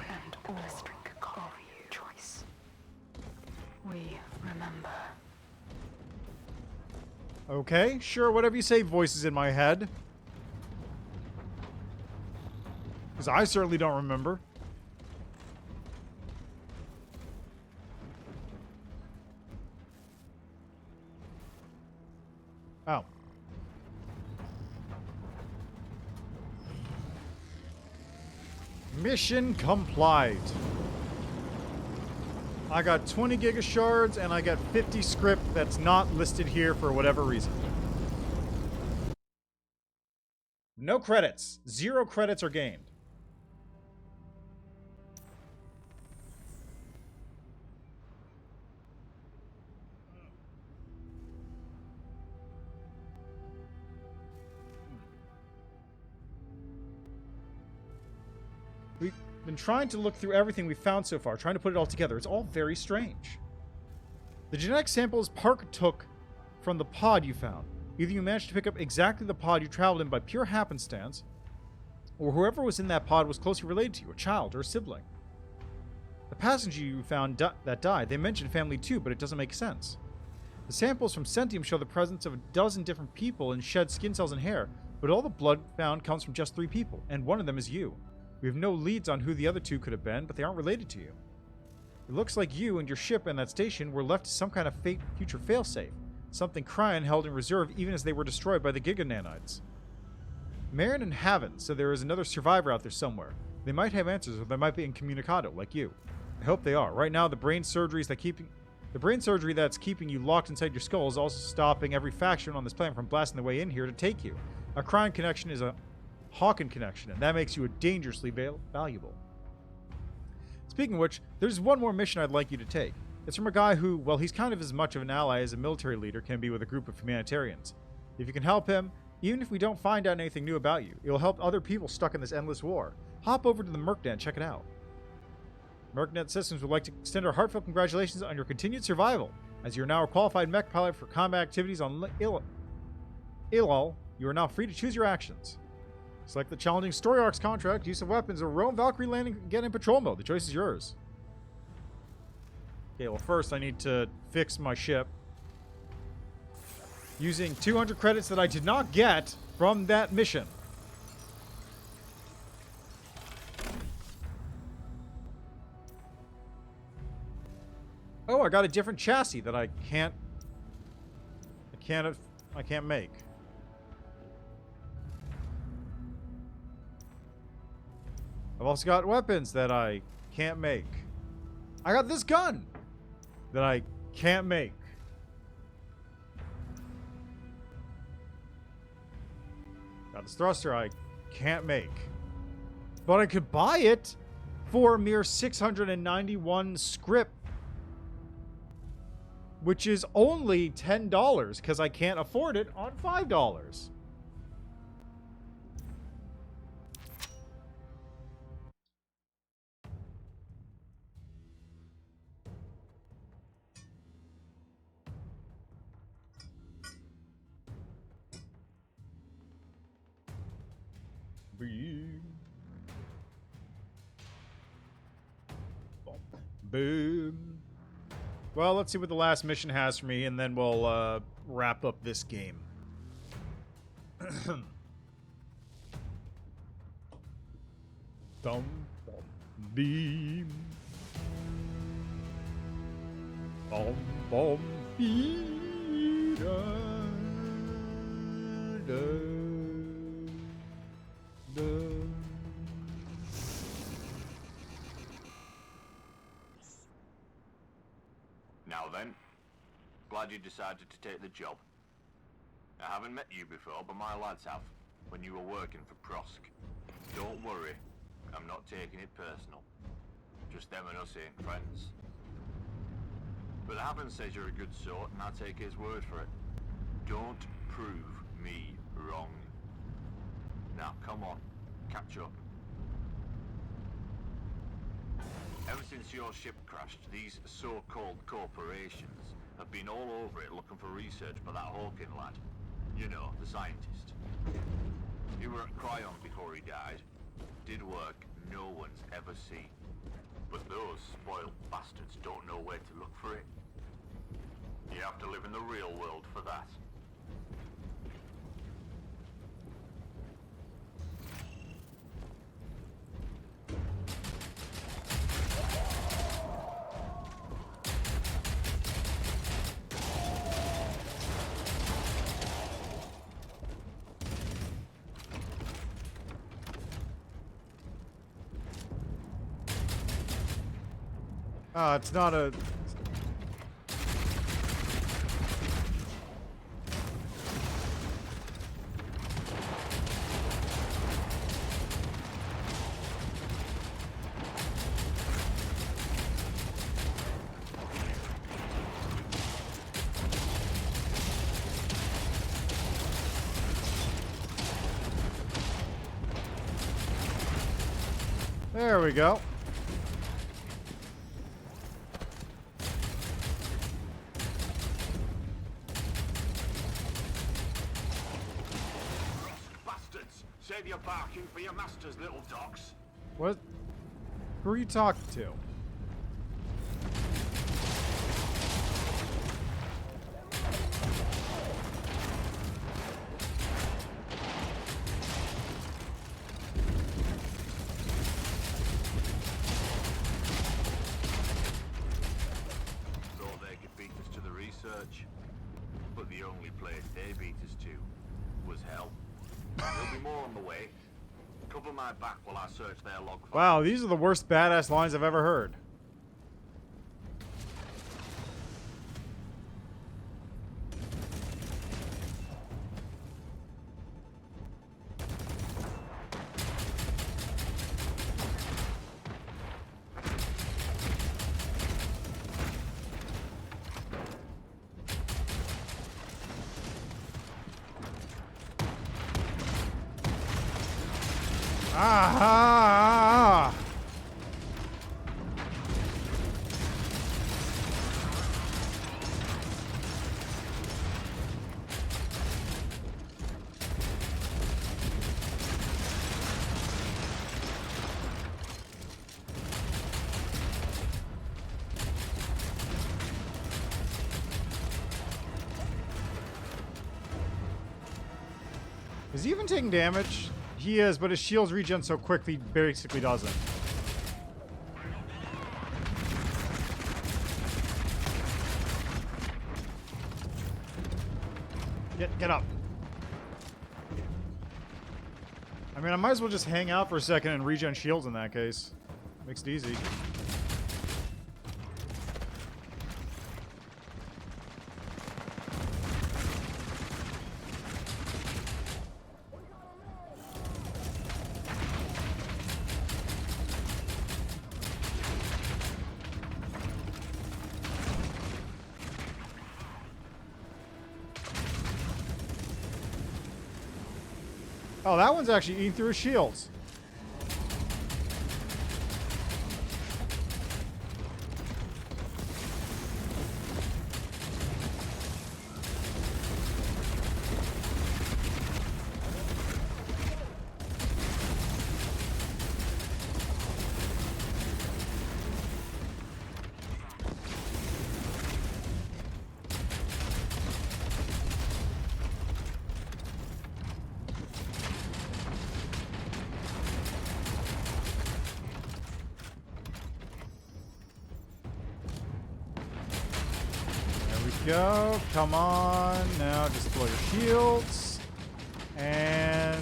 and all of your choice. We remember. Okay, sure, whatever you say, voices in my head. Because I certainly don't remember. Oh. Mission complied. I got 20 gigashards and I got 50 script that's not listed here for whatever reason. No credits. 0 credits are gained. We've been trying to look through everything we've found so far, trying to put it all together. It's all very strange. The genetic samples Park took from the pod you found. Either you managed to pick up exactly the pod you traveled in by pure happenstance, or whoever was in that pod was closely related to you, a child or a sibling. The passenger you found that died, they mentioned family too, but it doesn't make sense. The samples from Sentium show the presence of a dozen different people in shed skin cells and hair, but all the blood found comes from just 3 people, and one of them is you. We have no leads on who the other 2 could have been, but they aren't related to you. It looks like you and your ship and that station were left to some kind of future failsafe, something Cryon held in reserve even as they were destroyed by the Giga Nanites. Marin and Haven said there is another survivor out there somewhere. They might have answers, or they might be incommunicado, like you. I hope they are. Right now, the brain surgery that's keeping you locked inside your skull is also stopping every faction on this planet from blasting their way in here to take you. A Cryon connection is a Hawken connection, and that makes you a dangerously valuable. Speaking of which, there's one more mission I'd like you to take. It's from a guy who, well, he's kind of as much of an ally as a military leader can be with a group of humanitarians. If you can help him, even if we don't find out anything new about you, it will help other people stuck in this endless war. Hop over to the Mercnet and check it out. Mercnet Systems would like to extend our heartfelt congratulations on your continued survival. As you are now a qualified mech pilot for combat activities on Ilal, you are now free to choose your actions. Select the challenging story arcs contract, use of weapons, or roam Valkyrie landing again in patrol mode. The choice is yours. Okay, well first I need to fix my ship. Using 200 credits that I did not get from that mission. I got a different chassis that I can't make. I've also got weapons that I can't make. I got this gun that I can't make. Got this thruster I can't make. But I could buy it for a mere 691 script, which is only $10 because I can't afford it on $5. Boom. Boom. Well, let's see what the last mission has for me, and then we'll wrap up this game. Dum, bum, beam. Bum, bum, beam. Da, da, da. Now then, glad you decided to take the job. I haven't met you before, but my lads have, when you were working for Prosk. Don't worry, I'm not taking it personal. Just them and us ain't friends. But Haven says you're a good sort, and I'll take his word for it. Don't prove me wrong. Now, come on, catch up. Ever since your ship crashed, these so-called corporations have been all over it looking for research for that Hawken lad. You know, the scientist. He were at Cryon before he died. Did work no one's ever seen. But those spoiled bastards don't know where to look for it. You have to live in the real world for that. It's not a... There we go. Save your barking for your masters, little dogs. What? Who are you talking to? Thought they could beat us to the research, but the only place they beat us to was hell. There'll be more on the way. Cover my back while I search their log file. Wow, these are the worst badass lines I've ever heard. Ah! Is he even taking damage? He is, but his shields regen so quickly, he basically doesn't. Get up. I mean, I might as well just hang out for a second and regen shields in that case. Makes it easy. Oh, that one's actually eating through his shields. Go. Come on. Now just blow your shields. And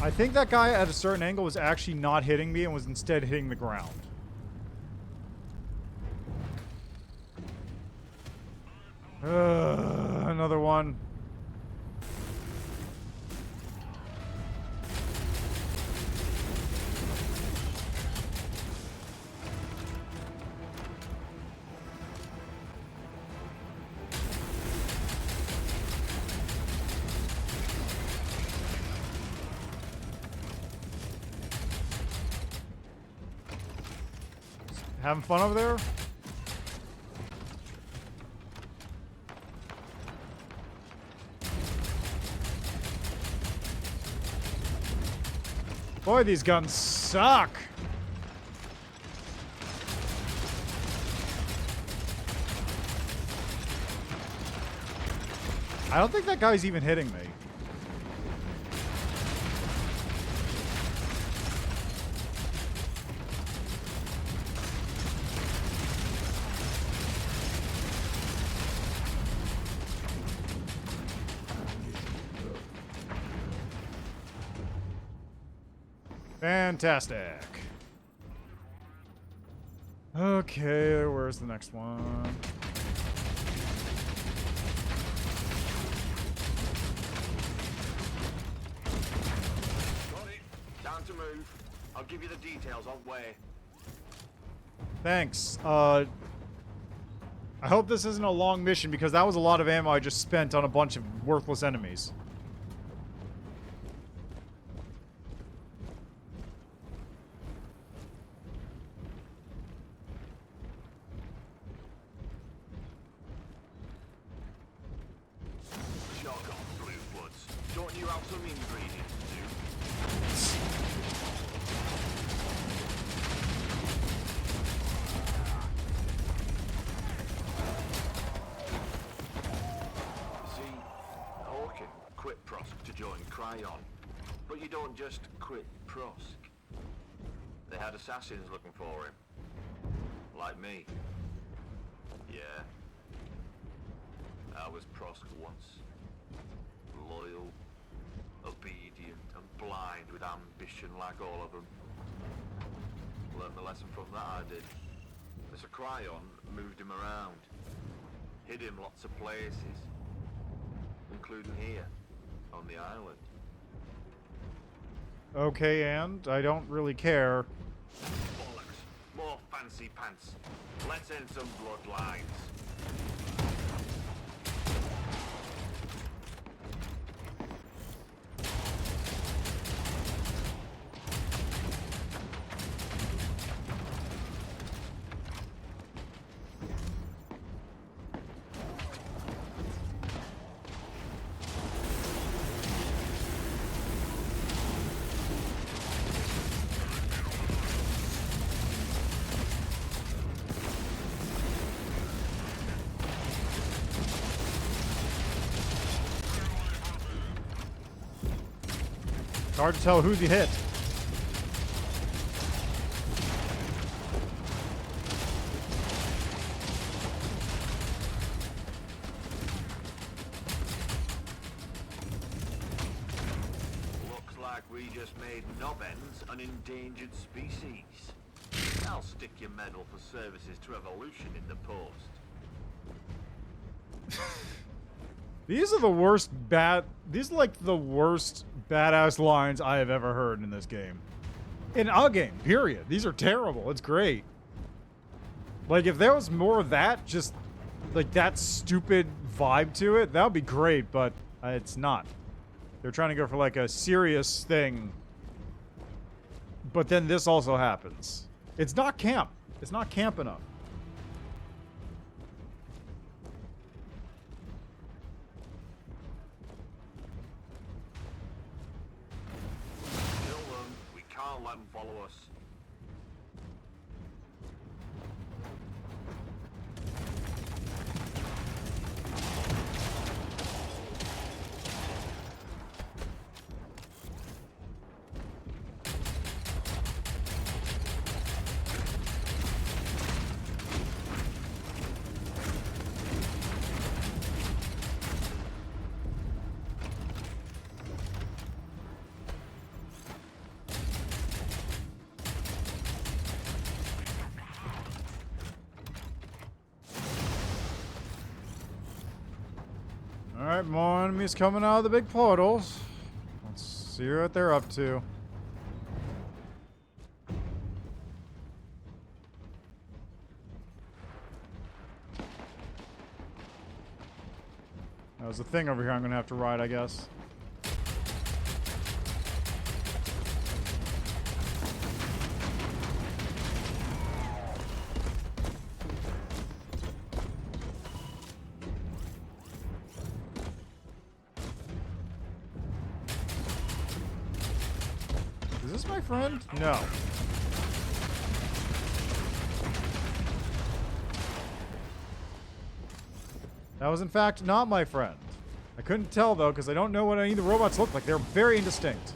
I think that guy at a certain angle was actually not hitting me and was instead hitting the ground. Another one. Having fun over there? Boy, these guns suck. I don't think that guy's even hitting me. Fantastic. Okay, where's the next one? Got it. Time to move. I'll give you the details on way. Thanks. I hope this isn't a long mission because that was a lot of ammo I just spent on a bunch of worthless enemies. But you don't just quit Prosk. They had assassins looking for him. Like me. Yeah. I was Prosk once. Loyal, obedient, and blind with ambition like all of them. Learned the lesson from that, I did. Mr. Cryon moved him around. Hid him lots of places. Including here, on the island. Okay, and I don't really care. Bollocks. More fancy pants. Let's end some bloodlines. It's hard to tell who you hit. just made Nobbins an endangered species. I'll stick your medal for services to evolution in the post. These are the worst these are like the worst badass lines I have ever heard in this game. In a game, period. These are terrible. It's great. Like, if there was more of that, just like that stupid vibe to it, that would be great, but it's not. They're trying to go for like a serious thing. But then this also happens. It's not camp. It's not camp enough. Kill them. We can't let them follow us. Alright, more enemies coming out of the big portals. Let's see what they're up to. There's a thing over here I'm gonna have to ride, I guess. Is this my friend? No. That was in fact not my friend. I couldn't tell though, because I don't know what any of the robots look like. They're very indistinct.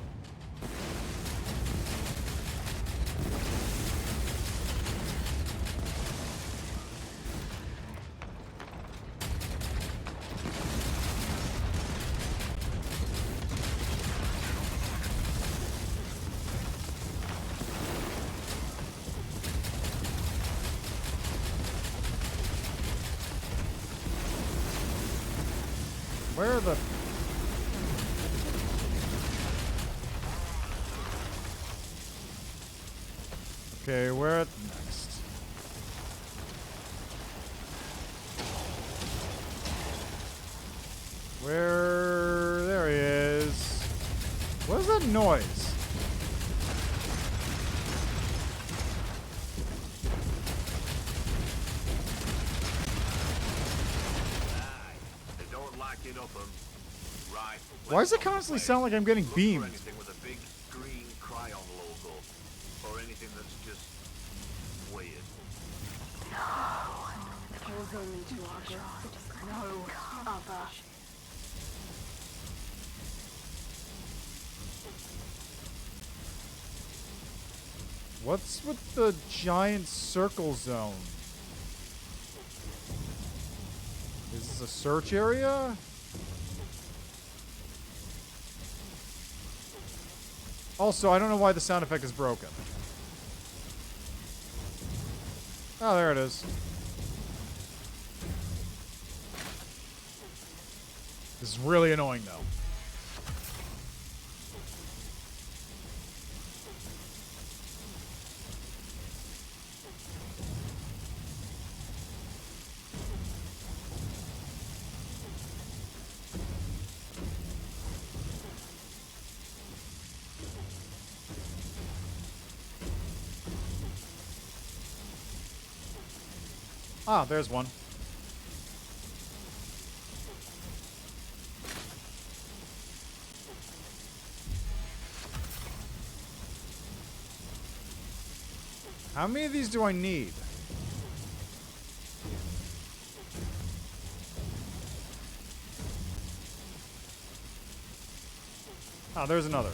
Where the... Okay, where next? Where... There he is. What is that noise? Why does it constantly sound like I'm getting beamed? Anything with a big green cryon logo, or anything that's just weird. No. Kills only to our no other. What's with the giant circle zone? Is this a search area? Also, I don't know why the sound effect is broken. Oh, there it is. This is really annoying, though. Ah, there's one. How many of these do I need? Ah, there's another.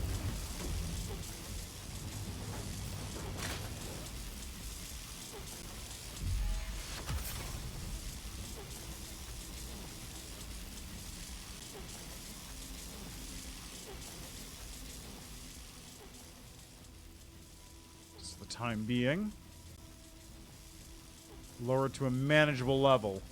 time being. Lower it to a manageable level.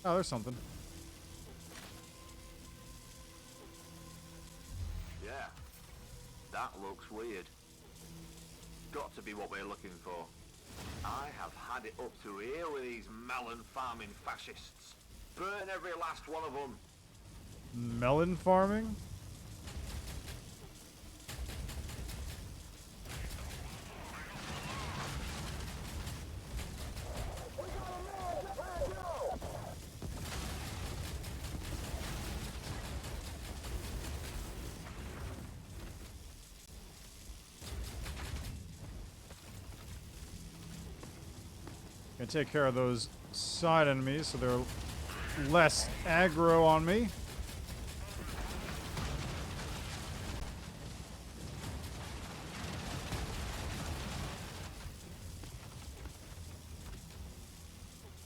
Oh, there's something. Yeah, that looks weird. Got to be what we're looking for. I have had it up to here with these melon farming fascists. Burn every last one of them. Melon farming? Gonna take care of those side enemies so they're less aggro on me.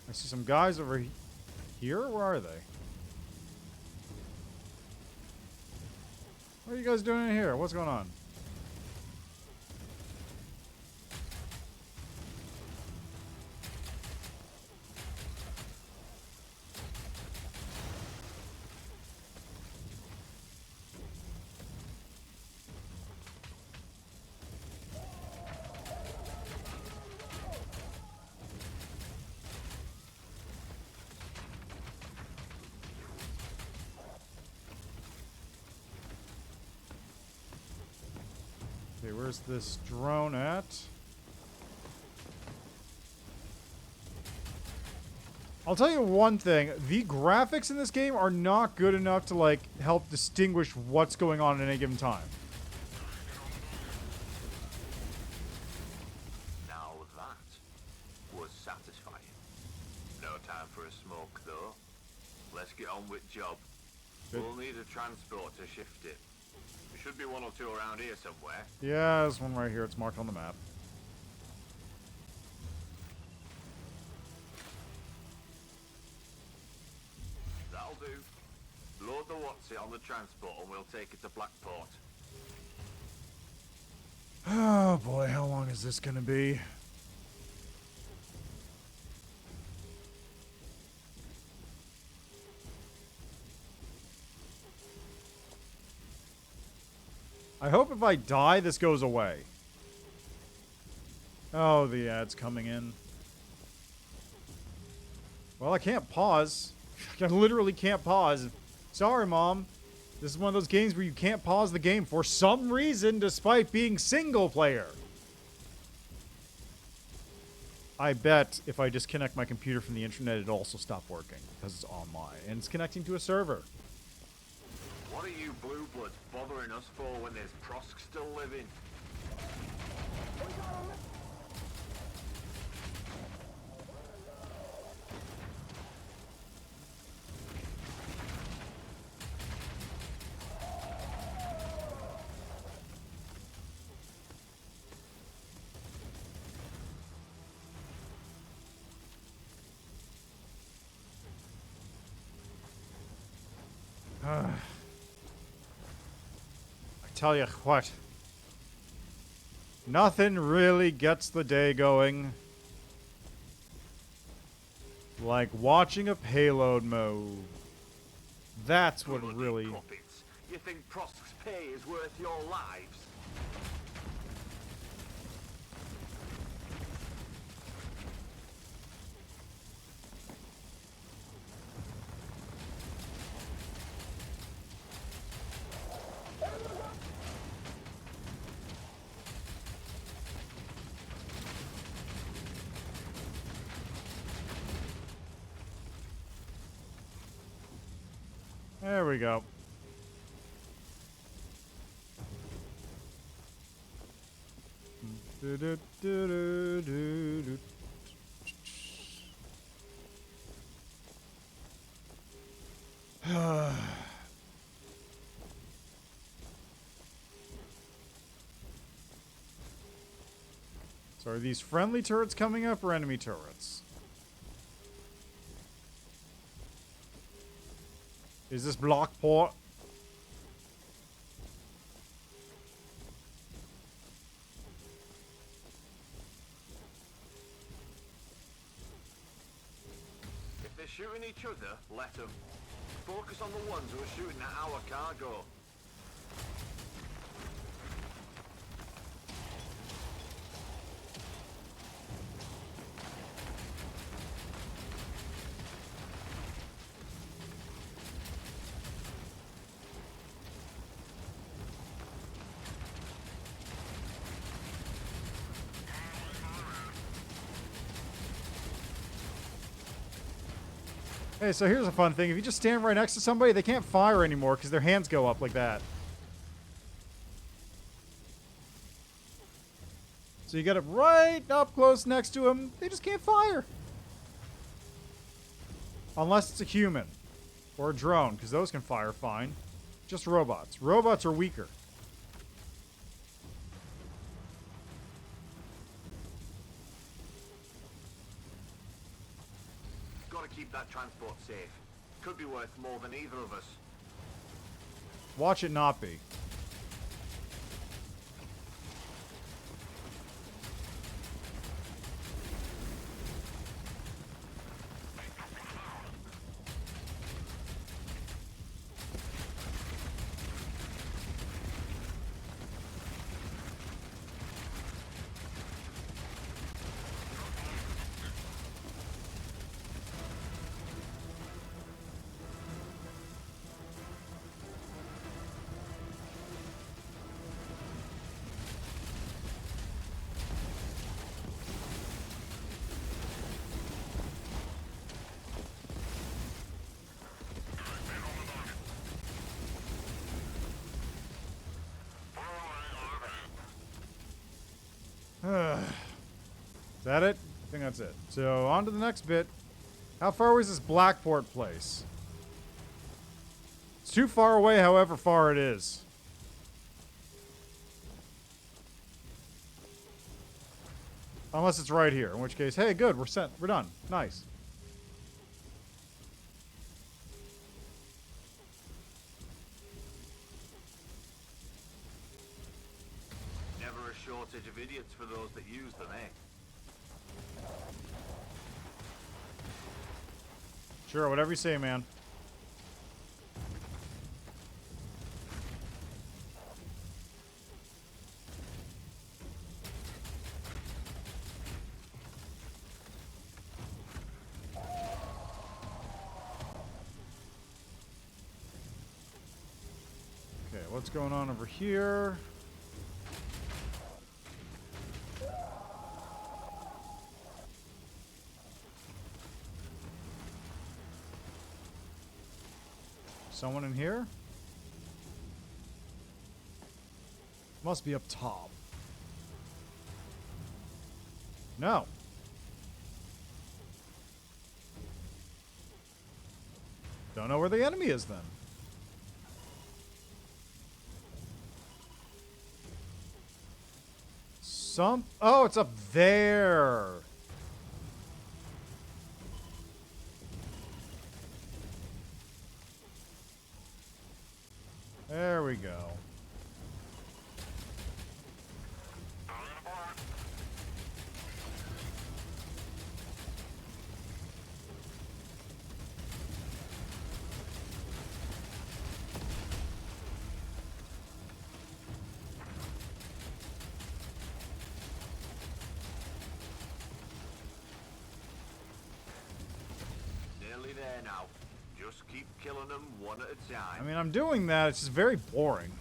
I see some guys over here. Where are they? What are you guys doing in here? What's going on? Okay, where's this drone at? I'll tell you one thing. The graphics in this game are not good enough to, like, help distinguish what's going on at any given time. Now that was satisfying. No time for a smoke, though. Let's get on with job. Good. We'll need a transport to shift it. There should be one or two around here somewhere. Yeah, there's one right here. It's marked on the map. That'll do. Load the What's-It on the transport and we'll take it to Blackport. Oh boy, how long is this gonna be? I hope if I die, this goes away. Oh, the ad's coming in. Well, I can't pause. I literally can't pause. Sorry, Mom. This is one of those games where you can't pause the game for some reason, despite being single player. I bet if I disconnect my computer from the internet, it'll also stop working because it's online and it's connecting to a server. What are you blue bloods bothering us for when there's Prosk still living? I tell you what. Nothing really gets the day going like watching a payload move. That's what really... Puppets. You think Prosk's pay is worth your lives? There we go. So are these friendly turrets coming up or enemy turrets? Is this Blockport? If they're shooting each other, let them. Focus on the ones who are shooting at our cargo. Hey, so here's a fun thing. If you just stand right next to somebody, they can't fire anymore because their hands go up like that. So you get it right up close next to them, they just can't fire. Unless it's a human or a drone, because those can fire fine. Just robots. Robots are weaker. Gotta keep that transport safe. Could be worth more than either of us. Watch it not be. Is that it? I think that's it. So, on to the next bit. How far was this Blackport place? It's too far away, however far it is. Unless it's right here, in which case, hey, good, we're set. We're done. Nice. Never a shortage of idiots for those that use them, eh? Sure, whatever you say, man. Okay, what's going on over here? Someone in here? Must be up top. No. Don't know where the enemy is then. Oh, it's up there. There we go. Nearly there now. Just keep killing them one at a time. I mean, I'm doing that. It's just very boring.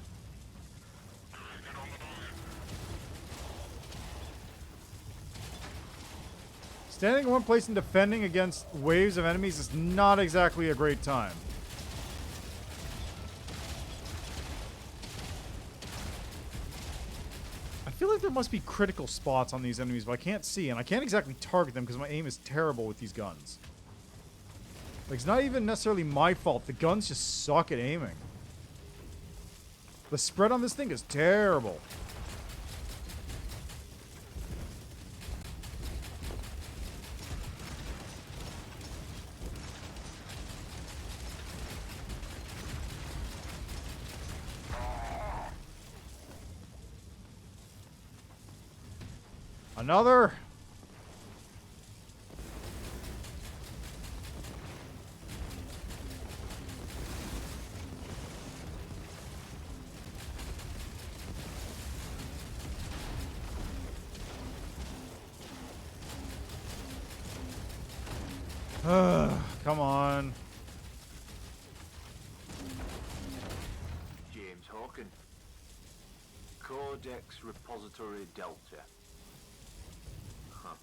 Standing in one place and defending against waves of enemies is not exactly a great time. I feel like there must be critical spots on these enemies, but I can't see, and I can't exactly target them because my aim is terrible with these guns. Like, it's not even necessarily my fault. The guns just suck at aiming. The spread on this thing is terrible. Another. Come on. James Hawken. Codex Repository Delta. Huh.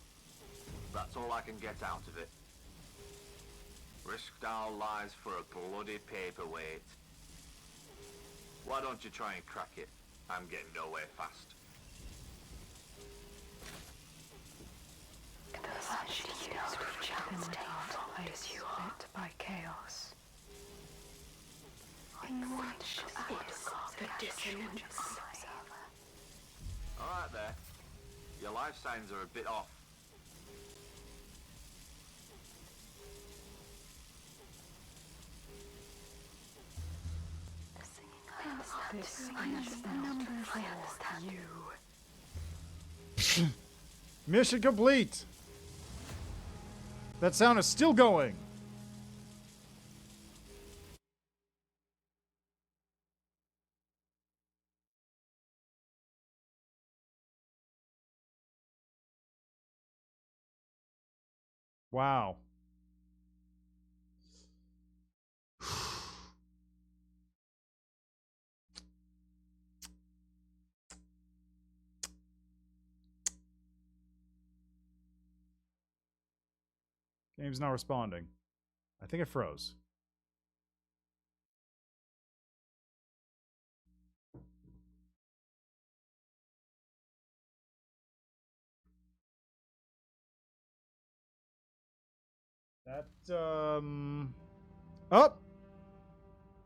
That's all I can get out of it. Risked our lives for a bloody paperweight. Why don't you try and crack it? I'm getting nowhere fast. By chaos. The dissonance. Alright there. Your life signs are a bit off. I understand you. Mission complete. That sound is still going. Wow. Game's not responding. I think it froze. That, Oh!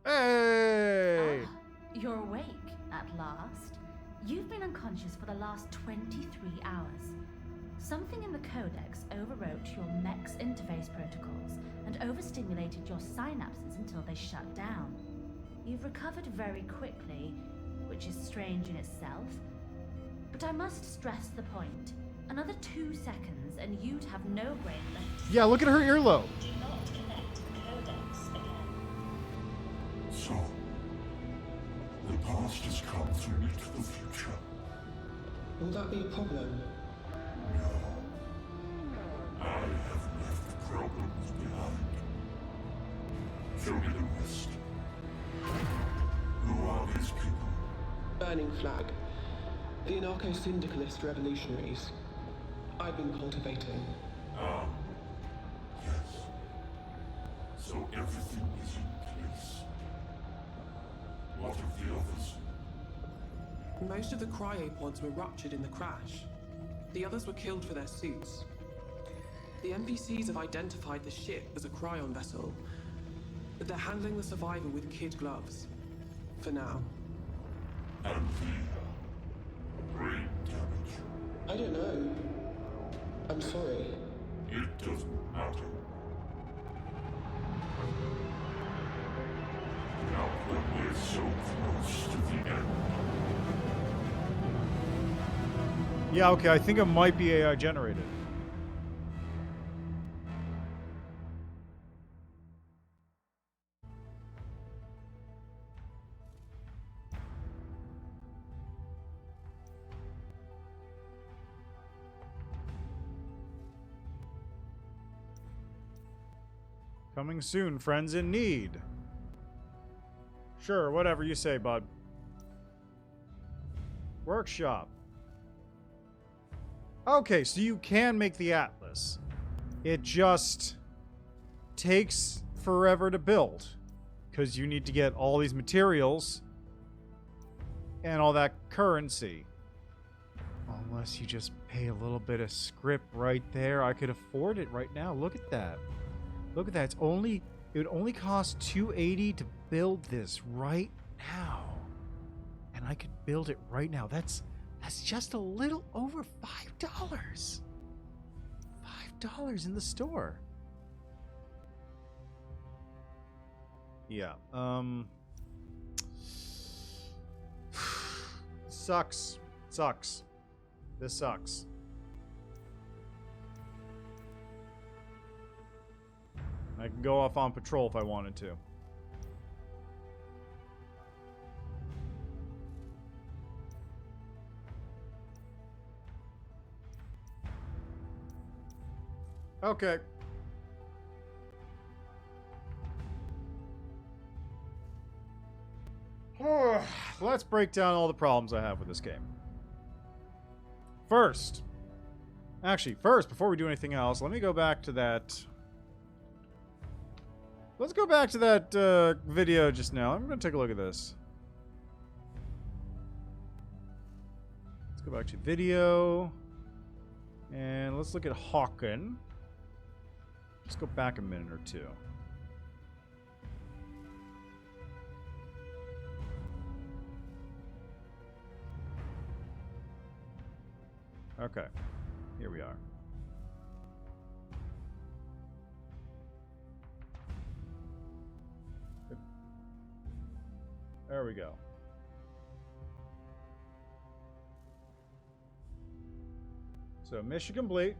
Hey! Ah, you're awake at last. You've been unconscious for the last 23 hours. Something in the Codex overwrote your mech's interface protocols and overstimulated your synapses until they shut down. You've recovered very quickly, which is strange in itself. But I must stress the point. Another 2 seconds and you'd have no brain left. Yeah, look at her earlobe. Do not connect to the Codex again. So, the past has come to meet the future. Will that be a problem? No. I have left problems behind. Show me the rest. Who are these people? Burning Flag. The anarcho-syndicalist revolutionaries. I've been cultivating. Yes. So everything is in place. What of the others? Most of the cryopods were ruptured in the crash. The others were killed for their suits. The NPCs have identified the ship as a cryon vessel, but they're handling the survivor with kid gloves. For now. And the brain damage? I don't know. I'm sorry. It doesn't matter. Now when we're so close to the end. Yeah, okay, I think it might be AI generated. Coming soon, friends in need. Sure, whatever you say, bud. Workshop. Okay, so you can make the Atlas. It just takes forever to build. Because you need to get all these materials and all that currency. Unless you just pay a little bit of script right there. I could afford it right now. Look at that. Look at that. It would only cost $280 to build this right now. And I could build it right now. That's just a little over $5. $5 in the store. Yeah. Sucks. This sucks. I can go off on patrol if I wanted to. Okay. Let's break down all the problems I have with this game. First, before we do anything else, let me go back to that. Let's go back to that video just now. I'm going to take a look at this. Let's go back to video. And let's look at Hawken. Just go back a minute or two. Okay, here we are. There we go. So, mission complete.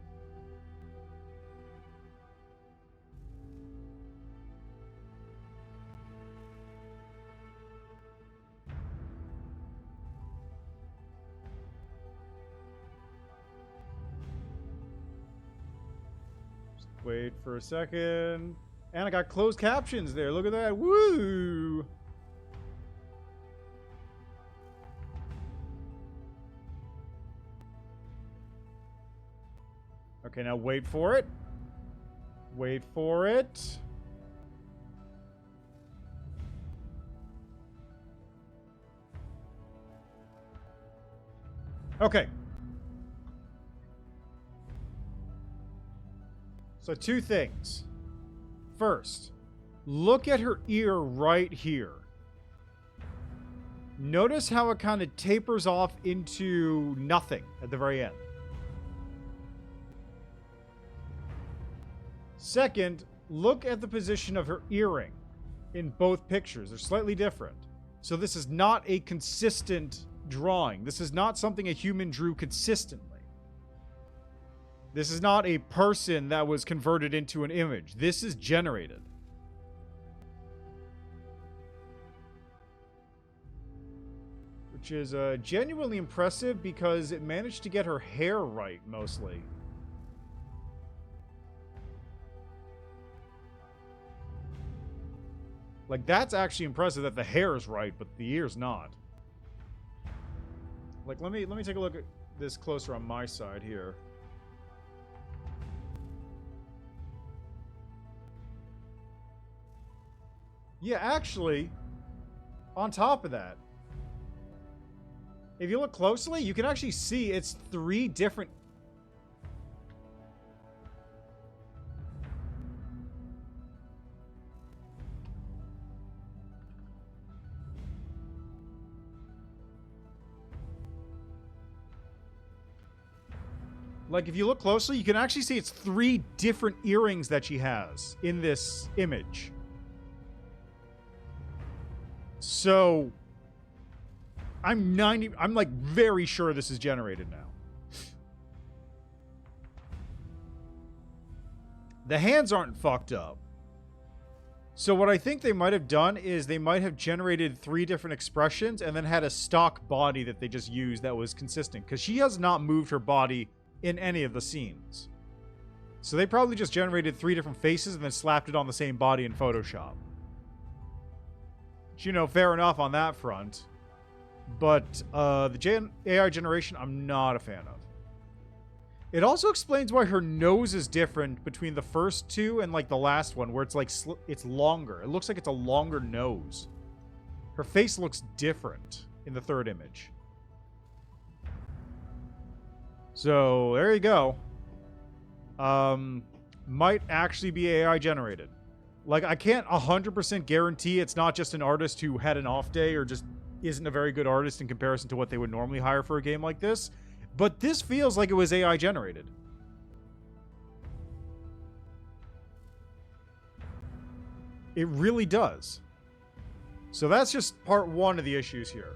Wait for a second. And I got closed captions there. Look at that. Woo! Okay, now wait for it. Wait for it. Okay. So two things. First, look at her ear right here. Notice how it kind of tapers off into nothing at the very end. Second, look at the position of her earring in both pictures. They're slightly different. So this is not a consistent drawing. This is not something a human drew consistently. This is not a person that was converted into an image. This is generated. Which is genuinely impressive because it managed to get her hair right, mostly. Like, that's actually impressive that the hair is right, but the ear's not. Like, let me take a look at this closer on my side here. Yeah, actually, on top of that, if you look closely, you can actually see it's three different... Like, if you look closely, you can actually see it's three different earrings that she has in this image. So, I'm like very sure this is generated now. The hands aren't fucked up. So what I think they might have done is they might have generated three different expressions and then had a stock body that they just used that was consistent. Because she has not moved her body in any of the scenes. So they probably just generated three different faces and then slapped it on the same body in Photoshop. You know, fair enough on that front. But the AI generation, I'm not a fan of. It also explains why her nose is different between the first two and, like, the last one, where it's, like, it's longer. It looks like it's a longer nose. Her face looks different in the third image. So, there you go. might actually be AI generated. Like, I can't 100% guarantee it's not just an artist who had an off day or just isn't a very good artist in comparison to what they would normally hire for a game like this. But this feels like it was AI generated. It really does. So that's just part one of the issues here.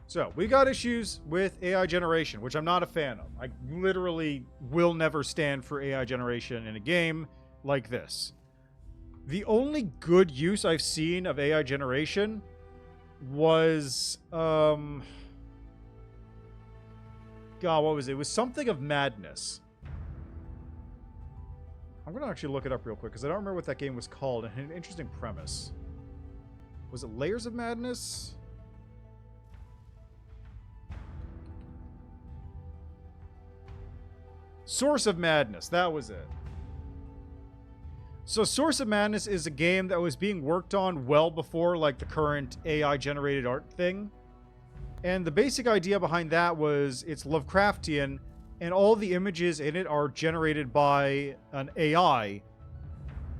So, we got issues with AI generation, which I'm not a fan of. I literally will never stand for AI generation in a game like this. The only good use I've seen of AI generation was, God, what was it? It was something of Madness. I'm going to actually look it up real quick, because I don't remember what that game was called. It had an interesting premise. Was it Layers of Madness? Source of Madness, that was it. So Source of Madness is a game that was being worked on well before like the current AI generated art thing. And the basic idea behind that was it's Lovecraftian and all the images in it are generated by an AI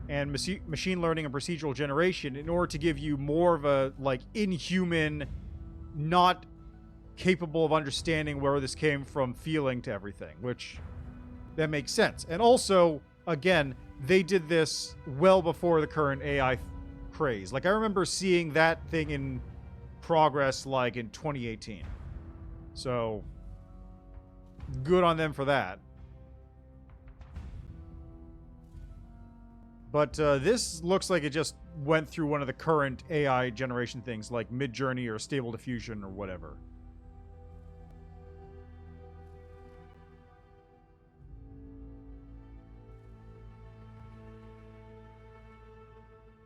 and machine learning and procedural generation in order to give you more of a like inhuman, not capable of understanding where this came from feeling to everything, which that makes sense. And also, again, they did this well before the current AI craze. Like, I remember seeing that thing in progress, like, in 2018. So, good on them for that. But this looks like it just went through one of the current AI generation things, like Midjourney or Stable Diffusion or whatever.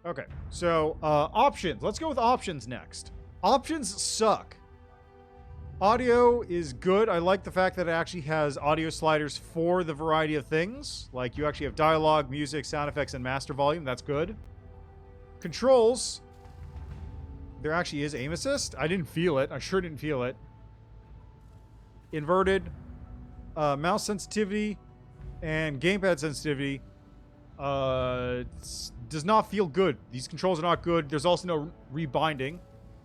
Okay, so options. Let's go with options next. Options suck. Audio is good. I like the fact that it actually has audio sliders for the variety of things. Like, you actually have dialogue, music, sound effects, and master volume. That's good. Controls. There actually is aim assist. I didn't feel it. I sure didn't feel it. Inverted. Mouse sensitivity and gamepad sensitivity. Does not feel good. These controls are not good. There's also no rebinding.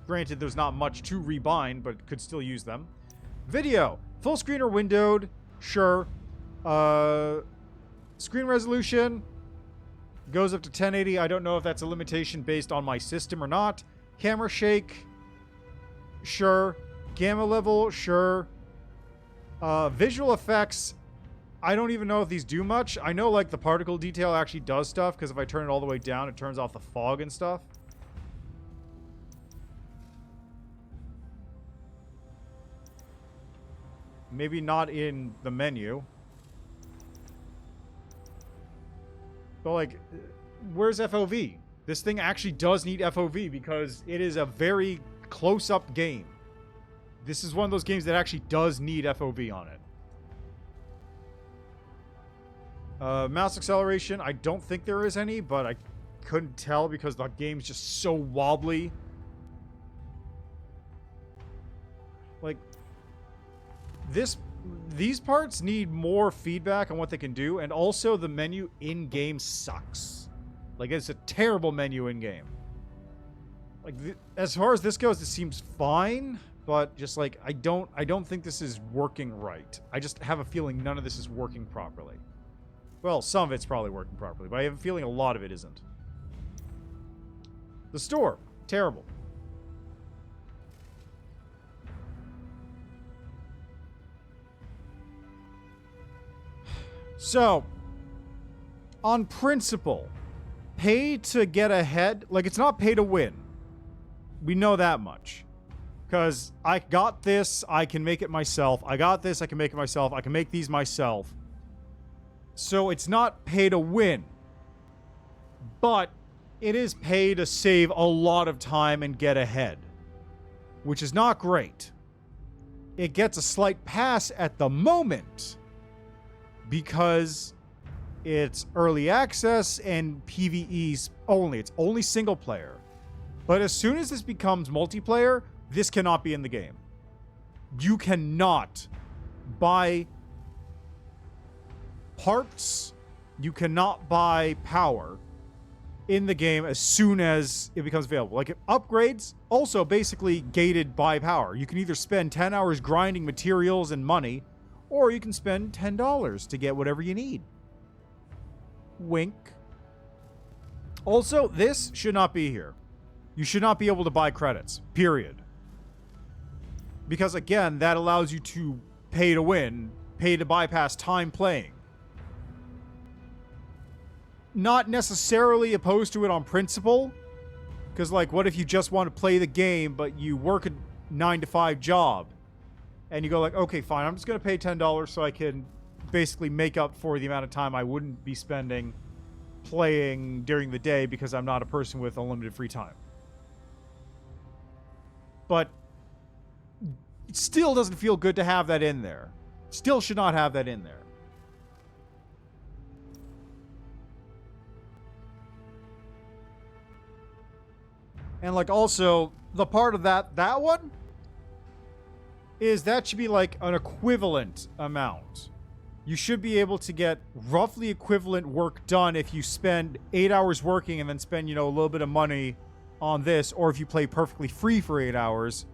Granted, there's not much to rebind, but could still use them. Video. Full screen or windowed. Sure. Screen resolution goes up to 1080. I don't know if that's a limitation based on my system or not. Camera shake. Sure. Gamma level. Sure. Visual effects. I don't even know if these do much. I know, like, the particle detail actually does stuff, because if I turn it all the way down, it turns off the fog and stuff. Maybe not in the menu. But, like, where's FOV? This thing actually does need FOV, because it is a very close-up game. This is one of those games that actually does need FOV on it. Mouse acceleration, I don't think there is any, but I couldn't tell because the game's just so wobbly. Like, these parts need more feedback on what they can do, and also the menu in-game sucks. Like, it's a terrible menu in-game. Like, as far as this goes, it seems fine, but just, like, I don't think this is working right. I just have a feeling none of this is working properly. Well, some of it's probably working properly, but I have a feeling a lot of it isn't. The store. Terrible. So, on principle, pay to get ahead. Like, it's not pay to win. We know that much. Because I got this, I can make it myself. I got this, I can make it myself. I can make these myself. So it's not pay to win, but it is pay to save a lot of time and get ahead, which is not great. It gets a slight pass at the moment because it's early access and PvE's only. It's only single player. But as soon as this becomes multiplayer, this cannot be in the game. You cannot buy parts, you cannot buy power in the game as soon as it becomes available. Like, upgrades also basically gated by power. You can either spend 10 hours grinding materials and money, or you can spend $10 to get whatever you need. Wink. Also, this should not be here. You should not be able to buy credits, period. Because again, that allows you to pay to win, pay to bypass time playing. Not necessarily opposed to it on principle, because like, what if you just want to play the game, but you work a 9-to-5 job, and you go like, okay, fine, I'm just going to pay $10 so I can basically make up for the amount of time I wouldn't be spending playing during the day because I'm not a person with unlimited free time. But it still doesn't feel good to have that in there. Still should not have that in there. And like, also, the part of that one is that should be like an equivalent amount. You should be able to get roughly equivalent work done if you spend 8 hours working and then spend, you know, a little bit of money on this, or if you play perfectly free for 8 hours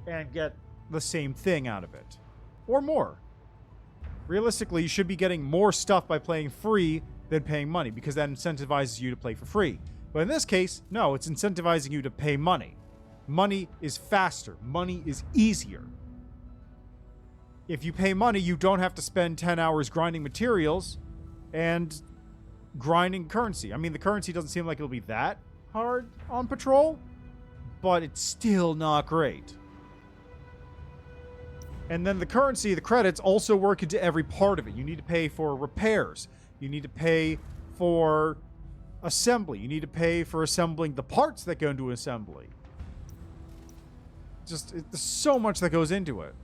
and get the same thing out of it. Or more. Realistically, you should be getting more stuff by playing free than paying money, because that incentivizes you to play for free. But in this case, no, it's incentivizing you to pay money. Money is faster. Money is easier. If you pay money, you don't have to spend 10 hours grinding materials and grinding currency. I mean, the currency doesn't seem like it'll be that hard on patrol, but it's still not great. And then the currency, the credits, also work into every part of it. You need to pay for repairs. You need to pay for assembly. You need to pay for assembling the parts that go into assembly. There's so much that goes into it.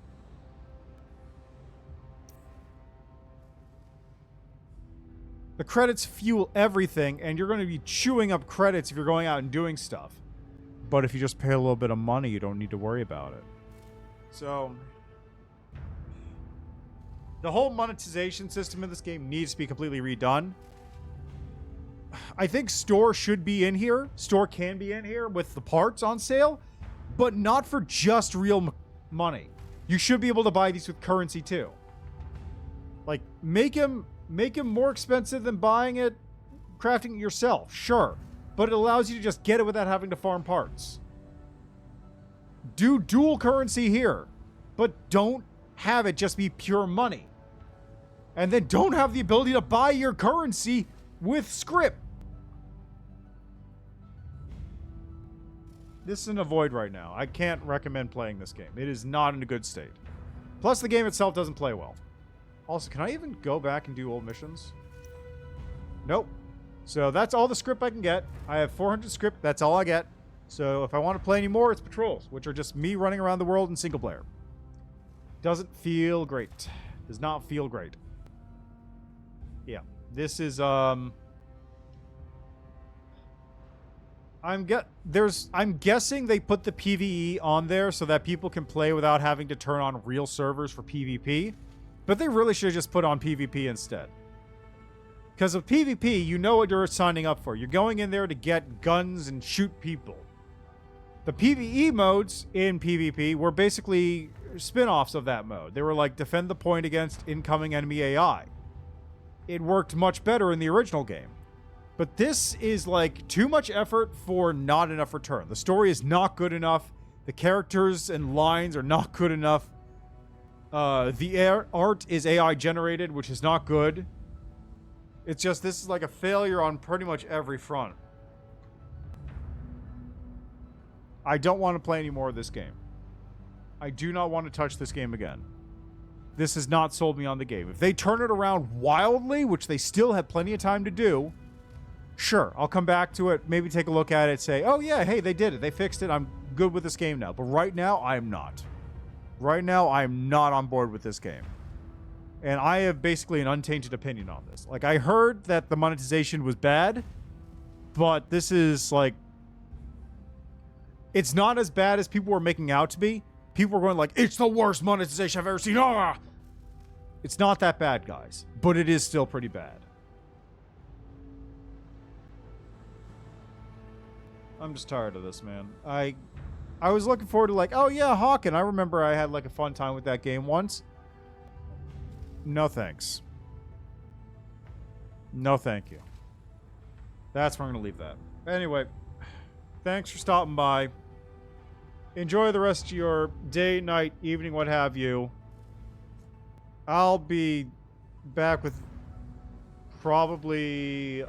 The credits fuel everything, and you're going to be chewing up credits if you're going out and doing stuff. But if you just pay a little bit of money, you don't need to worry about it. So, the whole monetization system in this game needs to be completely redone. I think store should be in here. Store can be in here with the parts on sale, but not for just real money. You should be able to buy these with currency too. Like, make them more expensive than buying it, crafting it yourself, sure. But it allows you to just get it without having to farm parts. Do dual currency here, but don't have it just be pure money. And then don't have the ability to buy your currency with script. This is in a void right now. I can't recommend playing this game. It is not in a good state. Plus, the game itself doesn't play well. Also, can I even go back and do old missions? Nope. So that's all the script I can get. I have 400 script. That's all I get. So if I want to play any more, it's patrols, which are just me running around the world in single player. Doesn't feel great. Does not feel great. Yeah. This is, I'm guessing they put the PvE on there so that people can play without having to turn on real servers for PvP. But they really should have just put on PvP instead. Because with PvP, you know what you're signing up for. You're going in there to get guns and shoot people. The PvE modes in PvP were basically spin-offs of that mode. They were like defend the point against incoming enemy AI. It worked much better in the original game. But this is like too much effort for not enough return. The story is not good enough. The characters and lines are not good enough. The art is AI generated, which is not good. It's just, this is like a failure on pretty much every front. I don't want to play any more of this game. I do not want to touch this game again. This has not sold me on the game. If they turn it around wildly, which they still have plenty of time to do, sure, I'll come back to it, maybe take a look at it, say, oh yeah, hey, they did it, they fixed it, I'm good with this game now. But right now, I am not. Right now, I am not on board with this game. And I have basically an untainted opinion on this. Like, I heard that the monetization was bad, but this is like It's not as bad as people were making out to be. People were going like, it's the worst monetization I've ever seen. Ah! It's not that bad, guys. But it is still pretty bad. I'm just tired of this, man. I was looking forward to like, oh yeah, Hawken. I remember I had like a fun time with that game once. No thanks. No thank you. That's where I'm going to leave that. Anyway, thanks for stopping by. Enjoy the rest of your day, night, evening, what have you. I'll be back with probably,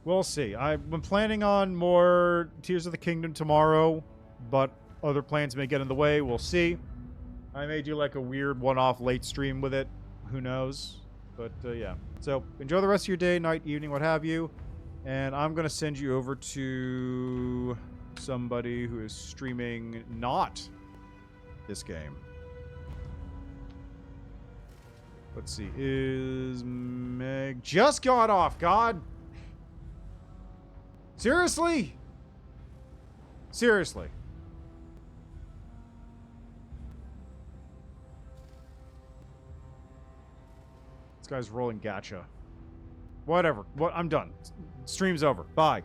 we'll see. I've been planning on more Tears of the Kingdom tomorrow, but other plans may get in the way. We'll see. I may do like a weird one-off late stream with it. Who knows? But, yeah. So, enjoy the rest of your day, night, evening, what have you. And I'm going to send you over to somebody who is streaming not this game. Let's see. Is Meg... Just got off, God! Seriously? Seriously. This guy's rolling gacha. Whatever. I'm done. Stream's over. Bye.